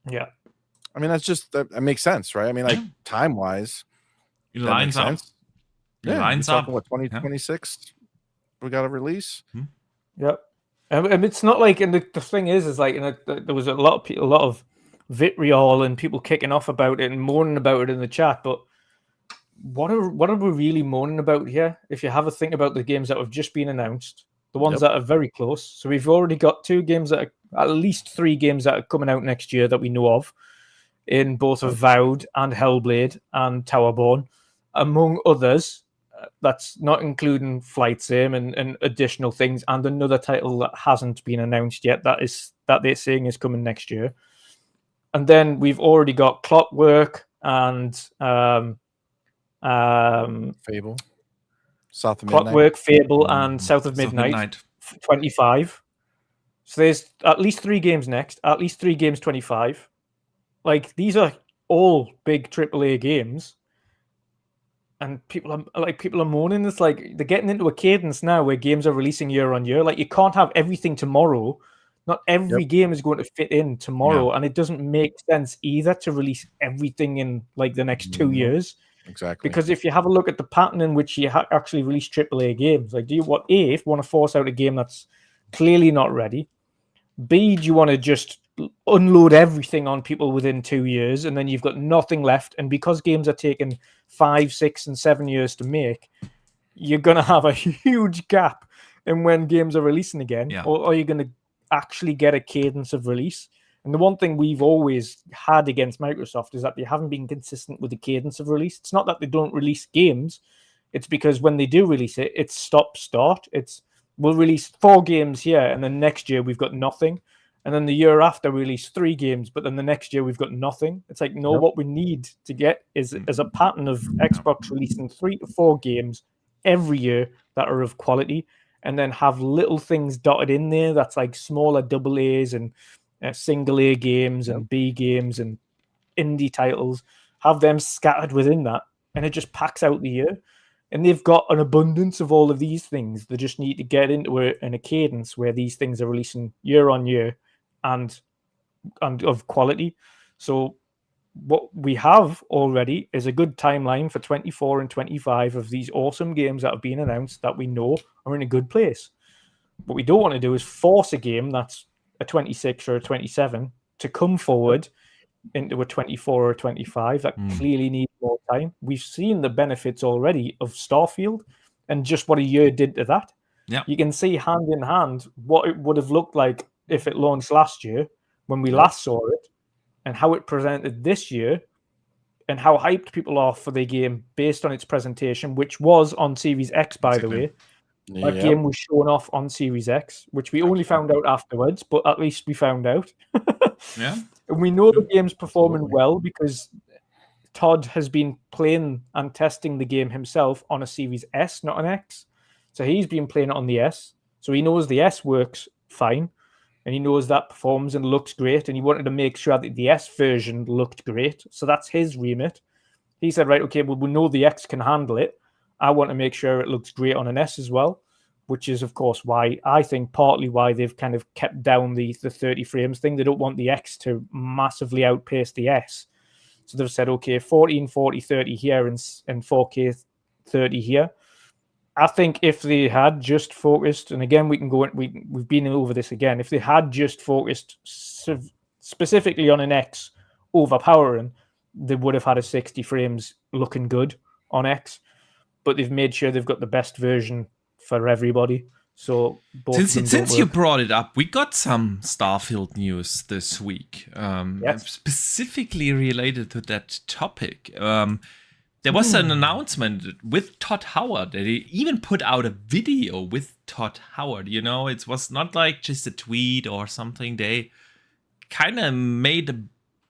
Yeah. I mean, that makes sense, right? I mean, like time wise, it lines up. Lines up. What, 2026? We got a release. Yep. And it's not like, and the thing is like, there was a lot of people, a lot of vitriol and people kicking off about it and moaning about it in the chat. But what are we really moaning about here? If you have a think about the games that have just been announced, the ones that are very close. So we've already got 2 games that are, at least 3 games that are coming out next year that we know of, in both Avowed and Hellblade and Towerborn, among others. That's not including Flight Sim and additional things, and another title that hasn't been announced yet that they're saying is coming next year. And then we've already got Clockwork and Fable, South of Midnight. Clockwork, Fable, and South of Midnight. 25. So there's at least 3 games next. At least 3 games 25. Like, these are all big AAA games. And people are moaning. It's like they're getting into a cadence now where games are releasing year on year. Like, you can't have everything tomorrow. Not every game is going to fit in tomorrow, and it doesn't make sense either to release everything in like the next 2 years. Exactly. Because if you have a look at the pattern in which you actually release AAA games, like, do you want to force out a game that's clearly not ready? B, do you want to just unload everything on people within 2 years, and then you've got nothing left? And because games are taking 5, 6, and 7 years to make, you're going to have a huge gap in when games are releasing again, or are you going to actually get a cadence of release? And the one thing we've always had against Microsoft is that they haven't been consistent with the cadence of release. It's not that they don't release games. It's because when they do release it, it's stop-start. We'll release 4 games here, and then next year we've got nothing. And then the year after, we release 3 games, but then the next year we've got nothing. It's like, no, what we need to get is a pattern of Xbox releasing 3 to 4 games every year that are of quality, and then have little things dotted in there that's like smaller double A's and single A games and B games and indie titles. Have them scattered within that, and it just packs out the year. And they've got an abundance of all of these things. They just need to get into it in a cadence where these things are releasing year on year and of quality. So what we have already is a good timeline for 24 and 25 of these awesome games that have been announced that we know are in a good place. What we don't want to do is force a game that's a 26 or a 27 to come forward into a 24 or 25 that clearly needs more time. We've seen the benefits already of Starfield and just what a year did to that. Yeah. You can see hand in hand what it would have looked like if it launched last year when we last saw it, and how it presented this year, and how hyped people are for the game based on its presentation, which was on Series X, by the way. That game was shown off on Series X, which we only found out afterwards, but at least we found out. And we know the game's performing well because Todd has been playing and testing the game himself on a Series S, not an X. So he's been playing it on the S. So he knows the S works fine. And he knows that performs and looks great. And he wanted to make sure that the S version looked great. So that's his remit. He said, right, okay, well, we know the X can handle it. I want to make sure it looks great on an S as well, which is, of course, why I think partly why they've kind of kept down the 30 frames thing. They don't want the X to massively outpace the S. So they've said, okay, 14, 40, 30 here and 4K 30 here. I think if they had just focused, and again, we've been over this again, if they had just focused specifically on an X overpowering, they would have had a 60 frames looking good on X. But they've made sure they've got the best version for everybody. So since you brought it up, we got some Starfield news this week, specifically related to that topic. There was an announcement with Todd Howard that he even put out a video with Todd Howard. You know, it was not like just a tweet or something. They kind of made a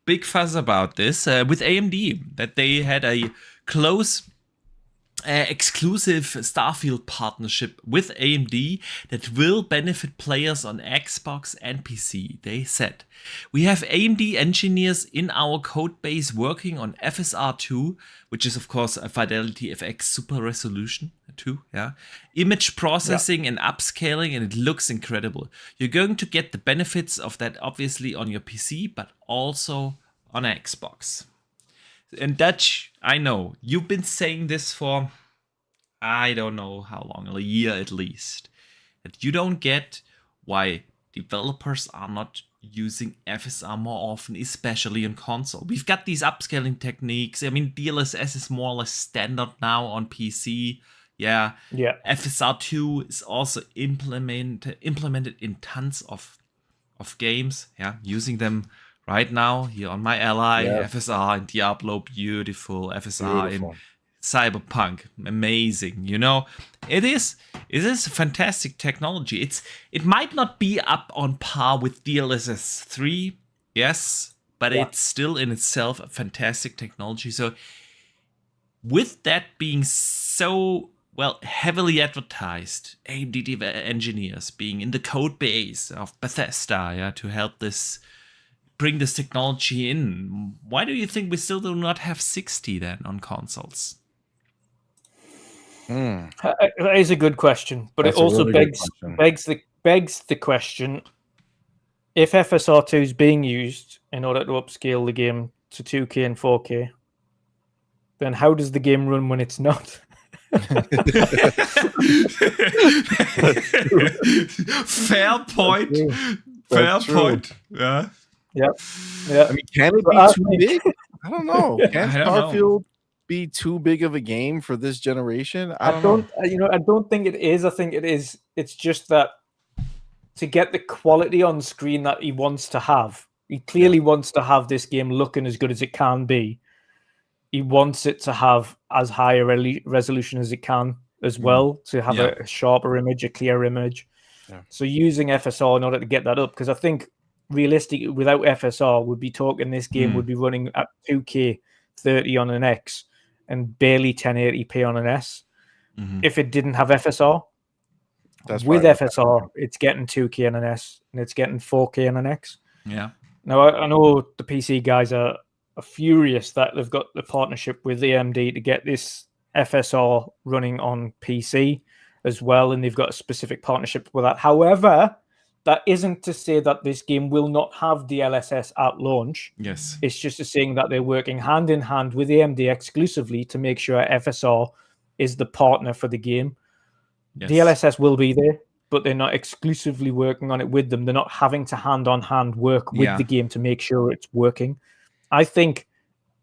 big fuss about this with AMD, that they had a close exclusive Starfield partnership with AMD that will benefit players on Xbox and PC. They said, we have AMD engineers in our code base working on FSR2, which is of course a Fidelity FX super resolution 2, image processing and upscaling, and it looks incredible. You're going to get the benefits of that obviously on your PC, but also on Xbox. And Dutch, I know, you've been saying this for, I don't know how long, a year at least, that you don't get why developers are not using FSR more often, especially on console. We've got these upscaling techniques. I mean, DLSS is more or less standard now on PC. Yeah. FSR2 is also implemented in tons of games. Yeah, using them right now here on my Ally. FSR in Diablo, beautiful. FSR in Cyberpunk, amazing. You know, it is fantastic technology. It might not be up on par with DLSS 3, yes, but it's still in itself a fantastic technology. So with that being so heavily advertised, AMD engineers being in the code base of Bethesda, to help bring this technology in, why do you think we still do not have 60 then on consoles? That is a good question, but it also begs the question: if FSR2 is being used in order to upscale the game to 2K and 4K, then how does the game run when it's not? Fair point. Fair point. Yeah. I mean, can it be too big? I don't know. Can Starfield be too big of a game for this generation? I don't know. I don't think it is. I think it is. It's just that to get the quality on screen that he wants to have, he clearly wants to have this game looking as good as it can be. He wants it to have as high a resolution as it can as well, to have a sharper image, a clear image. So using FSR in order to get that up, because I think realistically, without FSR, we'd be talking this game would be running at 2K 30 on an X and barely 1080p on an S. If it didn't have FSR. With FSR, it's getting 2K on an S and it's getting 4K on an X. Yeah. Now, I know the PC guys are furious that they've got the partnership with AMD to get this FSR running on PC as well, and they've got a specific partnership with that. However, that isn't to say that this game will not have DLSS at launch. Yes. It's just to saying that they're working hand in hand with AMD exclusively to make sure FSR is the partner for the game. Yes. DLSS will be there, but they're not exclusively working on it with them. They're not having to hand-on-hand work with the game to make sure it's working. I think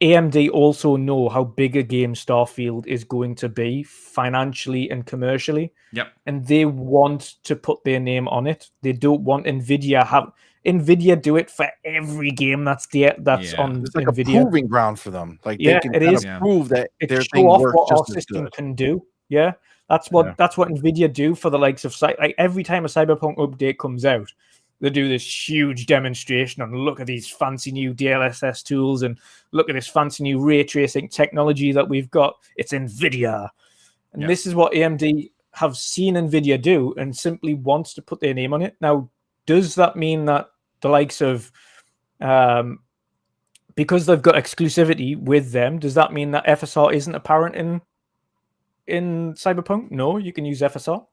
AMD also know how big a game Starfield is going to be financially and commercially. Yep. And they want to put their name on it. They don't want NVIDIA do it for every game that's on it's like NVIDIA. A proving ground for them. Like they can kind of prove that their thing works what just our as system good. can do. Yeah. That's what NVIDIA do for the likes of like every time a Cyberpunk update comes out, they do this huge demonstration on look at these fancy new DLSS tools and look at this fancy new ray tracing technology that we've got. It's NVIDIA. And this is what AMD have seen NVIDIA do and simply wants to put their name on it. Now, does that mean that the likes of, because they've got exclusivity with them, does that mean that FSR isn't apparent in Cyberpunk? No, you can use FSR.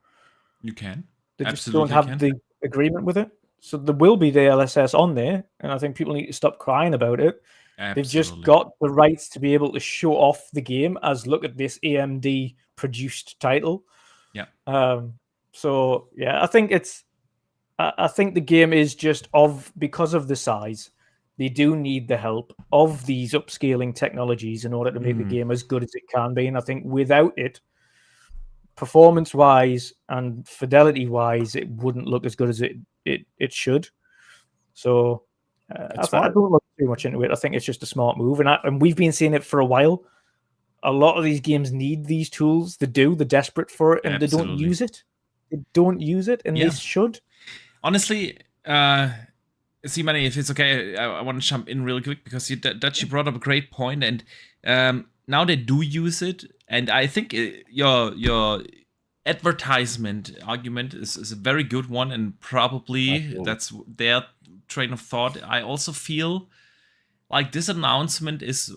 You can. They just don't have the agreement with it. So there will be the LSS on there, and I think people need to stop crying about it. Absolutely. They've just got the rights to be able to show off the game as look at this AMD produced title. Yeah. So yeah, I think the game is just because of the size. They do need the help of these upscaling technologies in order to make the game as good as it can be. And I think without it, performance-wise and fidelity-wise, it wouldn't look as good as it should. So I don't look too much into it. I think it's just a smart move. And we've been seeing it for a while. A lot of these games need these tools. They're desperate for it, and they don't use it. They don't use it, and they should. Honestly, see, Manny, if it's okay, I want to jump in really quick because you brought up a great point, and now they do use it, and I think your advertisement argument is a very good one, and probably that's their train of thought. I also feel like this announcement is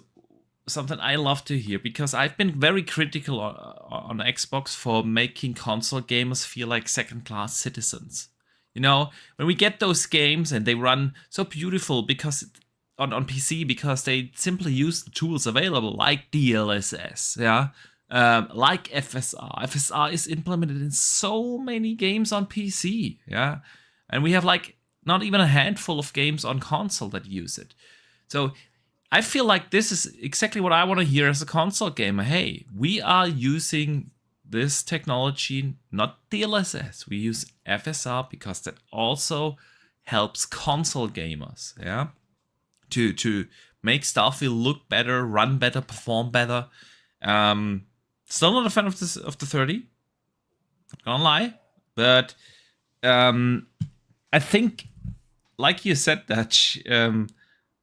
something I love to hear because I've been very critical on Xbox for making console gamers feel like second-class citizens. You know, when we get those games and they run so beautiful because on PC because they simply use the tools available like DLSS, like FSR. FSR is implemented in so many games on PC, And we have like not even a handful of games on console that use it. So I feel like this is exactly what I want to hear as a console gamer. Hey, we are using this technology, not DLSS. We use FSR because that also helps console gamers, yeah, to make Starfield look better, run better, perform better. Still not a fan of the 30. Not gonna lie, but I think, like you said, that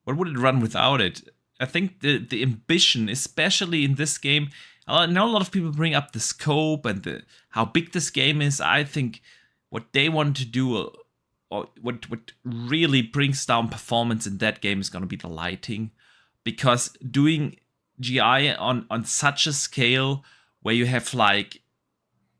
what would it run without it? I think the ambition, especially in this game, I know a lot of people bring up the scope and how big this game is. I think what they want to do, or what really brings down performance in that game, is going to be the lighting, because doing GI on such a scale where you have like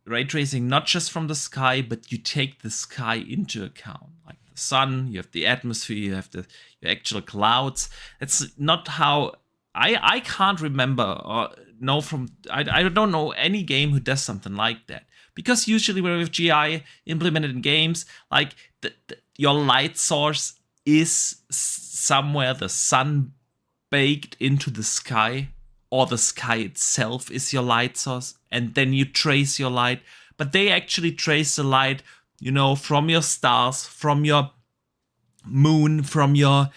ray tracing not just from the sky, but you take the sky into account, like the sun, you have the atmosphere, you have your actual clouds. It's not how I can't remember or know from I don't know any game who does something like that, because usually when we have GI implemented in games, like your light source is somewhere the sun baked into the sky, or the sky itself is your light source, and then you trace your light. But they actually trace the light, from your stars, from your moon, from your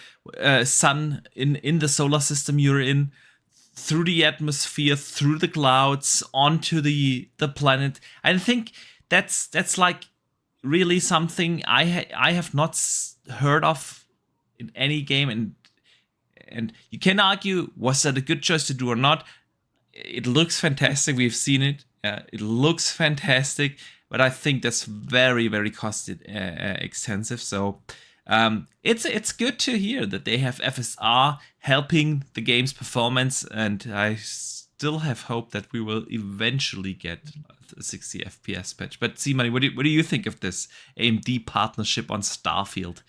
sun in the solar system you're in, through the atmosphere, through the clouds, onto the planet. I think that's like really something I have not heard of in any game, and you can argue, was that a good choice to do or not? It looks fantastic. We've seen it. It looks fantastic, but I think that's very, very cost extensive. So it's good to hear that they have FSR helping the game's performance, and I still have hope that we will eventually get a 60 FPS patch. But C-Money, what do you think of this AMD partnership on Starfield?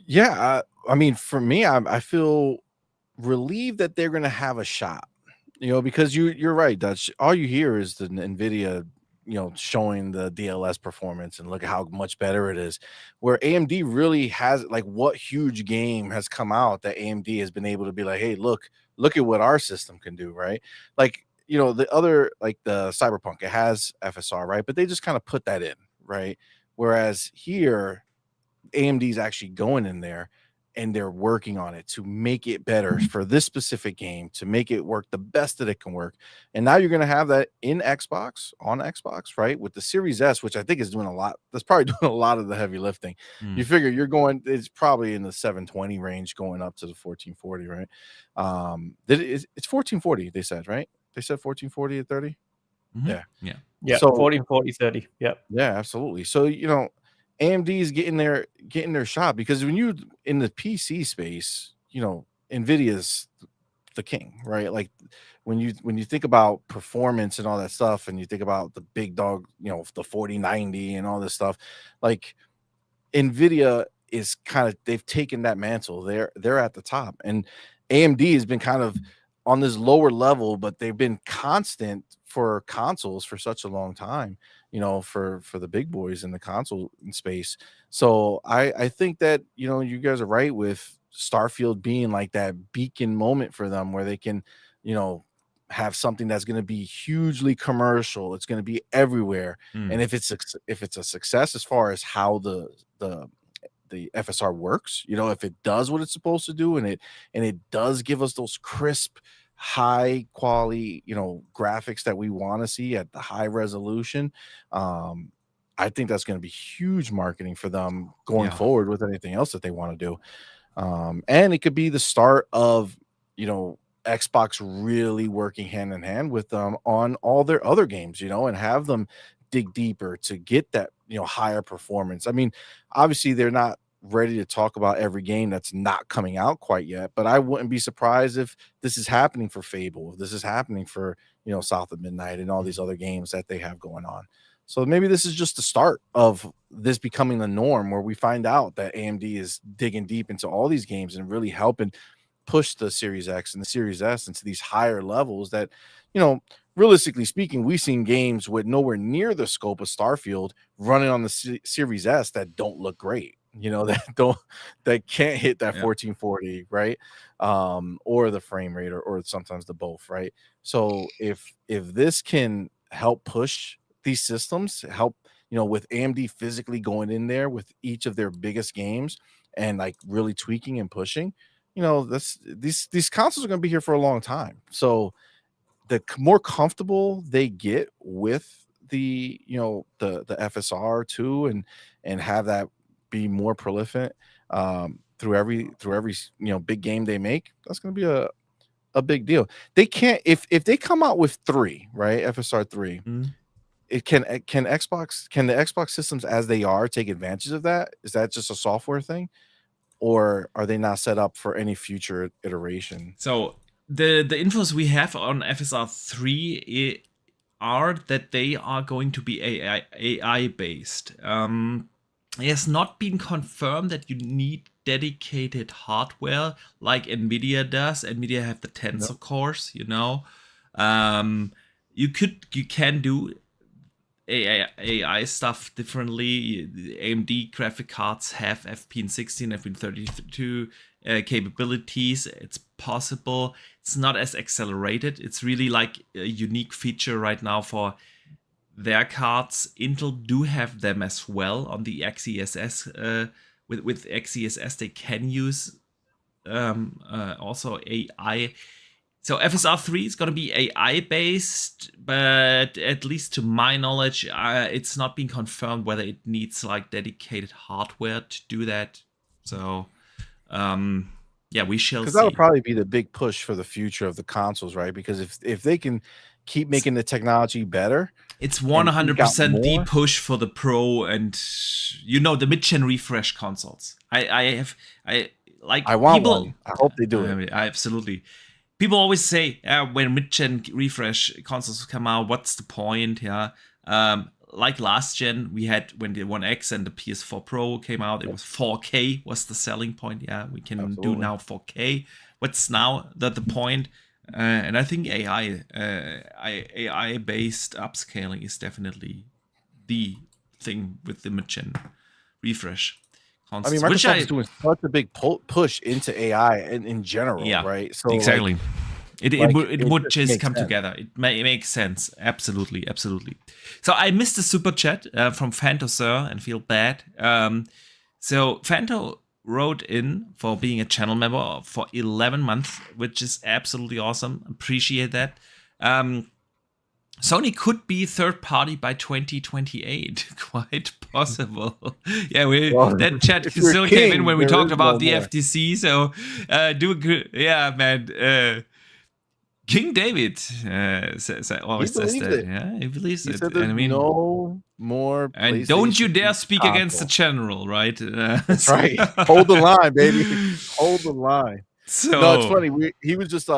Yeah, I mean, for me, I feel relieved that they're going to have a shot, because you're right, Dutch. All you hear is the NVIDIA, showing the DLS performance and look at how much better it is. Where AMD really has, like, what huge game has come out that AMD has been able to be like, hey, look at what our system can do, right? Like, the other, like the Cyberpunk, it has FSR, right? But they just kind of put that in, right? Whereas here, AMD's actually going in there and they're working on it to make it better for this specific game, to make it work the best that it can work. And now you're going to have that on Xbox, right? With the Series S, which I think is doing a lot. That's probably doing a lot of the heavy lifting. You figure it's probably in the 720 range going up to the 1440, right? It's 1440, they said, right? They said 1440 at 30. Mm-hmm. Yeah. So 1440, 30. Yeah. Yeah, absolutely. So, AMD is getting their shot, because when you in the PC space, NVIDIA's the king, right? Like when you think about performance and all that stuff, and you think about the big dog, the 4090 and all this stuff, like NVIDIA is they've taken that mantle. They're at the top, and AMD has been kind of on this lower level, but they've been constant for consoles for such a long time, for the big boys in the console space. So I think that, you guys are right with Starfield being like that beacon moment for them, where they can, have something that's going to be hugely commercial. It's going to be everywhere. And if it's a success as far as how the FSR works, if it does what it's supposed to do, and it does give us those crisp, high quality, graphics that we want to see at the high resolution, I think that's going to be huge marketing for them going forward with anything else that they want to do. And it could be the start of, Xbox really working hand in hand with them on all their other games, and have them dig deeper to get that, higher performance. I mean, obviously they're not ready to talk about every game that's not coming out quite yet, but I wouldn't be surprised if this is happening for Fable, if this is happening for, South of Midnight and all these other games that they have going on. So maybe this is just the start of this becoming the norm, where we find out that AMD is digging deep into all these games and really helping push the Series X and the Series S into these higher levels that, realistically speaking, we've seen games with nowhere near the scope of Starfield running on the Series S that don't look great. That can't hit that 1440, right? Or the frame rate, or sometimes the both, right? So if this can help push these systems, help, with AMD physically going in there with each of their biggest games and like really tweaking and pushing, these consoles are going to be here for a long time. So the more comfortable they get with the FSR too, and have that be more prolific through every big game they make, that's going to be a big deal. They can't, if they come out with 3, right, FSR 3, it can the Xbox systems as they are take advantage of that? Is that just a software thing, or are they not set up for any future iteration? So the infos we have on FSR 3 are that they are going to be AI based. It has not been confirmed that you need dedicated hardware like Nvidia does. Nvidia have the Tensor cores, you can do AI stuff differently. The AMD graphic cards have FP16, FP32 capabilities. It's possible. It's not as accelerated. It's really like a unique feature right now for their cards. Intel do have them as well on the XeSS. With XeSS, they can use also AI. So FSR 3 is going to be AI based, but at least to my knowledge, it's not been confirmed whether it needs like dedicated hardware to do that. So we shall see. Because that'll probably be the big push for the future of the consoles, right? Because if they can keep making the technology better, it's 100% the push for the Pro and the mid-gen refresh consoles. I want one. I hope they do it. Absolutely. People always say when mid-gen refresh consoles come out, what's the point? Like last gen, we had when the One X and the PS4 Pro came out, it was 4K was the selling point. Yeah, we can do now 4K. What's now the point? And I think AI-based upscaling is definitely the thing with the mid-gen refresh consoles. I mean, Microsoft's doing such a big push into AI in general, right? So exactly. It would just come together. It makes sense. Absolutely. So I missed the super chat from Fanto Sir and feel bad. So Fanto wrote in for being a channel member for 11 months, which is absolutely awesome. Appreciate that. Sony could be third party by 2028. Quite possible. That chat still came in when we talked about the FTC. So man. King David always says that. Yeah, he believes it. Said no more. And don't you dare speak against the general, right? That's right. Hold the line, baby. Hold the line. So no, it's funny. He was just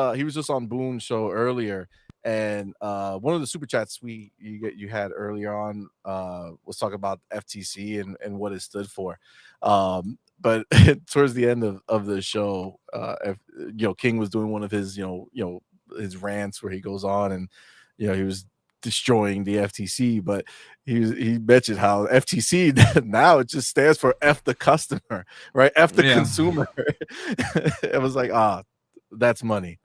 on Boone's show earlier, and one of the super chats you had earlier on was talking about FTC and what it stood for. But towards the end of the show, King was doing one of his his rants where he goes on and he was destroying the FTC, but he mentioned how FTC now it just stands for F the customer, right? F the consumer. It was like, that's money.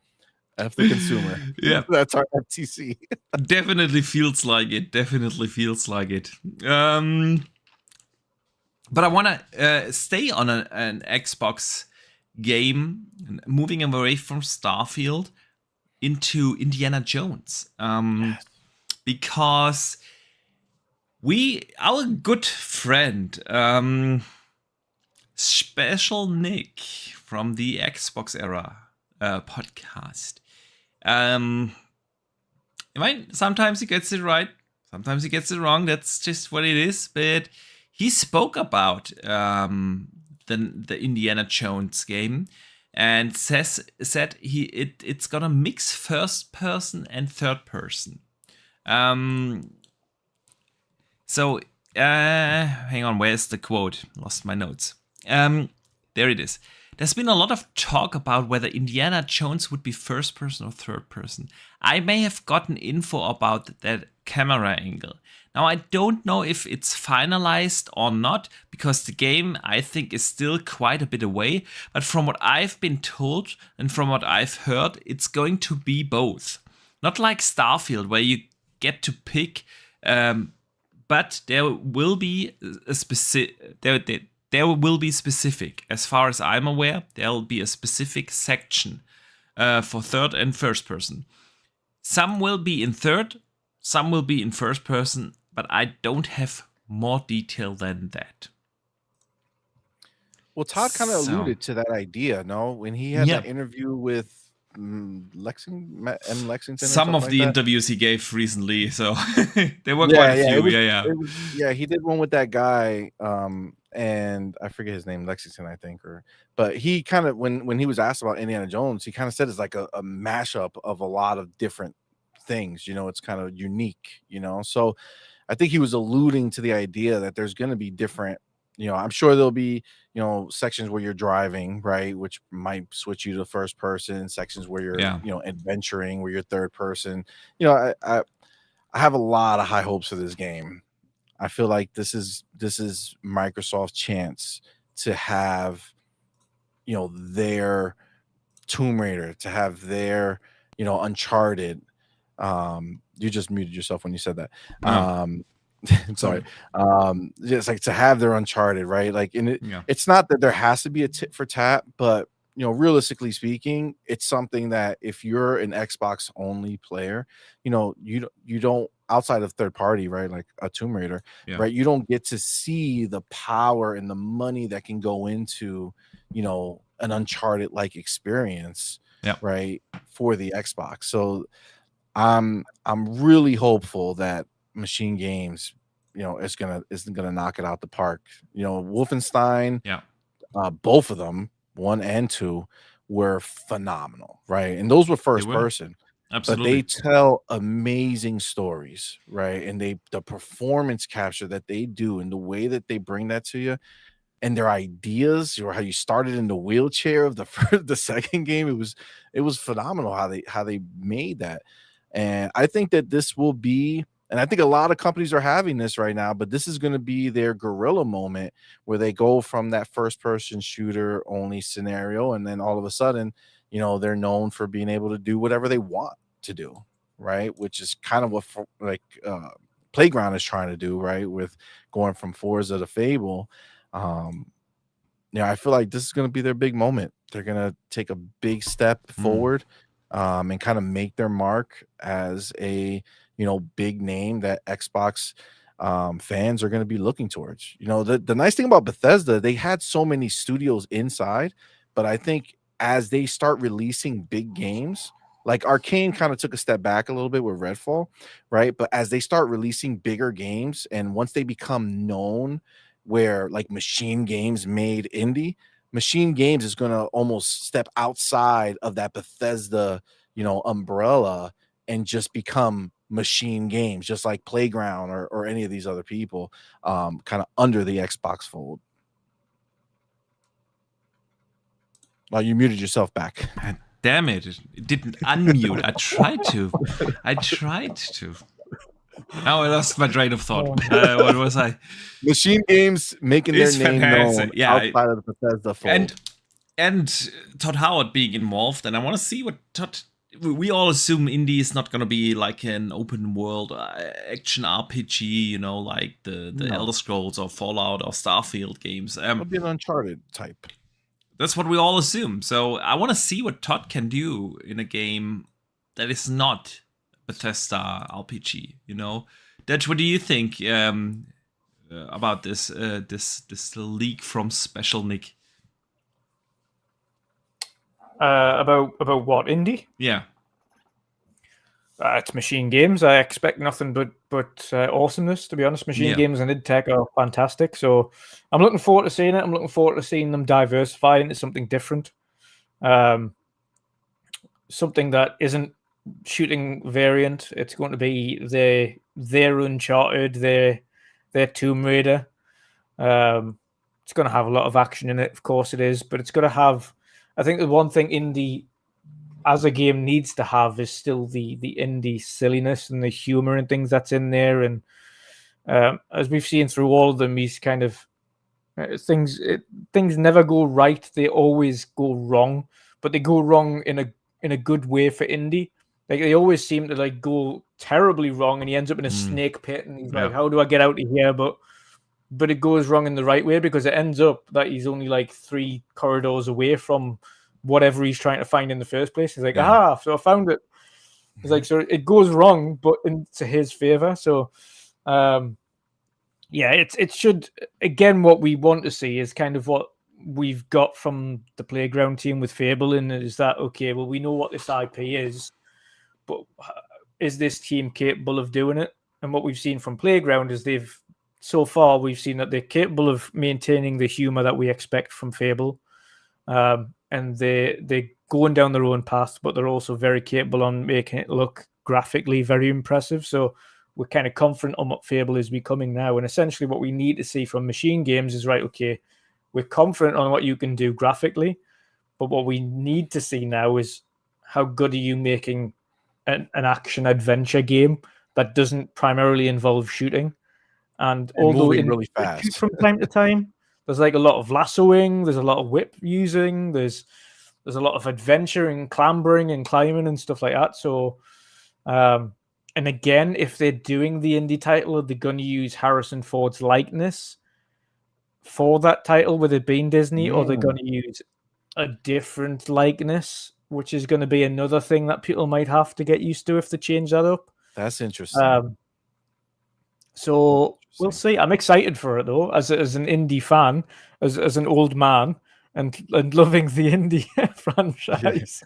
F the consumer. Yeah, that's our FTC. Definitely feels like it. But I want to stay on an Xbox game, moving away from Starfield into Indiana Jones, because our good friend Special Nick from the Xbox Era podcast, sometimes he gets it right, sometimes he gets it wrong. That's just what it is. But he spoke about the Indiana Jones game. And said it's gonna mix first person and third person. So hang on, where's the quote? Lost my notes. There it is. there's been a lot of talk about whether Indiana Jones would be first person or third person. I may have gotten info about that camera angle. Now, I don't know if it's finalized or not, because the game, I think, is still quite a bit away. But from what I've been told and from what I've heard, it's going to be both. Not like Starfield, where you get to pick, but there will be a specific. There will be specific. As far as I'm aware, there will be a specific section for third and first person. Some will be in third, some will be in first person, but I don't have more detail than that. Well, Todd kind of alluded to that idea, no? When he had that interview with Lexington. Some of the interviews he gave recently, so there were quite a few. He did one with that guy, and I forget his name, Lexington, I think, but he kind of when he was asked about Indiana Jones, he kind of said it's like a mashup of a lot of different things. It's kind of unique. So I think he was alluding to the idea that there's going to be different. I'm sure there'll be, sections where you're driving, right, which might switch you to first person, sections where you're, adventuring, where you're third person. I have a lot of high hopes for this game. I feel like this is Microsoft's chance to have, their Tomb Raider, to have their, Uncharted. You just muted yourself when you said that. Sorry. Just like to have their Uncharted, right? Like, it's not that there has to be a tit for tat, but realistically speaking, it's something that if you're an Xbox only player, you don't, outside of third party, right? Like a Tomb Raider, right? You don't get to see the power and the money that can go into, an Uncharted like experience, right? For the Xbox. So I'm really hopeful that Machine Games, is gonna knock it out the park. Wolfenstein, both of them, 1 and 2, were phenomenal, right? And those were first person. Absolutely. But they tell amazing stories, right? And the performance capture that they do and the way that they bring that to you, and their ideas, or how you started in the wheelchair of the second game, it was phenomenal how they made that. And I think that this will be, and I think a lot of companies are having this right now, but this is going to be their guerrilla moment where they go from that first person shooter only scenario, and then all of a sudden, they're known for being able to do whatever they want to do, right? Which is kind of what Playground is trying to do, right? With going from Forza to Fable. I feel like this is going to be their big moment. They're going to take a big step forward, and kind of make their mark as a big name that Xbox fans are going to be looking towards. The nice thing about Bethesda, they had so many studios inside, but I think as they start releasing big games, like Arcane kind of took a step back a little bit with Redfall, right? But as they start releasing bigger games, and once they become known, where like Machine Games made indie, Machine Games is going to almost step outside of that Bethesda, umbrella, and just become Machine Games, just like Playground or any of these other people, kind of under the Xbox fold. Oh, you muted yourself back. Damn it. It didn't unmute. I tried to. Now I lost my train of thought. What was I? Machine Games making their name known outside of the Bethesda fold. And Todd Howard being involved. And I want to see what Todd... We all assume indie is not going to be like an open world action RPG, like the Elder Scrolls or Fallout or Starfield games. It'll be an Uncharted type. That's what we all assume. So I want to see what Todd can do in a game that is not Bethesda RPG. Dutch, what do you think about this leak from Special Nick? About what, indie? Yeah. It's Machine Games. I expect nothing but awesomeness, to be honest. Machine Games and id Tech are fantastic. So I'm looking forward to seeing it. I'm looking forward to seeing them diversify into something different. Something that isn't shooting variant. It's going to be their Uncharted, their Tomb Raider. It's going to have a lot of action in it, of course it is, but it's going to have. I think the one thing indie as a game needs to have is still the indie silliness and the humor and things that's in there. And as we've seen through all of them, he's kind of things never go right. They always go wrong, but they go wrong in a good way for indie. Like they always seem to like go terribly wrong, and he ends up in a snake pit, and he's like, "How do I get out of here?" But it goes wrong in the right way, because it ends up that he's only like 3 corridors away from whatever he's trying to find in the first place. He's like, so I found it. He's like, so it goes wrong, but into his favor. So, it should, again, what we want to see is kind of what we've got from the Playground team with Fable, and is that, okay, well, we know what this IP is, but is this team capable of doing it? And what we've seen from Playground is so far we've seen that they're capable of maintaining the humor that we expect from Fable. And they're going down their own path, but they're also very capable on making it look graphically very impressive. So we're kind of confident on what Fable is becoming now. And essentially what we need to see from Machine Games is, right, okay, we're confident on what you can do graphically, but what we need to see now is how good are you making an action adventure game that doesn't primarily involve shooting. And although really fast from time to time, there's like a lot of lassoing, there's a lot of whip using, there's a lot of adventure and clambering and climbing and stuff like that. So, and again, if they're doing the indie title, they're going to use Harrison Ford's likeness for that title, with it being Disney, or they're going to use a different likeness, which is going to be another thing that people might have to get used to if they change that up. That's interesting. So we'll see. I'm excited for it though, as an indie fan, as an old man, and loving the indie franchise.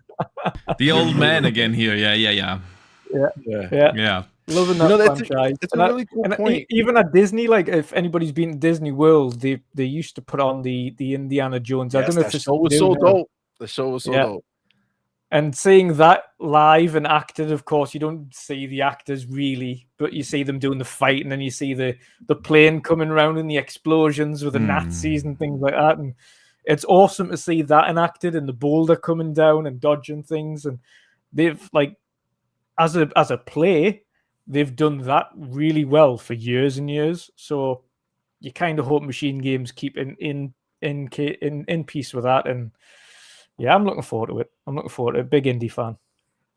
The old man again here. Yeah. Loving that franchise. It's a really cool point. Even at Disney, like if anybody's been to Disney World, they used to put on the Indiana Jones. Yes, I don't know if the show was so dope. The show was so dope. And seeing that live and acted, of course, you don't see the actors really, but you see them doing the fight, and then you see the plane coming around and the explosions with the Nazis and things like that. And it's awesome to see that enacted, and the boulder coming down and dodging things. And they've, like, as a play, they've done that really well for years and years. So you kind of hope Machine Games keep in piece with that. And yeah, I'm looking forward to it. Big indie fan.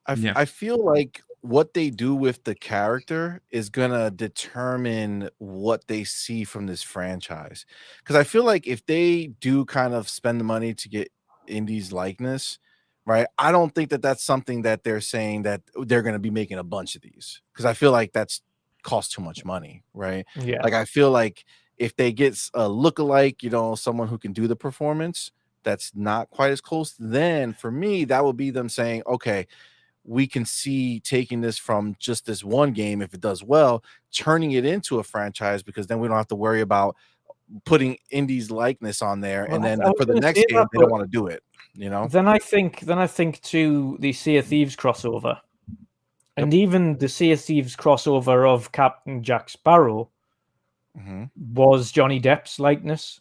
I feel like what they do with the character is gonna determine what they see from this franchise. Because I feel like if they do kind of spend the money to get Indy's likeness, right? I don't think that that's something that they're saying that they're going to be making a bunch of these, because I feel like that's cost too much money, right? Yeah. Like I feel like if they get a lookalike, someone who can do the performance that's not quite as close, then for me that would be them saying, okay, we can see taking this from just this one game, if it does well, turning it into a franchise, because then we don't have to worry about putting Indy's likeness on there, and then for the next game they don't want to do it. Then I think too the Sea of Thieves crossover, and even the Sea of Thieves crossover of Captain Jack Sparrow was Johnny Depp's likeness.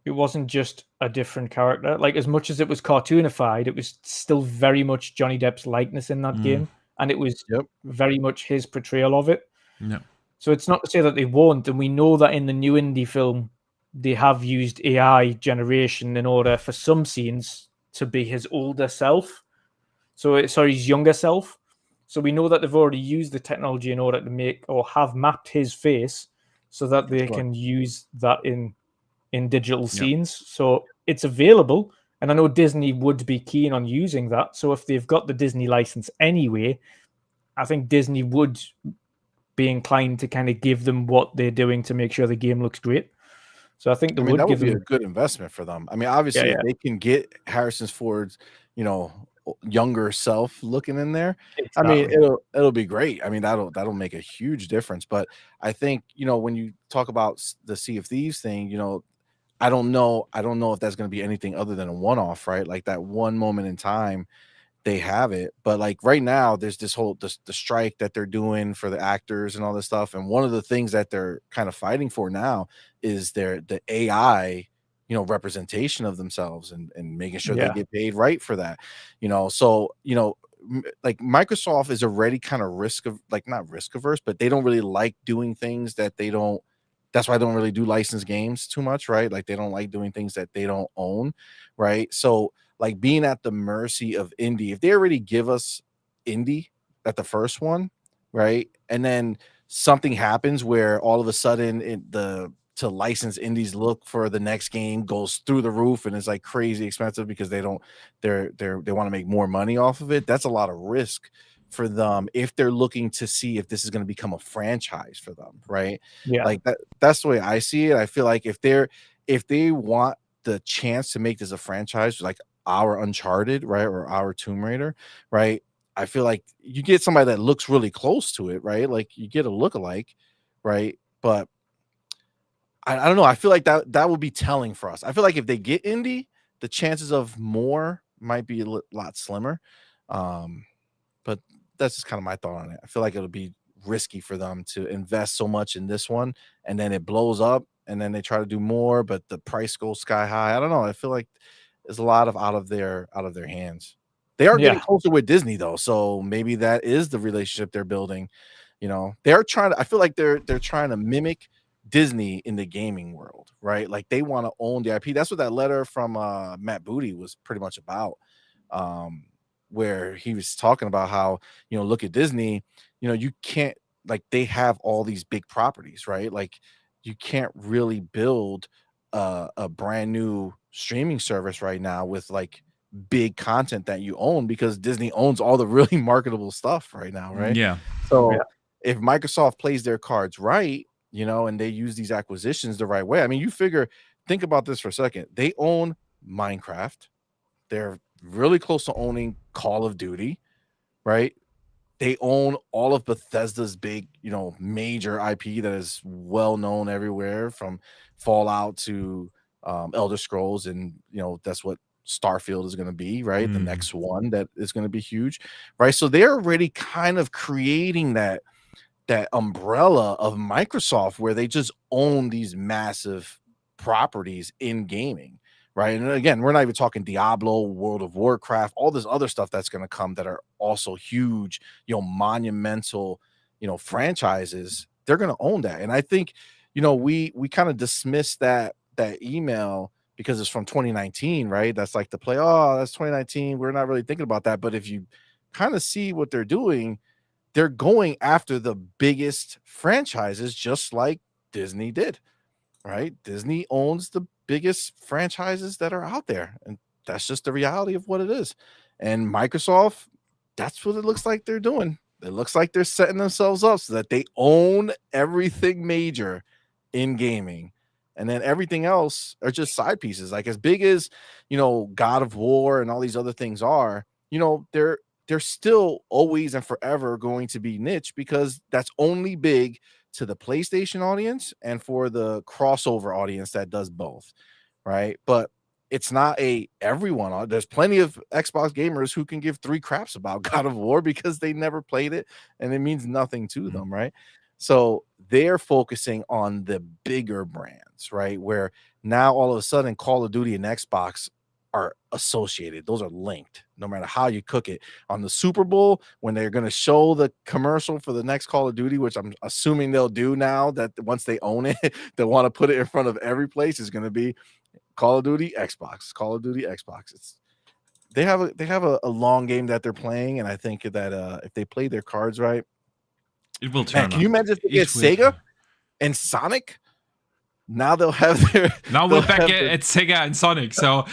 It wasn't just a different character. Like, as much as it was cartoonified, it was still very much Johnny Depp's likeness in that game, and it was very much his portrayal of it. Yeah. So it's not to say that they won't, and we know that in the new indie film, they have used AI generation in order for some scenes to be his older self. His younger self. So we know that they've already used the technology in order to make, or have mapped his face so that they can use that in digital scenes. So it's available, and I know Disney would be keen on using that. So if they've got the Disney license anyway, I think Disney would be inclined to kind of give them what they're doing to make sure the game looks great. So I think that would be a good investment for them. I mean, obviously, if they can get Harrison Ford's, younger self looking in there, exactly. I mean, it'll be great. I mean, that'll make a huge difference. But I think, when you talk about the Sea of Thieves thing, I don't know if that's going to be anything other than a one-off, right? Like that one moment in time they have it. But like right now, there's this whole the strike that they're doing for the actors and all this stuff. And one of the things that they're kind of fighting for now is the AI representation of themselves and making sure they get paid right for that. So like Microsoft is already kind of not risk averse, but they don't really like doing things that they don't. That's why I don't really do licensed games too much, right? Like they don't like doing things that they don't own, right? So like being at the mercy of indie, if they already give us indie at the first one, right, and then something happens where all of a sudden to license indies look for the next game goes through the roof and it's like crazy expensive because they want to make more money off of it. That's a lot of risk for them if they're looking to see if this is going to become a franchise for them, right? Like that's the way I see it. I feel like if they want the chance to make this a franchise, like our Uncharted, right, or our Tomb Raider, right, I feel like you get somebody that looks really close to it, right? Like you get a lookalike, right? But I don't know. I feel like that would be telling for us. I feel like if they get indie, the chances of more might be a lot slimmer. But that's just kind of my thought on it. I feel like it'll be risky for them to invest so much in this one and then it blows up and then they try to do more, but the price goes sky high. I don't know. I feel like there's a lot of out of their hands. They are getting closer with Disney though, so maybe that is the relationship they're building. They're trying to. I feel like they're trying to mimic Disney in the gaming world, right? Like they want to own the IP. That's what that letter from Matt Booty was pretty much about. Where he was talking about how, look at Disney, you can't, like, they have all these big properties, right? Like you can't really build a brand new streaming service right now with like big content that you own because Disney owns all the really marketable stuff right now, right? So if Microsoft plays their cards right, and they use these acquisitions the right way, I mean, think about this for a second. They own Minecraft. They're really close to owning Call of Duty, right? They own all of Bethesda's big, major IP that is well known everywhere, from Fallout to Elder Scrolls, and that's what Starfield is going to be, right? The next one that is going to be huge, right? So they're already kind of creating that umbrella of Microsoft where they just own these massive properties in gaming, right? And again, we're not even talking Diablo, World of Warcraft, all this other stuff that's going to come that are also huge, monumental, franchises. They're going to own that. And I think, we kind of dismissed that email because it's from 2019, right? That's like the play, oh, that's 2019. We're not really thinking about that. But if you kind of see what they're doing, they're going after the biggest franchises just like Disney did, right? Disney owns the biggest franchises that are out there, and that's just the reality of what it is. And Microsoft, that's what it looks like they're doing. It looks like they're setting themselves up so that they own everything major in gaming, and then everything else are just side pieces. Like as big as God of War and all these other things are, they're still always and forever going to be niche because that's only big to the PlayStation audience and for the crossover audience that does both, right? But it's not everyone. There's plenty of Xbox gamers who can give three craps about God of War because they never played it and it means nothing to them, right? So they're focusing on the bigger brands, right? Where now all of a sudden Call of Duty and Xbox are associated. Those are linked no matter how you cook it. On the Super Bowl, when they're going to show the commercial for the next Call of Duty, which I'm assuming they'll do now that once they own it, they want to put it in front of every place, is going to be Call of Duty Xbox, Call of Duty Xbox. They have a long game that they're playing, and I think that if they play their cards right, it will turn. Can you imagine if they get Sega and Sonic? Now they'll have their. Now we're back at Sega and Sonic. So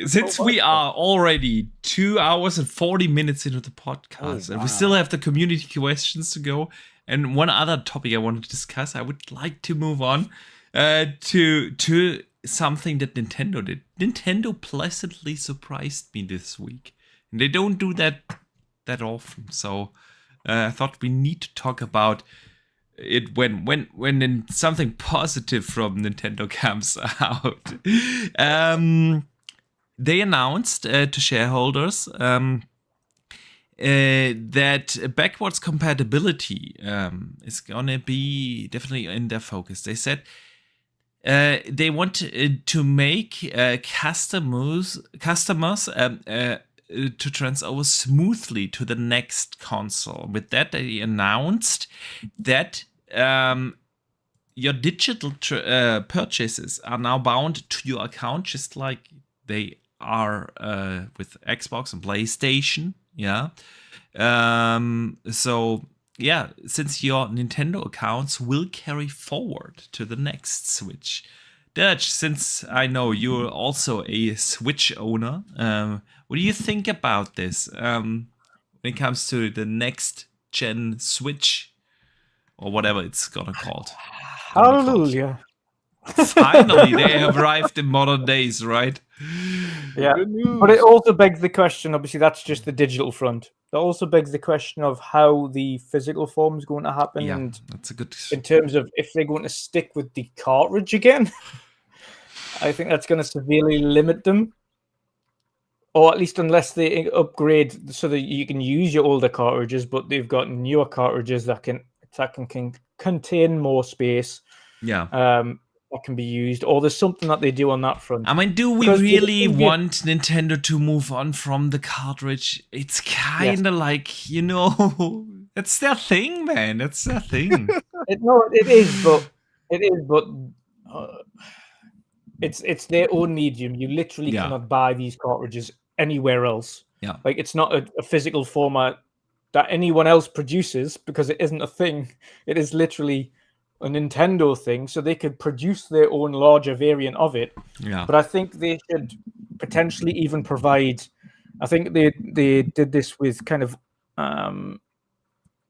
since we are already 2 hours and 40 minutes into the podcast, and we still have the community questions to go, and one other topic I want to discuss, I would like to move on to something that Nintendo did. Nintendo pleasantly surprised me this week, and they don't do that often. So I thought we need to talk about it when something positive from Nintendo comes out. They announced to shareholders that backwards compatibility is gonna be definitely in their focus. They said They want to make customers to transfer over smoothly to the next console. With that, they announced that your digital purchases are now bound to your account, just like they are with Xbox and PlayStation. Yeah. So yeah, since your Nintendo accounts will carry forward to the next Switch. Dutch, since I know you're also a Switch owner, what do you think about this when it comes to the next gen Switch or whatever it's gonna called? Hallelujah. Finally, they have arrived in modern days, right? Yeah, but it also begs the question, obviously that's just the digital front. It also begs the question of how the physical form is going to happen. Yeah, and that's a good... in terms of if they're going to stick with the cartridge again. I think that's going to severely limit them. Or at least unless they upgrade so that you can use your older cartridges, but they've got newer cartridges that can contain more space. Yeah. That can be used, or there's something that they do on that front. I mean, do we really want Nintendo to move on from the cartridge? It's kind of like, you know, it's their thing, man. It's their thing. It is, but it's their own medium. You literally cannot buy these cartridges anywhere else. Yeah, like it's not a physical format that anyone else produces because it isn't a thing. It is literally a Nintendo thing, so they could produce their own larger variant of it. Yeah. But I think they should potentially even provide. I think they did this with kind of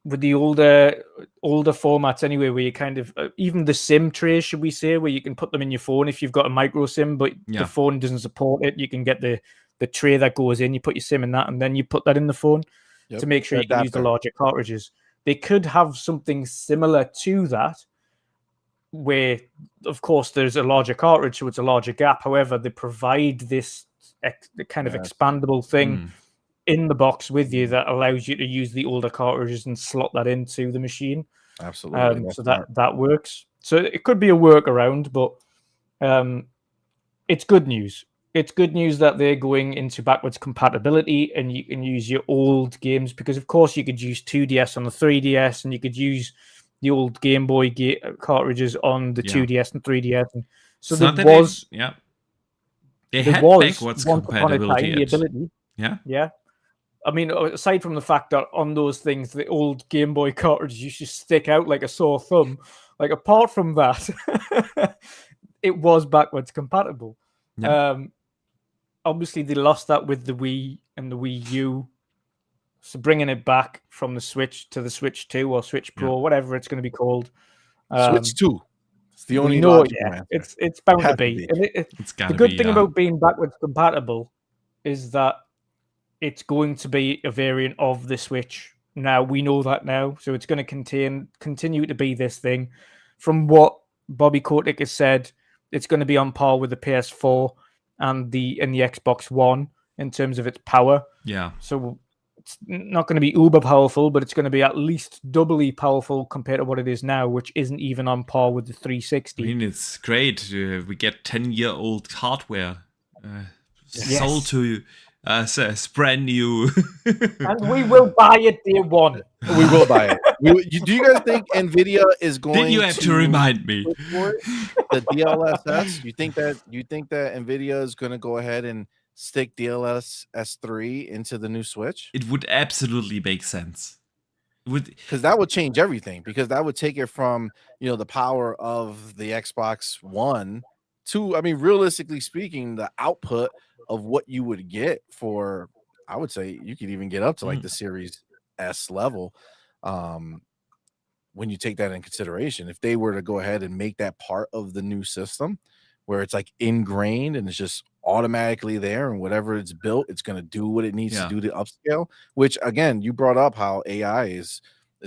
with the older formats anyway, where you kind of even the SIM tray, should we say, where you can put them in your phone if you've got a micro SIM, but the phone doesn't support it. You can get the tray that goes in. You put your SIM in that, and then you put that in the phone to make sure you can use the larger cartridges. They could have something similar to that, where, of course, there's a larger cartridge, so it's a larger gap. However, they provide this kind of expandable thing in the box with you that allows you to use the older cartridges and slot that into the machine. Absolutely. So that works. So it could be a workaround, but it's good news. It's good news that they're going into backwards compatibility, and you can use your old games, because, of course, you could use 2DS on the 3DS, and you could use the old Game Boy cartridges on the 2DS and 3DS. And so there was... They had backwards compatibility. The ability. Yeah. I mean, aside from the fact that on those things, the old Game Boy cartridges used to stick out like a sore thumb, like, apart from that, it was backwards compatible. Obviously, they lost that with the Wii and the Wii U. So bringing it back from the Switch to the Switch 2 or Switch Pro, whatever it's going to be called. Switch 2. It's the only it's bound to be. The good thing about being backwards compatible is that it's going to be a variant of the Switch. Now, we know that now, so it's going to continue to be this thing. From what Bobby Kotick has said, it's going to be on par with the PS4 and the Xbox One in terms of its power. Yeah. So it's not going to be uber powerful, but it's going to be at least doubly powerful compared to what it is now, which isn't even on par with the 360. I mean, it's great. We get 10-year-old hardware sold to us as brand new. And we will buy it day one. We will buy it. Do you guys think NVIDIA is going to... Did you have to remind me? The DLSS? You think that NVIDIA is going to go ahead and stick DLSS 3 into the new Switch? It would absolutely make sense. Because that would change everything. Because that would take it from, the power of the Xbox One to, I mean, realistically speaking, the output of what you would get for, I would say you could even get up to like the Series S level. When you take that in consideration, if they were to go ahead and make that part of the new system, where it's like ingrained and it's just automatically there, and whatever it's built, it's going to do what it needs to do to upscale, which, again, you brought up how AI is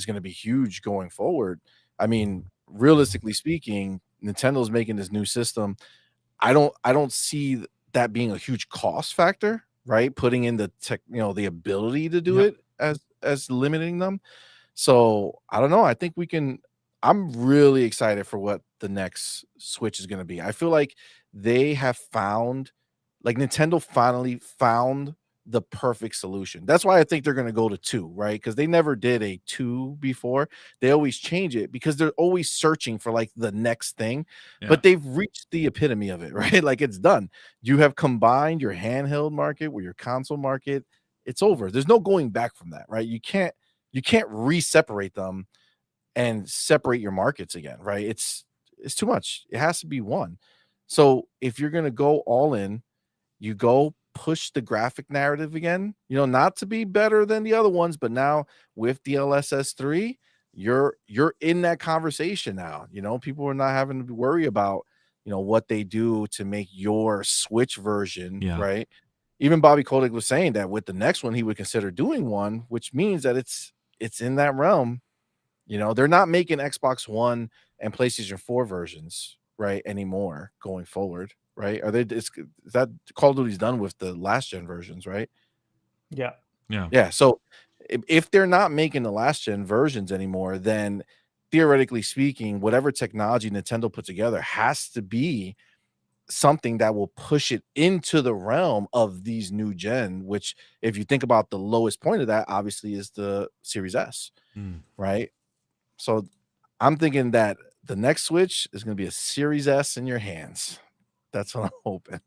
going to be huge going forward. I mean, realistically speaking, Nintendo's making this new system. I don't see that being a huge cost factor, right? Putting in the the ability to do it as limiting them. So I don't know. I think we can I'm really excited for what the next Switch is going to be. I feel like they have found, like Nintendo finally found the perfect solution. That's why I think they're going to go to 2, right? Because they never did a 2 before. They always change it because they're always searching for like the next thing. Yeah. But they've reached the epitome of it, right? Like it's done. You have combined your handheld market with your console market. It's over. There's no going back from that, right? You can't re-separate them and separate your markets again, right? It's too much. It has to be one. So if you're going to go all in, you go push the graphic narrative again, not to be better than the other ones, but now with DLSS 3, you're in that conversation now. People are not having to worry about, what they do to make your Switch version, right? Even Bobby Kotick was saying that with the next one, he would consider doing one, which means that it's in that realm. They're not making Xbox One and PlayStation 4 versions, right, anymore going forward, right? Are they? Is that Call of Duty's done with the last gen versions, right? Yeah. So if they're not making the last gen versions anymore, then theoretically speaking, whatever technology Nintendo put together has to be something that will push it into the realm of these new gen. Which, if you think about the lowest point of that, obviously is the Series S, right? So I'm thinking that the next Switch is going to be a Series S in your hands. That's what I'm hoping.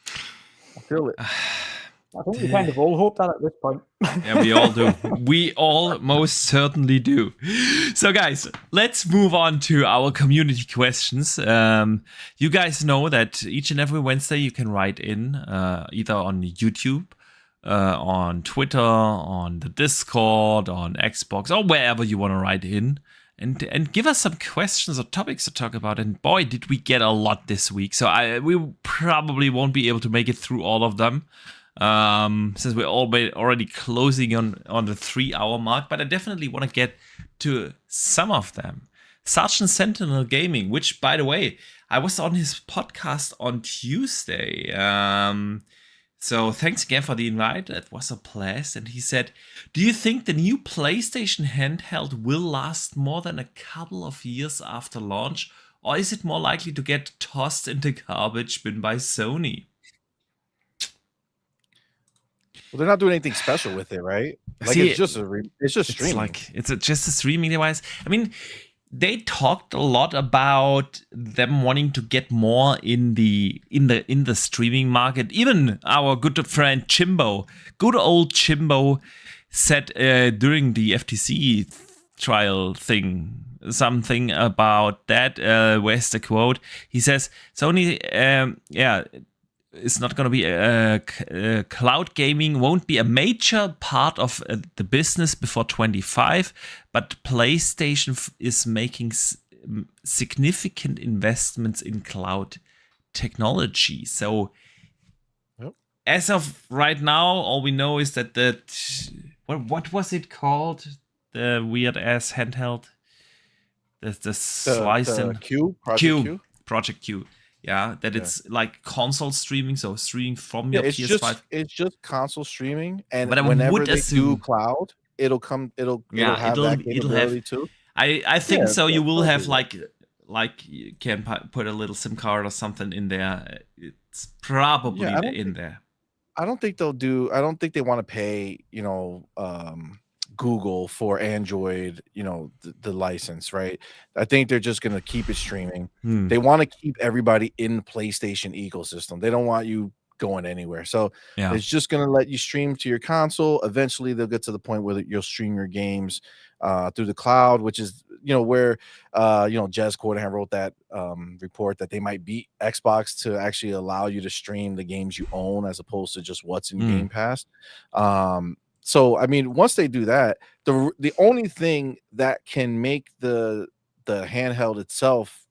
I feel it. I think we kind of all hope that at this point. Yeah, we all do. We all most certainly do. So, guys, let's move on to our community questions. You guys know that each and every Wednesday you can write in either on YouTube, on Twitter, on the Discord, on Xbox, or wherever you want to write in. And give us some questions or topics to talk about. And boy, did we get a lot this week. So we probably won't be able to make it through all of them. Since we're already closing on the 3-hour mark, but I definitely want to get to some of them. Sergeant Sentinel Gaming, which, by the way, I was on his podcast on Tuesday. So thanks again for the invite. It was a blast. And he said, do you think the new PlayStation handheld will last more than a couple of years after launch? Or is it more likely to get tossed in the garbage bin by Sony? Well, they're not doing anything special with it, right? Like, it's just streaming. It's just a streaming device. I mean, they talked a lot about them wanting to get more in the streaming market. Even our good friend Chimbo, good old Chimbo, said during the FTC trial thing something about that. Where's the quote? He says, Sony, it's not going to be cloud gaming won't be a major part of the business before 25, but PlayStation is making significant investments in cloud technology. So as of right now, all we know is that what was it called? The weird ass handheld, the slice and Project Q. Yeah, it's like console streaming, so streaming from your PS5. It's just console streaming, and but whenever they do cloud, it'll have that capability too. I think so. You will have like you can put a little SIM card or something in there. It's probably in there. I don't think they want to pay, Google for Android, the license, right? I think they're just going to keep it streaming. They want to keep everybody in the PlayStation ecosystem. They don't want you going anywhere. So it's just going to let you stream to your console. Eventually they'll get to the point where you'll stream your games through the cloud, which is, where, Jez Cordahan wrote that report that they might beat Xbox to actually allow you to stream the games you own as opposed to just what's in Game Pass. So, I mean, once they do that, the only thing that can make the handheld itself,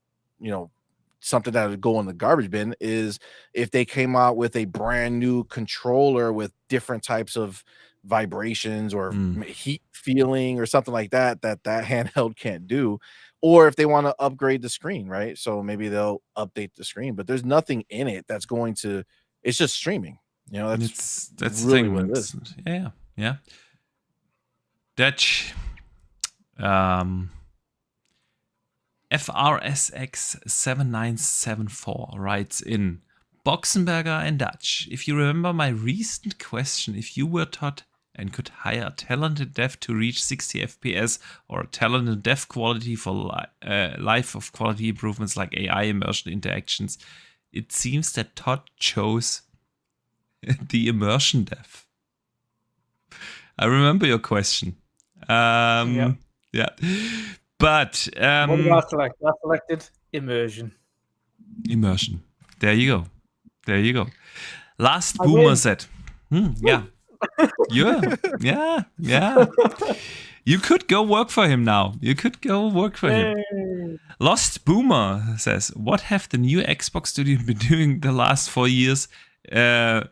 something that would go in the garbage bin is if they came out with a brand new controller with different types of vibrations or heat feeling or something like that handheld can't do, or if they want to upgrade the screen, right? So maybe they'll update the screen, but there's nothing in it that's going to. It's just streaming. That's really what it is. Yeah. Dutch. FRSX7974 writes in Boxenberger and Dutch. If you remember my recent question, if you were Todd and could hire a talented dev to reach 60 FPS or a talented dev quality for life of quality improvements like AI immersion interactions, it seems that Todd chose the immersion dev. I remember your question. Yeah. But what did I select? I selected immersion. Immersion. There you go. Last Boomer said, yeah. Yeah. You could go work for him now. Him. Lost Boomer says, what have the new Xbox studio been doing the last 4 years?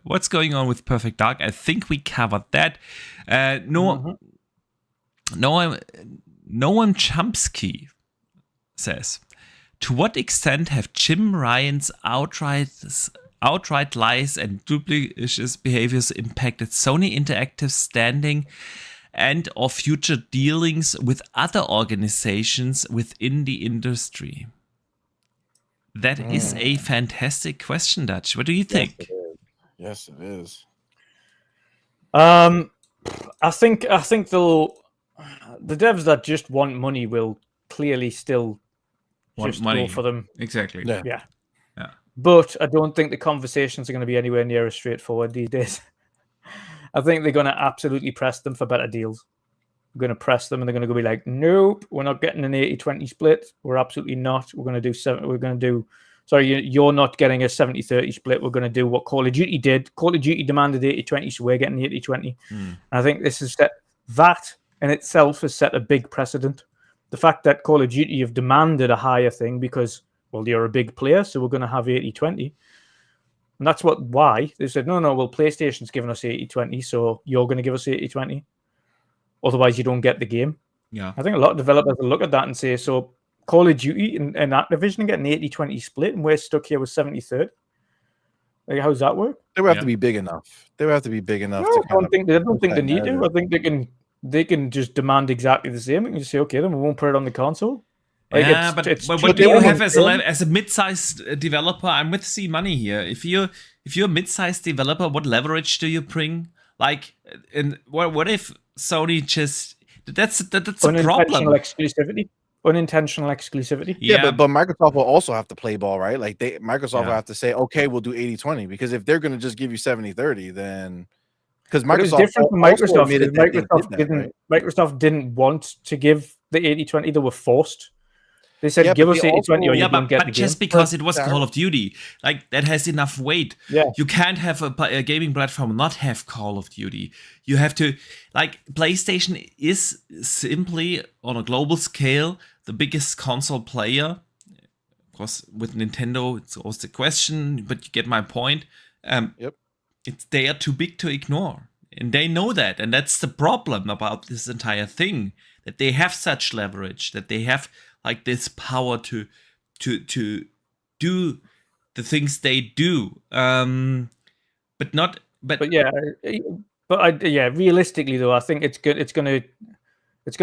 What's going on with Perfect Dark? I think we covered that. Noam Chomsky says, to what extent have Jim Ryan's outright lies and duplicitous behaviors impacted Sony Interactive's standing and or future dealings with other organizations within the industry? That is a fantastic question, Dutch. What do you think? Yes, it is. I think the devs that just want money will clearly still just go for them. Exactly. Yeah. But I don't think the conversations are going to be anywhere near as straightforward these days. I think they're going to absolutely press them for better deals. We're going to press them and they're going to be like, nope, we're not getting an 80-20 split. We're absolutely not. We're going to do you're not getting a 70-30 split. We're going to do what Call of Duty did. Call of Duty demanded 80-20, so we're getting 80-20. And I think that in itself has set a big precedent. The fact that Call of Duty have demanded a higher thing because, well, you're a big player, so we're going to have 80-20. And that's why they said, no, well, PlayStation's giving us 80-20, so you're going to give us 80-20. Otherwise, you don't get the game. Yeah. I think a lot of developers will look at that and say, so Call of Duty and Activision get an 80-20 split, and we're stuck here with 70-30. Like, how does that work? They would have to be big enough. They would have to be big enough. I don't think they need to. I think they can just demand exactly the same. They can just say, okay, then we won't put it on the console. Like but what do you have as a mid-sized developer? I'm with C Money here. If you're a mid-sized developer, what leverage do you bring? Like, what if Sony just that's a problem. Unintentional exclusivity. Yeah, but Microsoft will also have to play ball, right? Like Microsoft will have to say, okay, we'll do 80-20, because if they're going to just give you 70-30, then because Microsoft different from Microsoft. Microsoft didn't want to give the 80-20. They were forced. They said, give us 80-20 or you don't get the game. Just because it was Call of Duty, like, that has enough weight. Yeah. You can't have a gaming platform not have Call of Duty. You have to, like, PlayStation is simply, on a global scale, the biggest console player. Of course, with Nintendo, it's always the question, but you get my point. They are too big to ignore. And they know that. And that's the problem about this entire thing. That they have such leverage, that they have like this power to do the things they do. Realistically though, I think it's good. It's gonna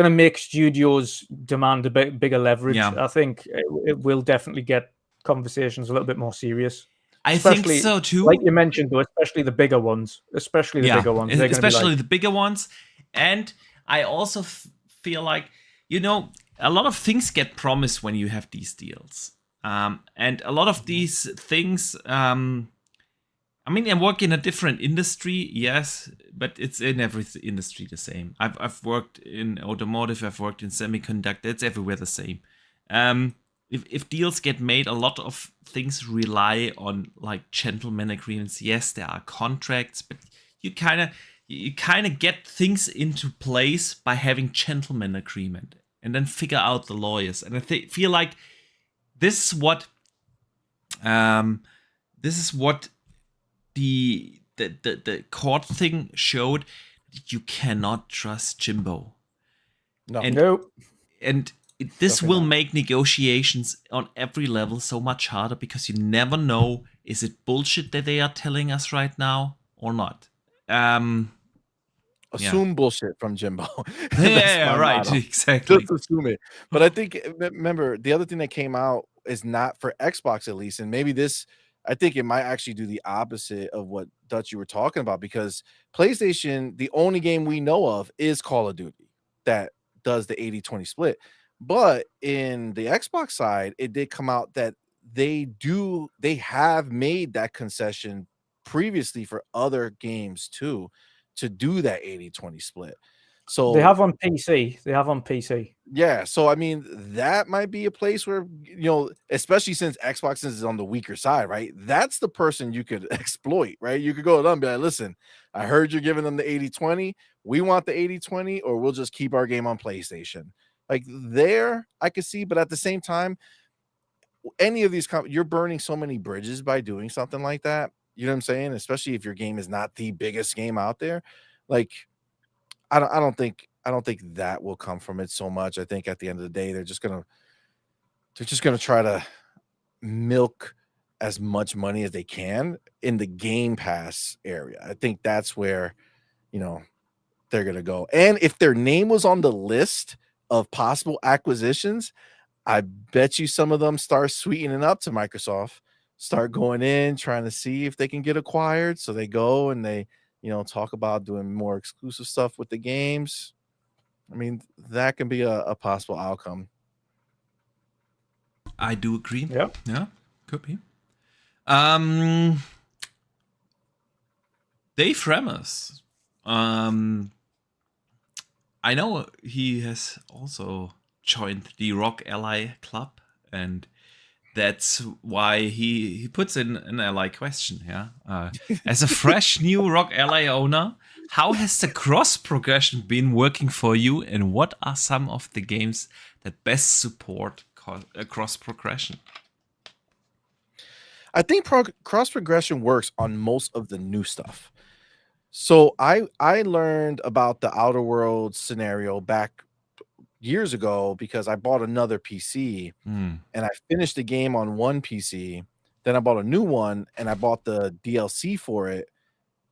make studios demand a bit bigger leverage. Yeah. I think it will definitely get conversations a little bit more serious. I think so too. Like you mentioned though, especially the bigger ones. Especially the bigger ones. And I also feel like, a lot of things get promised when you have these deals. And a lot of these things, I work in a different industry, yes, but it's in every industry the same. I've worked in automotive, I've worked in semiconductor, it's everywhere the same. If deals get made, a lot of things rely on like gentleman agreements. Yes, there are contracts, but you kind of get things into place by having gentleman agreement. And then figure out the lawyers. And I feel like this is what the court thing showed. That you cannot trust Jimbo. And this will make negotiations on every level so much harder, because you never know, is it bullshit that they are telling us right now or not? assume bullshit from Jimbo. Yeah, right. Motto. Exactly. Just assume it. But I think, remember, the other thing that came out is not for Xbox at least, and maybe this, I think it might actually do the opposite of what Dutch you were talking about, because PlayStation, the only game we know of is Call of Duty that does the 80-20 split. But in the Xbox side, it did come out that they have made that concession previously for other games too, to do that 80-20 split. So they have on PC. Yeah, so I mean, that might be a place where, especially since Xbox is on the weaker side, right? That's the person you could exploit, right? You could go to them and be like, listen, I heard you're giving them the 80-20. We want the 80-20, or we'll just keep our game on PlayStation. Like, there, I could see, but at the same time, any of these you're burning so many bridges by doing something like that. You know what I'm saying? Especially if your game is not the biggest game out there. Like, I don't think that will come from it so much. I think at the end of the day, they're just gonna try to milk as much money as they can in the Game Pass area. I think that's where, they're gonna go. And if their name was on the list of possible acquisitions, I bet you some of them start sweetening up to Microsoft, start going in, trying to see if they can get acquired. So they go and they, talk about doing more exclusive stuff with the games. I mean, that can be a possible outcome. I do agree. Yeah, could be. Dave Ramos. I know he has also joined the Rock Ally Club, and that's why he puts in an ally question. As a fresh new Rock Ally owner, how has the cross progression been working for you, and what are some of the games that best support cross progression? I think cross progression works on most of the new stuff. So I learned about the Outer Worlds scenario back years ago because I bought another PC and I finished the game on one PC. Then I bought a new one and I bought the DLC for it.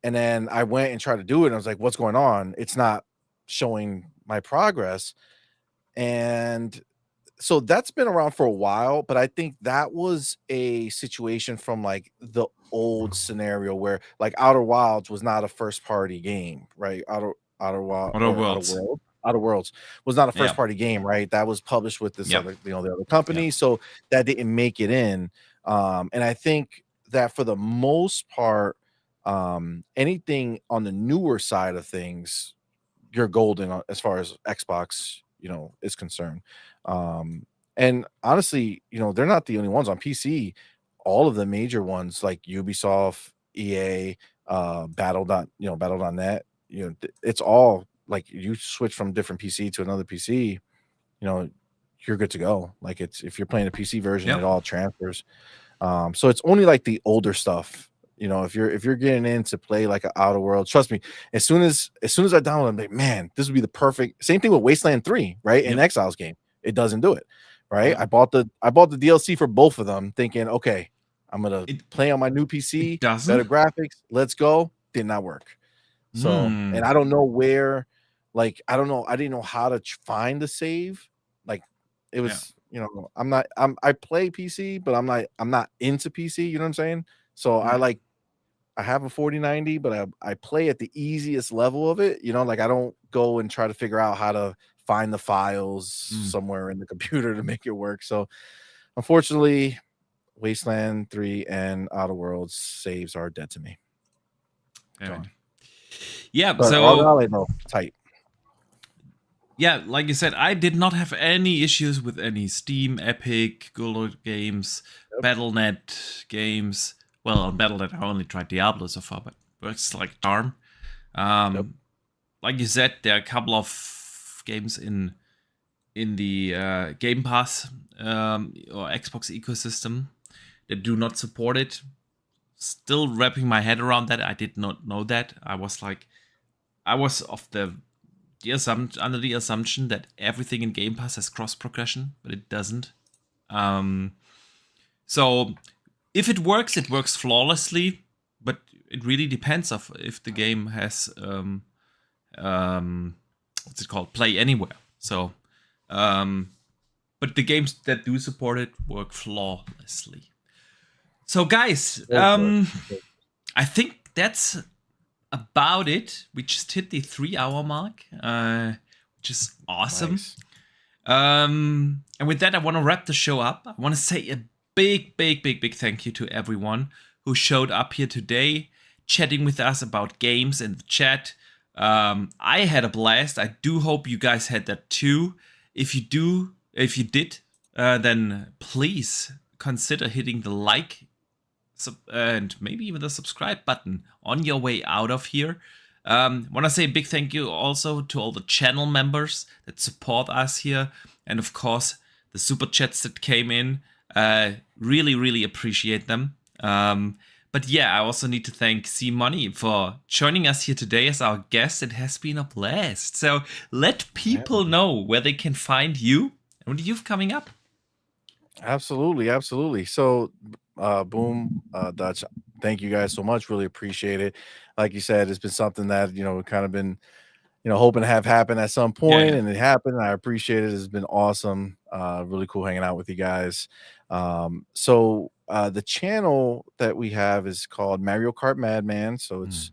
And then I went and tried to do it. And I was like, what's going on? It's not showing my progress. And so that's been around for a while, but I think that was a situation from like the old scenario where like Outer Wilds was not a first party game, right? Outer Worlds was not a first party game, right? That was published with this other, the other company, so that didn't make it in. And I think that for the most part, anything on the newer side of things, you're golden as far as Xbox, is concerned. And honestly, they're not the only ones on PC. All of the major ones like Ubisoft, EA, Battle.net, it's all like you switch from different PC to another PC, you're good to go. Like if you're playing a PC version, it all transfers. So it's only like the older stuff. If you're getting in to play like an Outer Worlds, trust me, as soon as I download, I'm like, man, this would be the perfect. Same thing with Wasteland 3, right? An Exiles game. It doesn't do it, right? I bought the DLC for both of them, thinking, okay, I'm gonna play on my new PC, better graphics, let's go. Did not work. So, and I don't know where, like, I didn't know how to find the save. Like, it was, I play PC, but I'm not into PC. You know what I'm saying? So I have a 4090, but I play at the easiest level of it. Like I don't go and try to figure out how to find the files somewhere in the computer to make it work. So unfortunately, Wasteland 3 and Outer Worlds saves are dead to me. Yeah, but so tight. Yeah, like you said, I did not have any issues with any Steam, Epic, Google games, Battle.net games. Well, on Battle.net, I only tried Diablo so far, but works like darn. Like you said, there are a couple of games in the Game Pass or Xbox ecosystem that do not support it. Still wrapping my head around that. I did not know that. I was under the assumption that everything in Game Pass has cross progression, but it doesn't. So if it works flawlessly, but it really depends if the game has what's it called? Play Anywhere. So, but the games that do support it work flawlessly. So, guys, I think that's about it. We just hit the 3-hour mark, which is awesome. Nice. And with that, I want to wrap the show up. I want to say a big thank you to everyone who showed up here today, chatting with us about games in the chat. I had a blast. I do hope you guys had that too. If you did, then please consider hitting the like and maybe even the subscribe button on your way out of here. Want to say a big thank you also to all the channel members that support us here, and of course the super chats that came in. Really appreciate them. But yeah, I also need to thank C Money for joining us here today as our guest. It has been a blast. So let people know where they can find you and what you've coming up. Absolutely. So, Boom, Dutch, thank you guys so much. Really appreciate it. Like you said, it's been something that, we've kind of been, hoping to have happen at some point, and it happened. I appreciate it. It's been awesome. Really cool hanging out with you guys. So the channel that we have is called Mario Kart Madman. So it's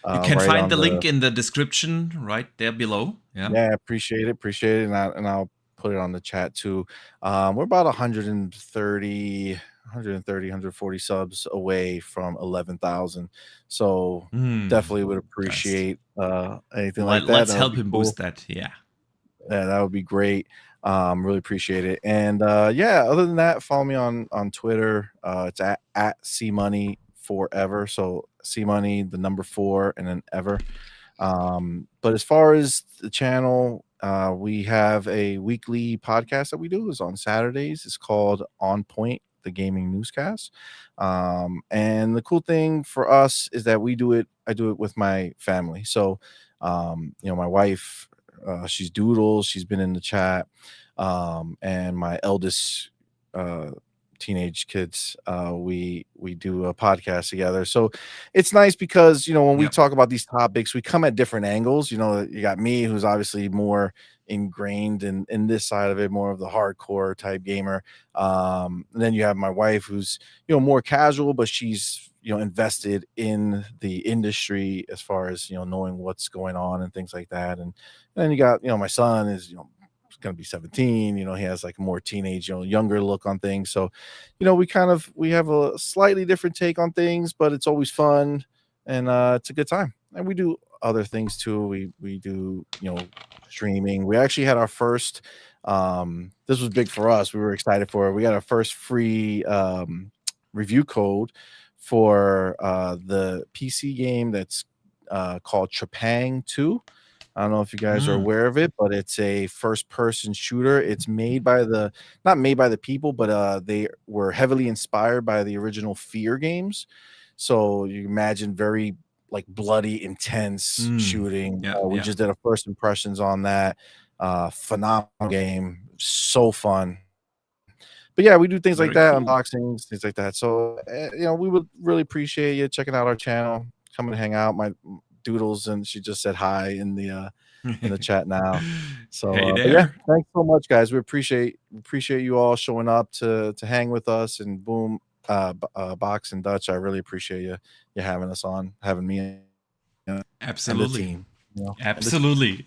you can find the link in the description right there below. Yeah, appreciate it. And I'll put it on the chat too. We're about 140 subs away from 11,000. So definitely would appreciate anything like that. Let's help him boost that. Yeah, that would be great. Really appreciate it. And other than that, follow me on Twitter. It's at CMoney forever. So CMoney, the number 4, and then ever. But as far as the channel, we have a weekly podcast that we do. Is on Saturdays. It's called On Point, the gaming newscast. And the cool thing for us is that I do it with my family. So, my wife, she's Doodles. She's been in the chat. And my eldest, teenage kids, we do a podcast together. So it's nice because, when we talk about these topics, we come at different angles. You got me, who's obviously more ingrained in this side of it, more of the hardcore type gamer. And then you have my wife, who's, more casual, but she's, invested in the industry as far as, knowing what's going on and things like that. And then you got, my son is, going to be 17. He has like a more teenage, younger look on things. So, we have a slightly different take on things, but it's always fun, and it's a good time. And we do other things too. We do, streaming. We actually had our first, this was big for us. We were excited for it. We got our first free review code for the PC game that's called Trepang 2. I don't know if you guys are aware of it, but it's a first-person shooter. It's not made by the people, but they were heavily inspired by the original Fear games. So you imagine very like bloody, intense shooting. We just did a first impressions on that. Phenomenal game, so fun. But yeah, we do things like that, unboxings, things like that. So we would really appreciate you checking out our channel, coming to hang out. My Doodles, and she just said hi in the chat now. So yeah, thanks so much, guys. We appreciate you all showing up to hang with us. And Boom, Box and Dutch, I really appreciate you having us on, having me. Absolutely. Absolutely.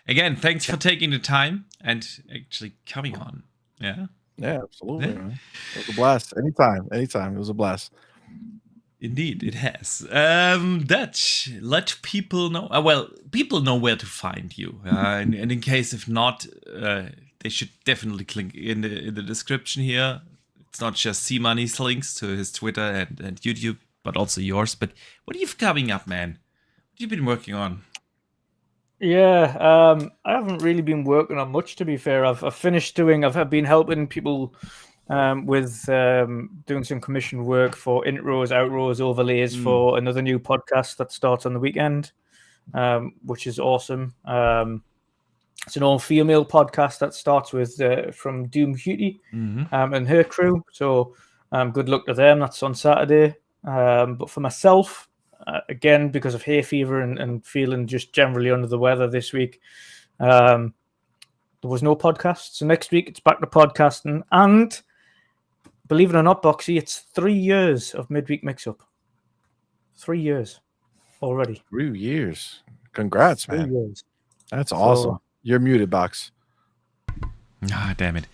Again, thanks for taking the time and actually coming on. Yeah, absolutely. Yeah. It was a blast. Anytime. It was a blast. Indeed, it has. Dutch, let people know. People know where to find you. And in case if not, they should definitely click in the description here. It's not just C-Money's links to his Twitter and YouTube, but also yours. But what are you coming up, man? What have you been working on? Yeah, I haven't really been working on much, to be fair. I've been helping people with doing some commission work for intros, outros, overlays for another new podcast that starts on the weekend, which is awesome. It's an all-female podcast that starts with from Doom Cutie and her crew. So good luck to them. That's on Saturday. But for myself, again because of hay fever and feeling just generally under the weather this week. There was no podcast, so next week it's back to podcasting. And believe it or not, Boxy, it's 3 years of midweek mix-up. 3 years already. 3 years. Congrats, 3 man. years. That's awesome. You're muted, Box. Ah, damn it.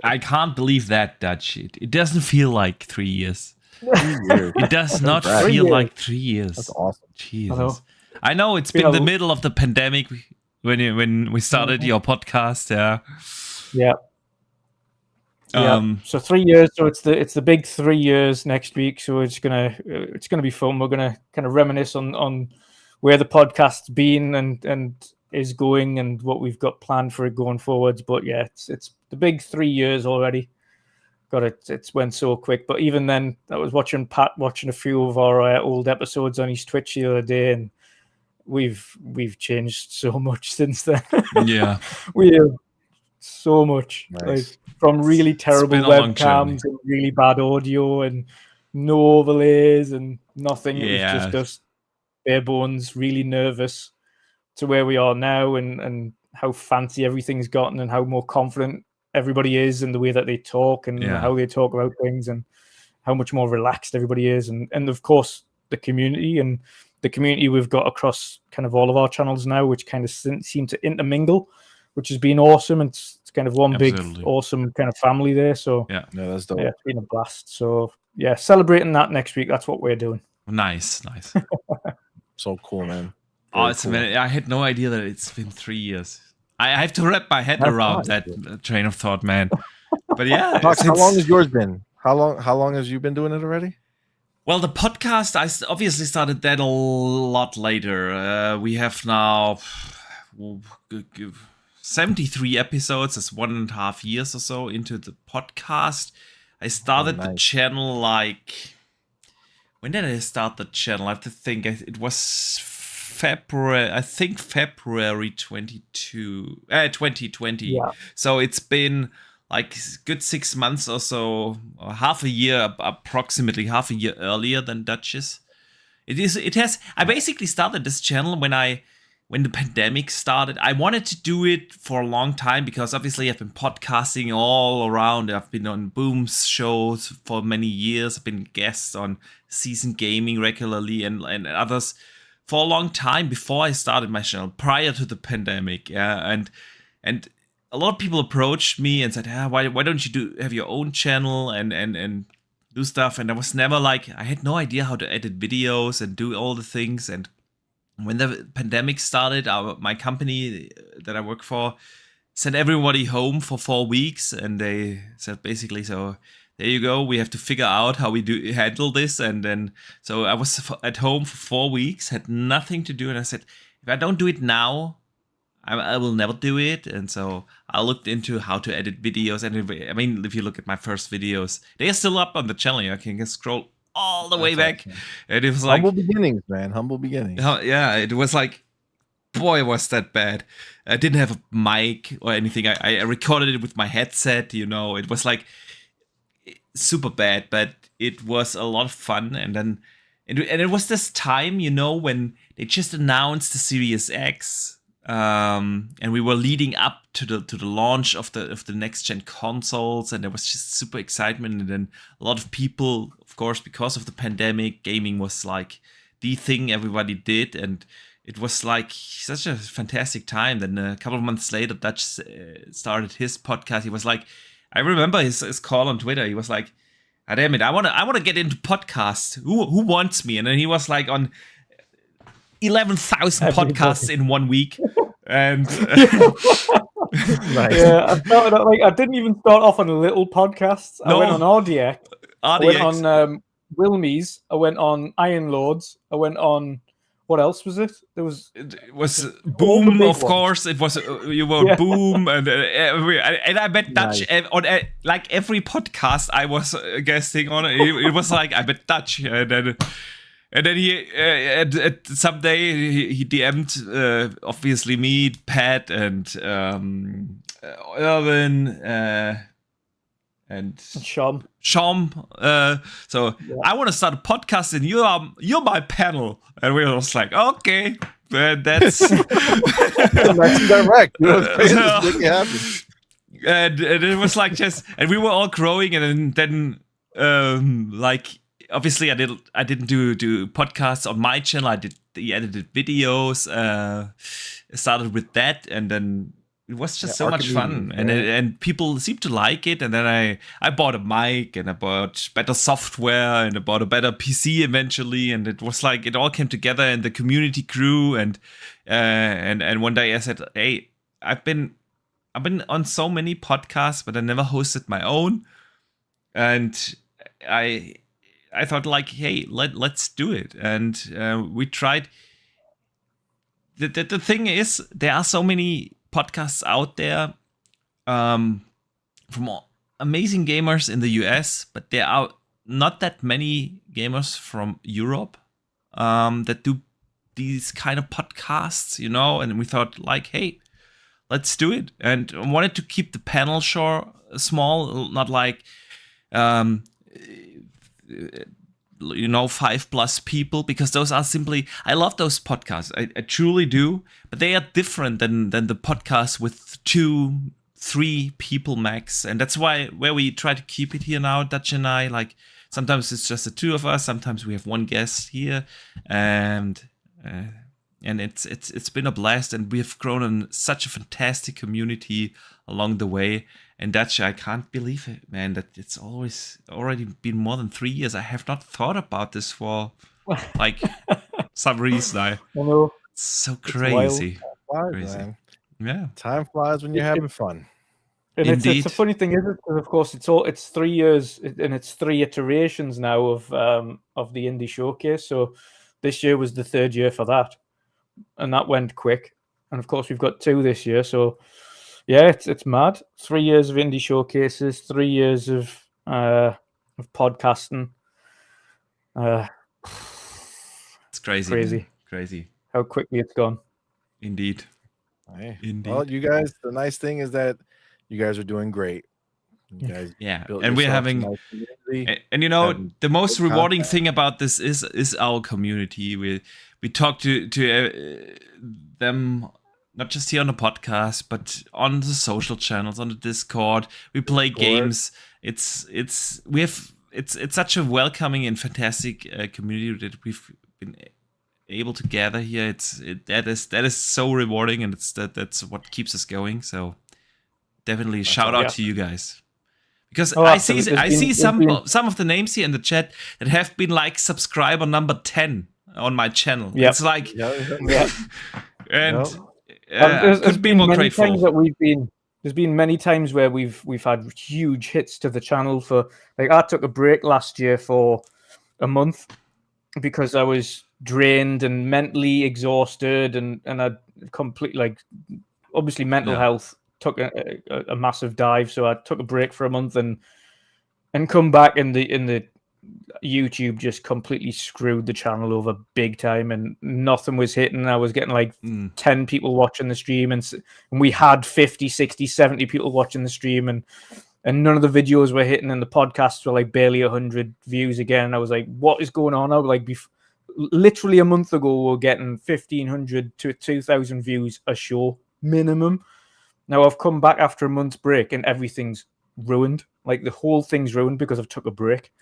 I can't believe that, Dutch. It doesn't feel like 3 years. 3 years. It does not feel like 3 years. That's awesome. Jesus. I know it's been the middle of the pandemic when we started your podcast. Yeah. So 3 years. So it's the big 3 years next week. So it's gonna be fun. We're gonna kind of reminisce on where the podcast's been and is going and what we've got planned for it going forwards. But yeah, it's the big 3 years already. God, it's went so quick. But even then, I was watching Pat watching a few of our old episodes on his Twitch the other day, and we've changed so much since then. Yeah, we have so much. Nice. Like from really terrible webcams and really bad audio and no overlays and nothing. Yeah. It was just us bare bones, really nervous to where we are now and how fancy everything's gotten and how more confident everybody is in the way that they talk and how they talk about things and how much more relaxed everybody is. And of course, the community we've got across kind of all of our channels now, which kind of seem to intermingle, which has been awesome. And it's kind of one big, awesome kind of family there. So yeah, that's dope. Yeah, it's been a blast. So yeah, celebrating that next week. That's what we're doing. Nice. So cool, man. Awesome, man. I had no idea that it's been 3 years. I have to wrap my head around that train of thought, man. But yeah. How long has yours been? How long has you been doing it already? Well, the podcast, I obviously started that a lot later. We have now 73 episodes. That's 1.5 years or so into the podcast. I started the channel when did I start the channel? I have to think. It was February 2020. Yeah. So it's been like good 6 months or so, or half a year, approximately half a year earlier than Dutch's. I basically started this channel when the pandemic started. I wanted to do it for a long time because obviously I've been podcasting all around. I've been on Boom's shows for many years. I've been guests on Season Gaming regularly and others for a long time before I started my channel, prior to the pandemic. And a lot of people approached me and said, why don't you have your own channel and do stuff? And I was never I had no idea how to edit videos and do all the things. And when the pandemic started, my company that I work for sent everybody home for 4 weeks. And they said basically, so there you go. We have to figure out how we handle this. And then, so I was at home for 4 weeks, had nothing to do. And I said, if I don't do it now, I will never do it. And so I looked into how to edit videos. And I mean, if you look at my first videos, they are still up on the channel. You can scroll all the way back. Awesome. And it was humble beginnings, man. Humble beginnings. Yeah, it was boy, was that bad. I didn't have a mic or anything. I recorded it with my headset, It was super bad, but it was a lot of fun. And then it was this time, when they just announced the Series X. And we were leading up to the launch of the next gen consoles, and there was just super excitement. And then a lot of people, of course, because of the pandemic, gaming was the thing everybody did, and it was such a fantastic time. Then a couple of months later, Dutch started his podcast. He was I remember his call on Twitter. He was damn it, I want to get into podcasts. Who wants me? And then he was on 11,000 podcasts in 1 week. And nice. Yeah, I started I didn't even start off on little podcasts. I went on RDX. I went on Wilmies. I went on Iron Lords. I went on, what else was it? It was Boom, of course. It was you were Boom, and I met Dutch on every podcast I was guesting on. It was I met Dutch, and then he someday he DM'd obviously me, Pat, and Irvin, Shom. So I want to start a podcast, and you're my panel, and we were just like, okay, that's direct. And it was like and we were all growing, and then like obviously I didn't do podcasts on my channel. I did the edited videos. Started with that, and then it was just so much fun, and people seemed to like it. And then I bought a mic, and I bought better software, and I bought a better PC eventually. And it was like it all came together, and the community grew. And one day I said, "Hey, I've been on so many podcasts, but I never hosted my own." And I thought like, hey, let's do it. And we tried. The thing is, there are so many podcasts out there from amazing gamers in the US, but there are not that many gamers from Europe that do these kind of podcasts, and we thought like, hey, let's do it. And I wanted to keep the panel small, not like 5+ people, because those are simply, I love those podcasts. I truly do, but they are different than the podcasts with 2-3 people max. And that's where we try to keep it here now, Dutch and I. Like sometimes it's just the two of us, sometimes we have one guest here, and it's been a blast, and we have grown in such a fantastic community along the way. And Dutch, I can't believe it, man, that it's already been more than 3 years. I have not thought about this for like some reason. I know. It's so crazy. Flies, man. Yeah. Time flies when you're having fun. And it's a funny thing, isn't it? Because of course it's 3 years, and it's 3 iterations now of the Indie Showcase. So this year was the 3rd year for that, and that went quick. And of course we've got 2 this year. So yeah, it's mad. 3 years of Indie Showcases, 3 years of podcasting. It's crazy. Crazy. How quickly it's gone. Indeed. Hey. Indeed. Well, you guys, the nice thing is that you guys are doing great. You guys and we're having and the most rewarding thing about this is our community. We talk to them, not just here on the podcast, but on the social channels, on the Discord. We play games. It's such a welcoming and fantastic community that we've been able to gather here. That is so rewarding, and that's what keeps us going. So definitely shout out to you guys, because I see some of the names here in the chat that have been like subscriber number 10 on my channel. Yep. It's like and. There's been many times that there's been many times where we've had huge hits to the channel. For like, I took a break last year for a month because I was drained and mentally exhausted, and I completely, obviously mental health took a massive dive. So I took a break for a month and come back, in the YouTube just completely screwed the channel over big time, and nothing was hitting. I was getting 10 people watching the stream, and we had 50, 60, 70 people watching the stream, and none of the videos were hitting, and the podcasts were like barely 100 views again. And I was like, what is going on? I was like, literally a month ago, we were getting 1,500 to 2,000 views a show minimum. Now I've come back after a month's break, and everything's ruined. Like, the whole thing's ruined because I've took a break.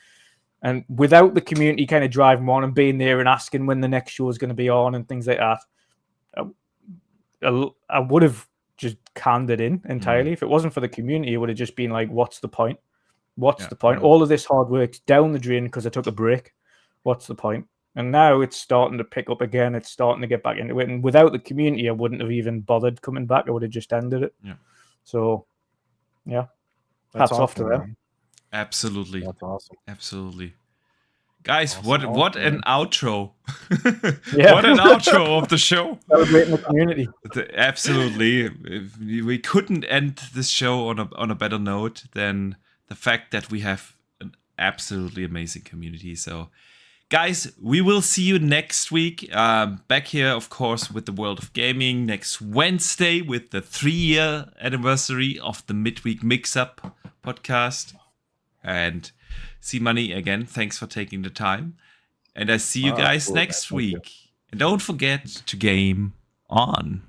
And without the community kind of driving on and being there and asking when the next show is going to be on and things like that, I would have just canned it in entirely. If it wasn't for the community, it would have just been like, what's the point? What's the point? All of this hard work's down the drain because I took a break. What's the point? And now it's starting to pick up again. It's starting to get back into it. And without the community, I wouldn't have even bothered coming back. I would have just ended it. Yeah. So, yeah. Hats off to them. Absolutely. That's awesome. Absolutely. Guys, what an outro. What an outro of the show. Celebrating the community. Absolutely. We couldn't end this show on a better note than the fact that we have an absolutely amazing community. So, guys, we will see you next week. Back here, of course, with the World of Gaming next Wednesday with the 3-year anniversary of the Midweek Mix-Up podcast. And see Money again. Thanks for taking the time. And I see you guys next week. And don't forget to game on.